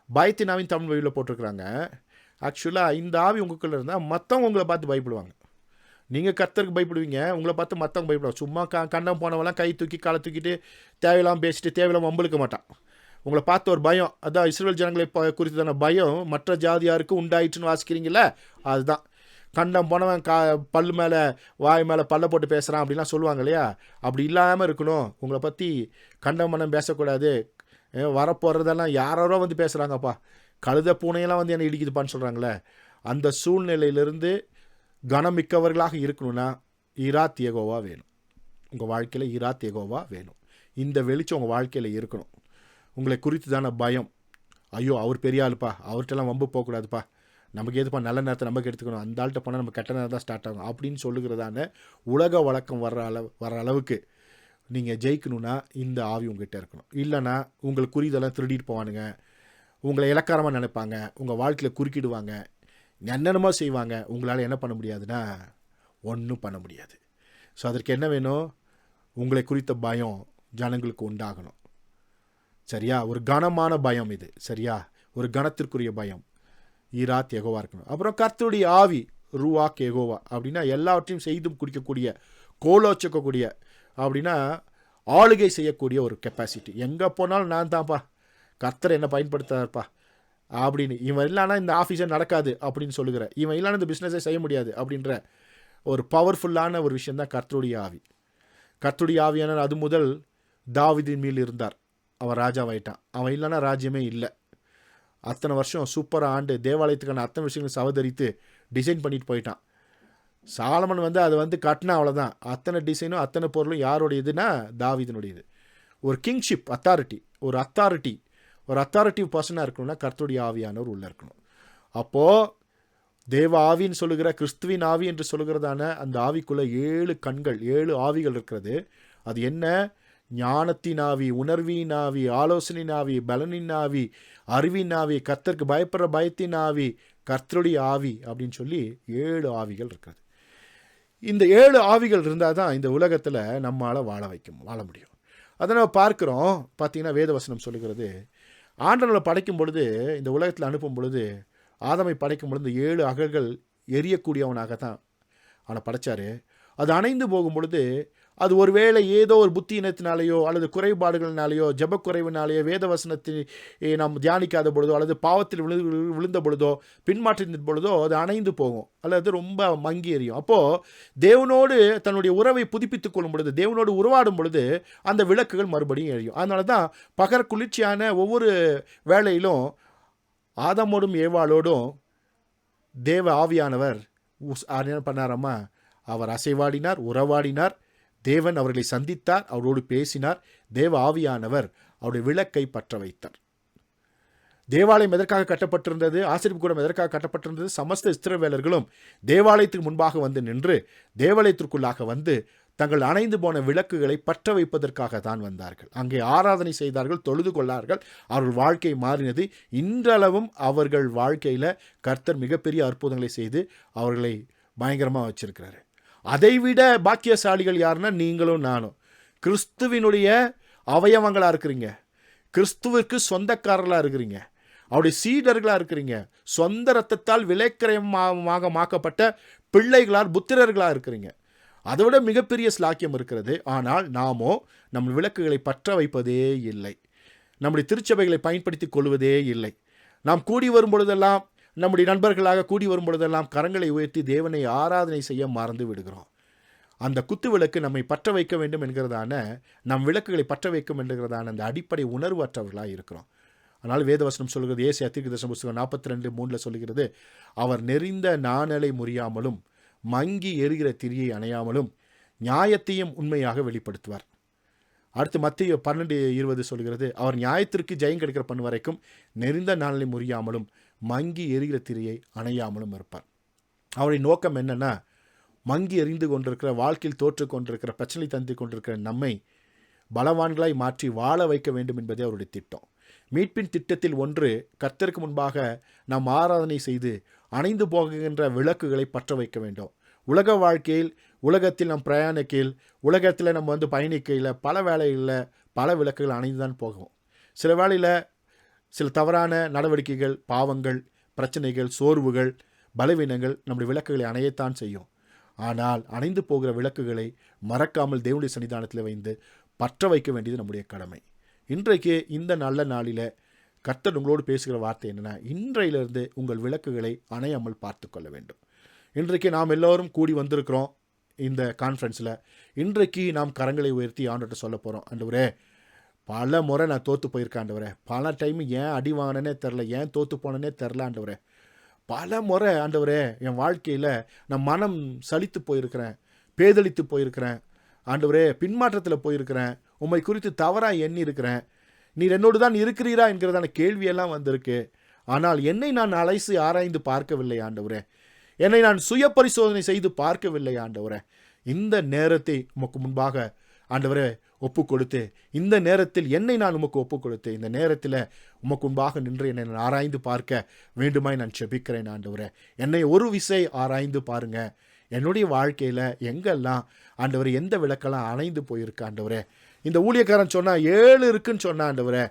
பயத்தின் ஆவின் தமிழ் வழியில் போட்டிருக்கிறாங்க. ஆக்சுவலாக இந்த ஆவி உங்களுக்குள்ள இருந்தால் மற்றவங்க உங்களை பார்த்து பயப்படுவாங்க. நீங்கள் கர்த்தருக்கு பயப்படுவீங்க, உங்களை பார்த்து மற்றவங்க பயப்படுவாங்க. சும்மா கண்டம் போனவெல்லாம் கை தூக்கி காலை தூக்கிட்டு தேவையில்லாமல் பேசிட்டு தேவையில்லாமல் வம்பளுக்க மாட்டான். உங்களை பார்த்த ஒரு பயம், அதான் இஸ்ரவேல் ஜனங்களை குறித்ததான பயம் மற்ற ஜாதியாருக்கு உண்டாயிற்றுன்னு வாசிக்கிறீங்கள, அதுதான். கண்டம் போனவன் பல்லு மேலே வாய் மேலே பல்ல போட்டு பேசுகிறான் அப்படின்லாம் சொல்லுவாங்க இல்லையா, அப்படி இல்லாமல் இருக்கணும். உங்களை பற்றி கண்டம் பண்ணம் பேசக்கூடாது. வரப்போகிறதெல்லாம் யாரோ வந்து பேசுகிறாங்கப்பா, கழுத பூனையெல்லாம் வந்து என்னை இடிக்குதுப்பான்னு சொல்கிறாங்களே, அந்த சூழ்நிலையிலிருந்து கனமிக்கவர்களாக இருக்கணும்னா ஈராத் யெகோவா வேணும். உங்கள் வாழ்க்கையில் ஈராத் யெகோவா வேணும். இந்த வெளிச்சம் உங்கள் வாழ்க்கையில் இருக்கணும். உங்களை குறித்து தானே பயம், ஐயோ அவர் பெரிய ஆளுப்பா, அவர்கிட்டலாம் வம்பு போகக்கூடாதுப்பா, நமக்கு எதுப்பா நல்ல நேரத்தை நமக்கு எடுத்துக்கணும், அந்த ஆள்கிட்ட போனால் நம்ம கெட்ட நேரம் தான் ஸ்டார்ட் ஆகும் அப்படின்னு சொல்லுகிறதான உலக வழக்கம் வர அளவுக்கு நீங்கள் ஜெயிக்கணும்னா இந்த ஆவி உங்கள்கிட்ட இருக்கணும். இல்லைனா உங்களை குறிதெல்லாம் திருடிட்டு போவானுங்க, உங்களை இலக்காரமாக நினைப்பாங்க, உங்கள் வாழ்க்கையில் குறுக்கிடுவாங்க, என்னென்னமோ செய்வாங்க. உங்களால் என்ன பண்ண முடியாதுன்னா ஒன்றும் பண்ண முடியாது. ஸோ அதற்கு என்ன வேணும்? உங்களை குறித்த பயம் ஜனங்களுக்கு உண்டாகணும். சரியா? ஒரு கனமான பயம் இது. சரியா? ஒரு கனத்திற்குரிய பயம் ஈராத் யெகோவா இருக்கணும். அப்புறம் கர்த்தருடைய ஆவி ரூவாக் யெகோவா அப்படின்னா எல்லாவற்றையும் செய்தும் குடிக்கக்கூடிய, கோலோச்சக்கக்கூடிய, அப்படின்னா ஆளுகை செய்யக்கூடிய ஒரு கெப்பாசிட்டி. எங்கே போனாலும் நான் தான்ப்பா, கர்த்தர் என்ன பயன்படுத்தாருப்பா அப்படின்னு, இவன் இல்லைனா இந்த ஆஃபீஸே நடக்காது அப்படின்னு சொல்லுகிற, இவன் இல்லைனா இந்த பிஸ்னஸே செய்ய முடியாது அப்படின்ற ஒரு பவர்ஃபுல்லான ஒரு விஷயந்தான் கர்த்தருடைய ஆவி. கர்த்தருடைய ஆவியான அது முதல் தாவீதின் மேல் இருந்தார், அவன் ராஜாவாயிட்டான். அவன் இல்லைனா ராஜ்யமே இல்லை. அத்தனை வருஷம் சூப்பராக ஆண்டு தேவாலயத்துக்கான அத்தனை விஷயங்களும் சவதரித்து டிசைன் பண்ணிட்டு போயிட்டான். சாலமன் வந்து அதை வந்து கட்டினா அவ்வளோதான். அத்தனை டிசைனும் அத்தனை பொருளும் யாருடையதுன்னா தாவீதினுடையது. ஒரு கிங்ஷிப் அத்தாரிட்டி, ஒரு அத்தாரிட்டிவ் பர்சனாக இருக்கணும்னா கர்த்தருடைய ஆவியானவர் உள்ளே இருக்கணும். அப்போது தேவ ஆவின்னு சொல்லுகிற, கிறிஸ்துவின் ஆவி என்று சொல்லுகிறதான அந்த ஆவிக்குள்ளே 7 கண்கள், 7 ஆவிகள் இருக்கிறது. அது என்ன? ஞானத்தின் ஆவி, உணர்வின் ஆவி, ஆலோசனையின் ஆவி, பலனின் ஆவி, அறிவின் ஆவி, கர்த்தருக்கு பயப்படுற பயத்தின் ஆவி, கர்த்தருடைய ஆவி அப்படின்னு சொல்லி 7 ஆவிகள் இருக்கிறது. இந்த 7 ஆவிகள் இருந்தால் தான் இந்த உலகத்தில் நம்மளால் வாழ முடியும். அதை நம்ம பார்க்குறோம். பார்த்தீங்கன்னா வேதவசனம் சொல்லுகிறது, ஆண்டவரை படைக்கும் பொழுது, இந்த உலகத்தில் அனுப்பும் பொழுது, ஆதாமை படைக்கும் பொழுது 7 அகல்கள் எரியக்கூடியவனாக தான் அவனை படைச்சார். அது அணைந்து போகும் பொழுது, அது ஒருவேளை ஏதோ ஒரு புத்தியினத்தினாலேயோ அல்லது குறைபாடுகளினாலேயோ, ஜபக்குறைவினாலேயோ, வேதவசனத்தை நாம் தியானிக்காத பொழுதோ அல்லது பாவத்தில் விழுந்த பொழுதோ, பின்மாற்றின பொழுதோ அது அணைந்து போகும் அல்லது ரொம்ப மங்கி எறியும். அப்போது தேவனோடு தன்னுடைய உறவை புதுப்பித்துக் கொள்ளும் பொழுது, தேவனோடு உருவாடும் பொழுது அந்த விளக்குகள் மறுபடியும் எரியும். அதனால தான் பகர் குளிர்ச்சியான ஒவ்வொரு வேளையிலும் ஆதாமோடும் ஏவாளோடும் தேவ ஆவியானவர் என்ன பண்ணாராமா, அவர் அசைவாடினார், உறவாடினார். தேவன் அவர்களை சந்தித்தார், அவரோடு பேசினார். தேவ ஆவியானவர் அவருடைய விளக்கை பற்ற வைத்தார். தேவாலயம் எதற்காக கட்டப்பட்டிருந்தது? ஆசரிப்பு கூடம் எதற்காக கட்டப்பட்டிருந்தது? சமஸ்த இஸ்ரவேலர்களும் தேவாலயத்துக்கு முன்பாக வந்து நின்று, தேவாலயத்திற்குள்ளாக வந்து தங்கள் அணைந்து போன விளக்குகளை பற்ற வைப்பதற்காக தான் வந்தார்கள். அங்கே ஆராதனை செய்தார்கள், தொழுது கொள்ளார்கள். அவர்கள் வாழ்க்கை மாறினது. இன்றளவும் அவர்கள் வாழ்க்கையில் கர்த்தர் மிகப்பெரிய அற்புதங்களை செய்து அவர்களை பயங்கரமாக வச்சிருக்கிறாரு. அதைவிட பாக்கியசாலிகள் யாருன்னா நீங்களும் நானும். கிறிஸ்துவினுடைய அவயவங்களாக இருக்கிறீங்க, கிறிஸ்துவிற்கு சொந்தக்காரர்களாக இருக்கிறீங்க, அவருடைய சீடர்களாக இருக்கிறீங்க, சொந்த இரத்தத்தால் விலைக்கிரயமாக மாக்கப்பட்ட பிள்ளைகளால் புத்திரர்களாக இருக்கிறீங்க. அதை விட மிகப்பெரிய ஸ்லாக்கியம் இருக்கிறது. ஆனால் நாமோ நம் விளக்குகளை பற்ற வைப்பதே இல்லை, நம்முடைய திருச்சபைகளை பயன்படுத்தி கொள்வதே இல்லை. நாம் கூடி வரும் பொழுதெல்லாம், நம்முடைய நண்பர்களாக கூடி வரும் பொழுதெல்லாம் கரங்களை உயர்த்தி தேவனை ஆராதனை செய்ய மறந்து விடுகிறோம். அந்த குத்து விளக்கு நம்மை பற்ற வைக்க வேண்டும் என்கிறதான, நம் விளக்குகளை பற்ற வைக்கும் என்கிறதான அந்த அடிப்படை உணர்வு அற்றவர்களாக இருக்கிறோம். அதனால் வேதவசனம் சொல்கிறது, ஏசாயா தீர்க்கதரிசன புத்தகம் 42:3 சொல்லுகிறது, அவர் நெறிந்த நாணலை முறியாமலும் மங்கி எரிகிற திரியை அணையாமலும் நியாயத்தையும் உண்மையாக வெளிப்படுத்துவார். அடுத்து மத்திய 12:20 சொல்கிறது, அவர் நியாயத்திற்கு ஜெயம் கிடைக்கிற பண்ணு வரைக்கும் நெறிந்த நாளை முறியாமலும் மங்கி எரிகிற திரியை அணையாமலும் இருப்பார். அவருடைய நோக்கம் என்னன்னா, மங்கி எறிந்து கொண்டிருக்கிற, வாழ்க்கையில் தோற்று கொண்டிருக்கிற, பிரச்சனை தந்து கொண்டிருக்கிற நம்மை பலவான்களாய் மாற்றி வாழ வைக்க வேண்டும் என்பதே அவருடைய திட்டம். மீட்பின் திட்டத்தில் ஒன்று, கர்த்தருக்கு முன்பாக நாம் ஆராதனை செய்து அணைந்து போகின்ற விளக்குகளை பற்ற வைக்க வேண்டும். உலக வாழ்க்கையில், உலகத்தில் நம் பிரயாணிக்கையில், உலகத்தில் நம்ம பயணிக்கையில் பல வேளைகளில் பல விளக்குகள் அணைந்து தான் போகும். சில வேளையில் சில தவறான நடவடிக்கைகள், பாவங்கள், பிரச்சனைகள், சோர்வுகள், பலவீனங்கள் நம்முடைய விளக்குகளை அணையத்தான் செய்யும். ஆனால் அணைந்து போகிற விளக்குகளை மறக்காமல் தேவனுடைய சன்னிதானத்தில் வைத்து பற்ற வைக்க வேண்டியது நம்முடைய கடமை. இன்றைக்கு இந்த நல்ல நாளில் கர்த்தர் உங்களோடு பேசுகிற வார்த்தை என்னென்னா, இன்றையிலிருந்து உங்கள் விளக்குகளை அணையாமல் பார்த்து கொள்ள வேண்டும். இன்றைக்கு நாம் எல்லோரும் கூடி வந்திருக்கிறோம் இந்த கான்ஃபரன்ஸில். இன்றைக்கு நாம் கரங்களை உயர்த்தி ஆண்டவர்கிட்ட சொல்ல போகிறோம். ஆண்டவரே, பல முறை நான் தோற்று போயிருக்கேன் ஆண்டவரே, பல டைம் ஏன் அடி வாங்கினேனே தெரில, ஏன் தோற்று போனேனே தெரில ஆண்டவரே. பல முறை ஆண்டவரே என் வாழ்க்கையில் நான் மனம் சலித்து போயிருக்கிறேன், பேதலித்து போயிருக்கிறேன் ஆண்டவரே, பின்மாற்றத்தில் போயிருக்கிறேன், உம்மை குறித்து தவறாக எண்ணி இருக்கிறேன். நீர் என்னோடு தான் இருக்கிறீரா என்கிறதான கேள்வியெல்லாம் வந்திருக்கு. ஆனால் என்னை நான் அலைசி ஆராய்ந்து பார்க்கவில்லை ஆண்டவரே, என்னை நான் சுய பரிசோதனை செய்து பார்க்கவில்லை ஆண்டவரே. இந்த நேரத்தை உமக்கு முன்பாக ஆண்டவரே ஒப்பு கொடுத்து, இந்த நேரத்தில் என்னை நான் உமக்கு ஒப்பு கொடுத்து, இந்த நேரத்தில் உமக்கு முன்பாக நின்று என்னை நான் ஆராய்ந்து பார்க்க வேண்டுமாய் நான் செபிக்கிறேன் ஆண்டவரே. என்னை ஒரு விசை ஆராய்ந்து பாருங்க. என்னுடைய வாழ்க்கையில் எங்கெல்லாம் ஆண்டவரே எந்த விளக்கெல்லாம் அணைந்து போயிருக்கு ஆண்டவரே. இந்த ஊழியக்காரன் சொன்னால் 7 இருக்குன்னு சொன்ன ஆண்டவரே.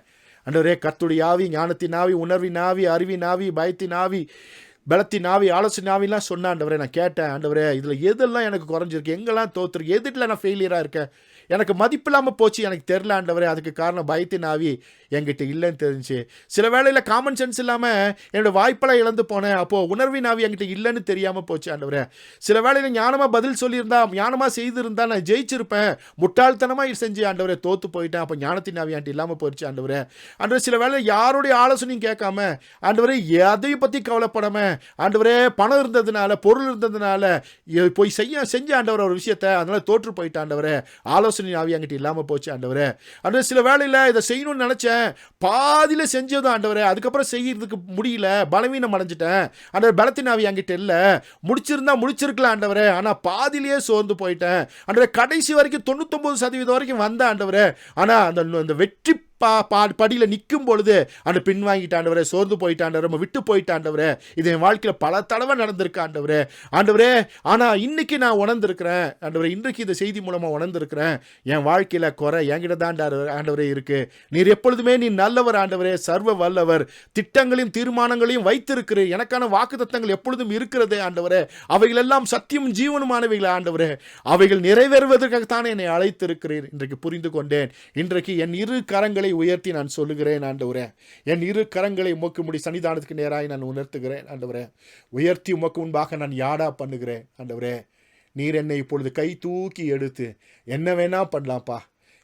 ஆண்டவரே, கர்த்தருடைய ஆவி, ஞானத்தின் ஆவி, உணர்வின் ஆவி, அறிவின் ஆவி, பயத்தின் ஆவி, பலத்தின் ஆவி, ஆலோசனை ஆவிலாம் சொன்ன ஆண்டவரே. நான் கேட்டேன் ஆண்டவரே, இதில் எதெல்லாம் எனக்கு குறைஞ்சிருக்கு, எங்கெல்லாம் தோற்றுருக்கு, எதில் நான் ஃபெயிலியராக இருக்கேன், எனக்கு மதிப்பு இல்லாமல் போச்சு, எனக்கு தெரில ஆண்டவரே. அதுக்கு காரணம் பயத்தின் ஆவி என்கிட்ட இல்லைன்னு தெரிஞ்சு. சில வேளையில் காமன் சென்ஸ் இல்லாமல் என்னோடய வாய்ப்பெல்லாம் இழந்து போனேன். அப்போது உணர்வின் ஆவி என்கிட்ட இல்லைன்னு தெரியாமல் போச்சு ஆண்டவரே. சில வேளையில் ஞானமாக பதில் சொல்லியிருந்தா, ஞானமாக செய்திருந்தா நான் ஜெயிச்சிருப்பேன். முட்டாள்தனமாக செஞ்சு ஆண்டவரே தோற்று போயிட்டேன். அப்போ ஞானத்தின் ஆவி என்கிட்ட இல்லாமல் போயிடுச்சு ஆண்டவரே. ஆண்டவரே, சில வேளையில் யாருடைய ஆலோசனையும் கேட்காம ஆண்டவரே, எதையும் பற்றி கவலைப்படாமல் ஆண்டவரே, பணம் இருந்ததுனால, பொருள் இருந்ததுனால போய் செஞ்ச ஆண்டவரே ஒரு விஷயத்தை, அதனால் தோற்று போயிட்டு ஆண்டவரே. ஆலோசனை ஆவி என்கிட்ட இல்லாமல் போச்சு ஆண்டவரே. ஆண்டவரே, சில வேளையில் இதை செய்யணும்னு நினச்சேன், பாதியில் செஞ்சதும் ஆண்டவரே, அதுக்கப்புறம் செய்யறதுக்கு முடியல, பலவீனம் அடைஞ்சிட்டேன் ஆண்டவரே. பலத்தின் ஆவி என்கிட்ட இல்லை, முடிச்சிருக்கலாம் ஆண்டவரே, ஆனால் பாதியிலேயே சோர்ந்து போயிட்டேன் ஆண்டவரே. கடைசி வரைக்கும் 99% வரைக்கும் வந்த ஆண்டவரே. ஆனால் அந்த வெற்றி படியில் நிற்கும் பொழுது அந்த பின்வாங்கிட்டாண்டவரே, சோர்ந்து போயிட்டாண்டவரே, நம்ம விட்டு போயிட்டாண்டவரே. இது என் வாழ்க்கையில் பல தடவை நடந்திருக்கு ஆண்டவரே. ஆண்டவரே, ஆனால் இன்னைக்கு நான் உணர்ந்திருக்கிறேன் ஆண்டவரே. இன்றைக்கு இந்த செய்தி மூலமாக உணர்ந்திருக்கிறேன், என் வாழ்க்கையில் குறை என்கிட்ட தான் ஆண்டவரே இருக்கு. நீர் எப்பொழுதுமே நீ நல்லவர் ஆண்டவரே, சர்வ வல்லவர், திட்டங்களையும் தீர்மானங்களையும் வைத்திருக்கிறேன். எனக்கான வாக்குத்தத்தங்கள் எப்பொழுதும் இருக்கிறதே ஆண்டவரே. அவைகள் எல்லாம் சத்தியம் ஜீவனுமானவைகள் ஆண்டவரே. அவைகள் நிறைவேறுவதற்காகத்தானே என்னை அழைத்திருக்கிறீர். இன்றைக்கு புரிந்து கொண்டேன். இன்றைக்கு என் இரு கரங்களை உயர்த்தி நான் சொல்லுகிறேன் ஆண்டவரே. என் இரு கரங்களை உமக்கு முடி சன்னிதானத்துக்கு நேராய் நான் உணர்த்துகிறேன் ஆண்டவரே. உயர்த்தி உமக்கு முன்பாக நான் யாடா பண்ணுகிறேன் ஆண்டவரே. நீர் என்னை இப்பொழுது கை தூக்கி எடுத்து என்ன வேணா பண்ணலாம்ப்பா,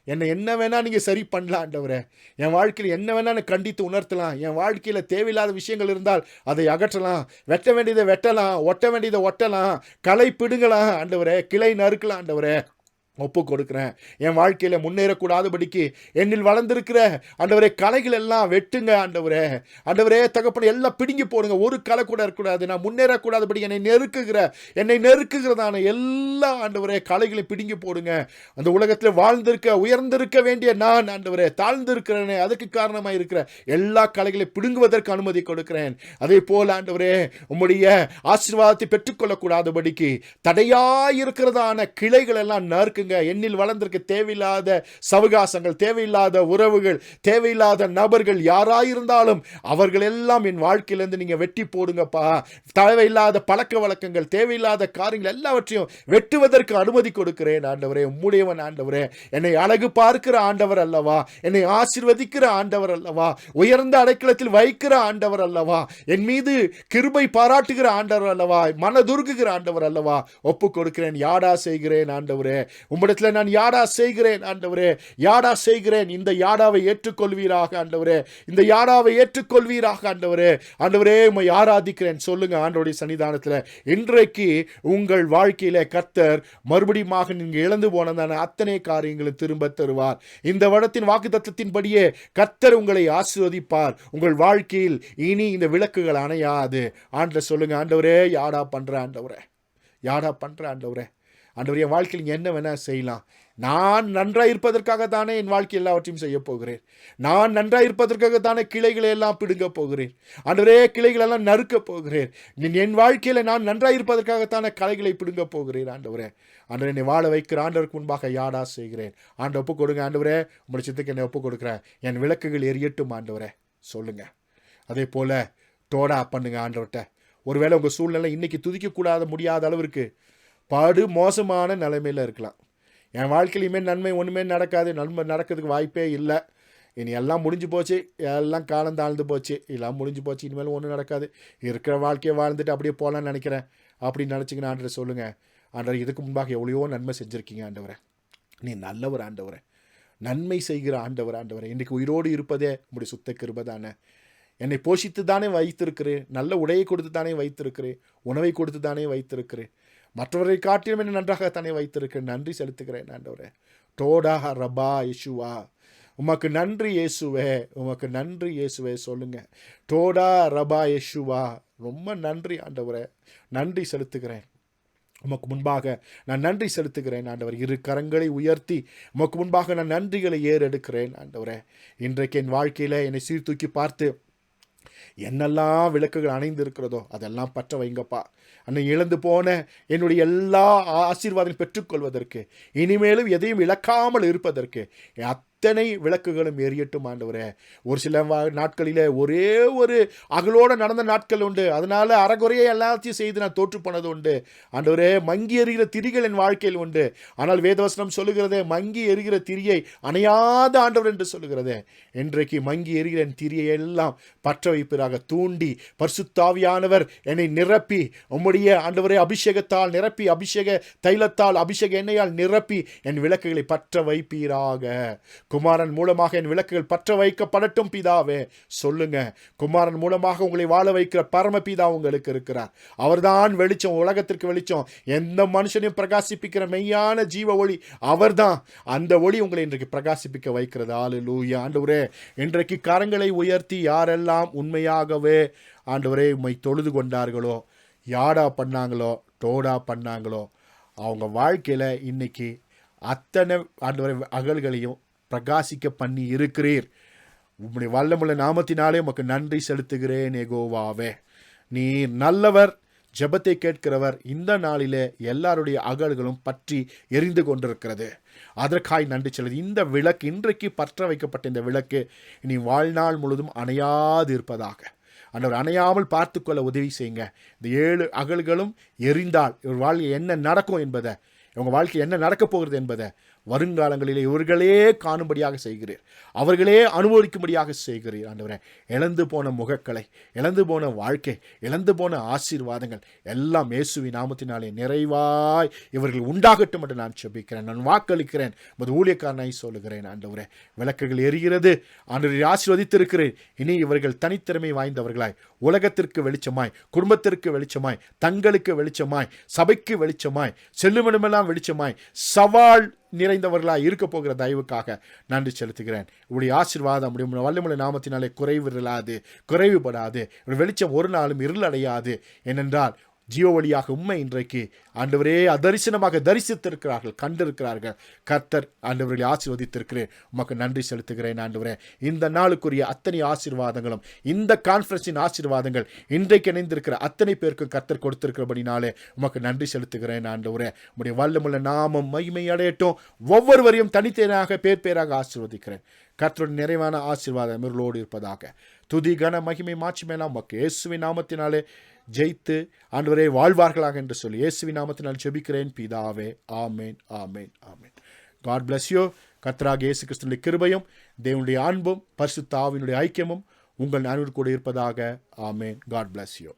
என்னை என்ன வேணால் நீங்கள் சரி பண்ணலாம் ஆண்டவரே. என் வாழ்க்கையில் என்ன வேணால் எனக்கு கண்டித்து உணர்த்தலாம். என் வாழ்க்கையில் தேவையில்லாத விஷயங்கள் இருந்தால் அதை அகற்றலாம், வெட்ட வேண்டியதை வெட்டலாம், ஒட்ட வேண்டியதை ஒட்டலாம், களை பிடுங்கலாம் ஆண்டவரே, கிளை நறுக்கலாம் ஆண்டவரே. ஒப்பு கொடுக்குறேன். என் வாழ்க்கையில் முன்னேறக்கூடாதபடிக்கு என்னில் வளர்ந்திருக்கிற ஆண்டவரே கலைகள் எல்லாம் வெட்டுங்க ஆண்டவரே. ஆண்டவரே தகப்பனை எல்லாம் பிடுங்கி போடுங்க, ஒரு கலை கூட இருக்கக்கூடாது. நான் முன்னேறக்கூடாதபடி என்னை நெருக்குகிறதான எல்லா ஆண்டவரே கலைகளை பிடுங்கி போடுங்க. அந்த உலகத்தில் வாழ்ந்திருக்க உயர்ந்திருக்க வேண்டிய நான் ஆண்டவரே தாழ்ந்திருக்கிறேனே, அதுக்கு காரணமாக இருக்கிற எல்லா கலைகளை பிடுங்குவதற்கு அனுமதி கொடுக்கிறேன். அதே போல் ஆண்டவரே, உம்முடைய ஆசீர்வாதத்தை பெற்றுக்கொள்ளக்கூடாதபடிக்கு தடையாயிருக்கிறதான கிளைகள் எல்லாம் நறுக்கு. எண்ணில் வளர்ந்திருக்க தேவையில்லாத சவகாசங்கள், தேவையில்லாத உறவுகள், தேவையில்லாத நபர்கள் யாராயிருந்தாலும் அவர்கள் எல்லாம் என் வாழ்க்கையிலிருந்து நீங்க வெட்டி போடுங்கப்பா. தேவையில்லாத பழக்க வழக்கங்கள், தேவையில்லாத காரியங்கள் எல்லாவற்றையும் வெட்டுவதற்கு அனுமதி கொடுக்கிறேன் ஆண்டவரே. உம்முடையவன் ஆண்டவரே, என்னை அழகு பார்க்கிற ஆண்டவர் அல்லவா, என்னை ஆசீர்வதிக்கிற ஆண்டவர் அல்லவா, உயர்ந்த அடைக்கலத்தில் வைக்கிற ஆண்டவர் அல்லவா, என் மீது கிருபை பாராட்டுகிற ஆண்டவர் அல்லவா, மனதுருகுகிற ஆண்டவர் அல்லவா. ஒப்பு கொடுக்கிறேன், யாடா செய்கிறேன் ஆண்டவரே. உம்மிடத்தில் நான் யாடா செய்கிறேன் ஆண்டவரே, யாடா செய்கிறேன். இந்த யாடாவை ஏற்றுக்கொள்வீராக ஆண்டவரே, இந்த யாடாவை ஏற்றுக்கொள்வீராக ஆண்டவரே. ஆண்டவரே, உம்மை ஆராதிக்கிறேன் சொல்லுங்க ஆண்டவருடைய சன்னிதானத்தில். இன்றைக்கு உங்கள் வாழ்க்கையில கர்த்தர் மறுபடியும் நீங்க இழந்து போனதான அத்தனை காரியங்களும் திரும்ப தருவார். இந்த வருடத்தின் வாக்குத்தத்தத்தின்படியே கர்த்தர் உங்களை ஆசீர்வதிப்பார். உங்கள் வாழ்க்கையில் இனி இந்த விளக்குகள் அணையாது. ஆண்டவரே சொல்லுங்க, ஆண்டவரே யாடா பண்ற ஆண்டவரே, யாடா பண்ற ஆண்டவரே. ஆண்டவரே, என் வாழ்க்கையில் என்ன வேணால் செய்யலாம். நான் நன்றாக இருப்பதற்காக தானே என் வாழ்க்கை எல்லாவற்றையும் செய்ய போகிறேன். நான் நன்றாக இருப்பதற்காக தானே கிளைகளை எல்லாம் பிடுங்க போகிறேன் ஆண்டவரே, கிளைகளெல்லாம் நறுக்க போகிறேன். என் வாழ்க்கையில் நான் நன்றாக இருப்பதற்காகத்தானே களைகளை பிடுங்க போகிறேன் ஆண்டவரே. ஆண்டவரே, என்னை வாழ வைக்கிற ஆண்டவருக்கு முன்பாக யாடா செய்கிறேன். ஆண்டு ஒப்பு கொடுங்க ஆண்டவரே, உங்களுடைய சித்தத்துக்கு என்னை ஒப்பு கொடுக்குறேன். என் விளக்குகள் எரியட்டும் ஆண்டவரே சொல்லுங்க. அதே போல் டோடா பண்ணுங்க ஆண்டவர்கிட்ட. ஒருவேளை உங்கள் சூழ்நிலை இன்னைக்கு துதிக்கக்கூடாத முடியாத அளவிற்கு படு மோசமான நிலைமையில் இருக்கலாம். என் வாழ்க்கையிலுமே நன்மை ஒன்றுமே நடக்காது, நன்மை நடக்கிறதுக்கு வாய்ப்பே இல்லை, இனி எல்லாம் முடிஞ்சு போச்சு, எல்லாம் காலம் தாழ்ந்து போச்சு, எல்லாம் முடிஞ்சு போச்சு, இனிமேல் ஒன்றும் நடக்காது, இருக்கிற வாழ்க்கையை வாழ்ந்துட்டு அப்படியே போகலான்னு நினைக்கிறேன் அப்படின்னு நினச்சிங்கன்னா ஆண்டவரை சொல்லுங்கள், ஆண்டவர் இதுக்கு முன்பாக எவ்வளையோ நன்மை செஞ்சுருக்கீங்க ஆண்டவரை, நீ நல்லவர் ஆண்டவரை, நன்மை செய்கிற ஆண்டவர் ஆண்டவரை, இன்றைக்கு உயிரோடு இருப்பதே உங்களுடைய சுத்த கிருபை தானே, என்னை போஷித்து தானே வைத்திருக்கிறேன், நல்ல உடையை கொடுத்து தானே வைத்திருக்கிறேன், உணவை கொடுத்து தானே வைத்திருக்கிறேன், மற்றவரை காட்டிலும் என்ன நன்றாகத்தானே வைத்திருக்கிறேன், நன்றி செலுத்துகிறேன் ஆண்டவரே. டோடா ரபா இயேசுவா, உமக்கு நன்றி இயேசுவே, உமக்கு நன்றி இயேசுவே சொல்லுங்க. டோடா ரபா இயேசுவா, ரொம்ப நன்றி ஆண்டவரே, நன்றி செலுத்துகிறேன். உமக்கு முன்பாக நான் நன்றி செலுத்துகிறேன் ஆண்டவர். இரு கரங்களை உயர்த்தி உமக்கு முன்பாக நான் நன்றிகளை ஏறெடுக்கிறேன் ஆண்டவரே. இன்றைக்கு என் வாழ்க்கையில் என்னை சீர்தூக்கி பார்த்து என்னெல்லாம் விளக்குகள் அணைந்து இருக்கிறதோ அதெல்லாம் பற்ற வைங்கப்பா. அன்னை இழந்து போன என்னுடைய எல்லா ஆசீர்வாதம் பெற்றுக்கொள்வதற்கு, இனிமேலும் எதையும் இழக்காமல் இருப்பதற்கு அத்தனை விளக்குகளும் எரியட்டும் ஆண்டவரே. ஒரு சில நாட்களில் ஒரே ஒரு அகலோடு நடந்த நாட்கள் உண்டு, அதனால் அறகுறையை எல்லாத்தையும் செய்து நான் தோற்று போனது உண்டு ஆண்டவரே. மங்கி எறிகிற திரிகள் என் வாழ்க்கையில் உண்டு, ஆனால் வேதவசனம் சொல்லுகிறதே மங்கி எறிகிற திரியை அணையாத ஆண்டவர் என்று சொல்லுகிறதே. இன்றைக்கு மங்கி எறிகிற என் திரியை எல்லாம் பற்ற வைப்பதாக தூண்டி பரிசுத்தாவியானவர் என்னை நிரப்பி உம்முடைய ஆண்டவரே அபிஷேகத்தால் நிரப்பி, அபிஷேக தைலத்தால் அபிஷேக எண்ணெயால் நிரப்பி என் விளக்குகளை பற்ற வைப்பீராக. குமாரன் மூலமாக என் விளக்குகள் பற்ற வைக்கப்படட்டும் பிதாவே. சொல்லுங்க, குமாரன் மூலமாக உங்களை வாழ வைக்கிற பரமபிதா உங்களுக்கு இருக்கிறார். அவர்தான் வெளிச்சம், உலகத்திற்கு வெளிச்சம், எந்த மனுஷனையும் பிரகாசிப்பிக்கிற மெய்யான ஜீவ ஒளி அவர்தான். அந்த ஒளி உங்களை இன்றைக்கு பிரகாசிப்பிக்க வைக்கிறது. அல்லேலூயா ஆண்டவரே. இன்றைக்கு கரங்களை உயர்த்தி யாரெல்லாம் உண்மையாகவே ஆண்டவரே உம்மை தொழுது கொண்டார்களோ, யாடா பண்ணாங்களோ, டோடா பண்ணாங்களோ, அவங்க வாழ்க்கையில் இன்னைக்கு அத்தனை ஆண்டவரை அகல்களையும் பிரகாசிக்க பண்ணி இருக்கிறீர். உம்முடைய வல்லமுள்ள நாமத்தினாலே உமக்கு நன்றி செலுத்துகிறேன் யெகோவாவே. நீர் நல்லவர், ஜெபத்தை கேட்கிறவர். இந்த நாளிலே எல்லாருடைய அகல்களும் பற்றி எரிந்து கொண்டிருக்கிறது, அதற்காய் நன்றி செலுத்து. இந்த விளக்கு இன்றைக்கு பற்ற வைக்கப்பட்ட இந்த விளக்கு இனி வாழ்நாள் முழுவதும் அணையாது இருப்பதாக ஆண்டவர், அணையாமல் பார்த்துக்கொள்ள உதவி செய்யுங்க. இந்த 7 அகல்களும் எரிந்தால் இவர் வாழ்க்கை என்ன நடக்கும் என்பதை, இவங்க வாழ்க்கை என்ன நடக்கப் போகிறது என்பதை வருங்காலங்களிலே இவர்களே காணும்படியாக செய்கிறீர், அவர்களே அனுபவிக்கும்படியாக செய்கிறீர் ஆண்டவரே. இழந்து போன முகக்கலை, இழந்து போன வாழ்க்கை, இழந்து போன ஆசீர்வாதங்கள் எல்லாம் இயேசுவின் நாமத்தினாலே நிறைவாய் இவர்கள் உண்டாகட்டும் என்று நான் ஜெபிக்கிறேன், நான் வாக்களிக்கிறேன், உமது ஊழியக்காரனாய் சொல்லுகிறேன் ஆண்டவரே. விளக்குகள் எரிகிறது ஆண்டவரை ஆசீர்வதித்திருக்கிறேன். இனி இவர்கள் தனித்திறமை வாய்ந்தவர்களாய் உலகத்திற்கு வெளிச்சமாய், குடும்பத்திற்கு வெளிச்சமாய், தங்களுக்கு வெளிச்சமாய், சபைக்கு வெளிச்சமாய், செல்லுமிடமெல்லாம் வெளிச்சமாய், சவால் நிறைந்தவர்களாக இருக்க போகிற தயவுக்காக நன்றி செலுத்துகிறேன். உடைய ஆசீர்வாதம் நம்முடைய வல்லமுள்ள நாமத்தினாலே குறைவுபடாது. வெளிச்சம் ஒரு நாளும் இருள் அடையாது. ஏனென்றால் ஜீவ வழியாக உண்மை இன்றைக்கு ஆண்டவரே அதரிசனமாக தரிசித்திருக்கிறார்கள், கண்டிருக்கிறார்கள். கர்த்தர் ஆண்டவர்களை ஆசீர்வதித்திருக்கிறேன், உமக்கு நன்றி செலுத்துகிறேன் ஆண்டவரே. இந்த நாளுக்குரிய அத்தனை ஆசீர்வாதங்களும், இந்த கான்ஃபரன்ஸின் ஆசீர்வாதங்கள் இன்றைக்கு இணைந்திருக்கிற அத்தனை பேருக்கும் கர்த்தர் கொடுத்திருக்கிறபடினாலே உமக்கு நன்றி செலுத்துகிறேன் ஆண்டவரே. உம்முடைய வல்லமுள்ள நாமம் மகிமை அடையட்டும். ஒவ்வொருவரையும் தனித்தனியாக பேராக ஆசீர்வதிக்கிறேன். கர்த்தருடைய நிறைவான ஆசீர்வாதம் இவர்களோடு இருப்பதாக. துதி கன மகிமை மாட்சிமையெல்லாம் உமக்கு இயேசுவின் நாமத்தினாலே ஜெயித்து ஆண்டவரே வாழ்வார்களாக என்று சொல்லி இயேசுவின் நாமத்தினால் ஜெபிக்கிறேன் பிதாவே. ஆமேன், ஆமேன், ஆமேன். God bless you. கர்த்தராகிய இயேசு கிறிஸ்துவின் கிருபையும் தேவனுடைய அன்பும் பரிசுத்த ஆவியினுடைய ஐக்கியமும் உங்கள் அனைவரோடு கூட இருப்பதாக. ஆமேன். God bless you.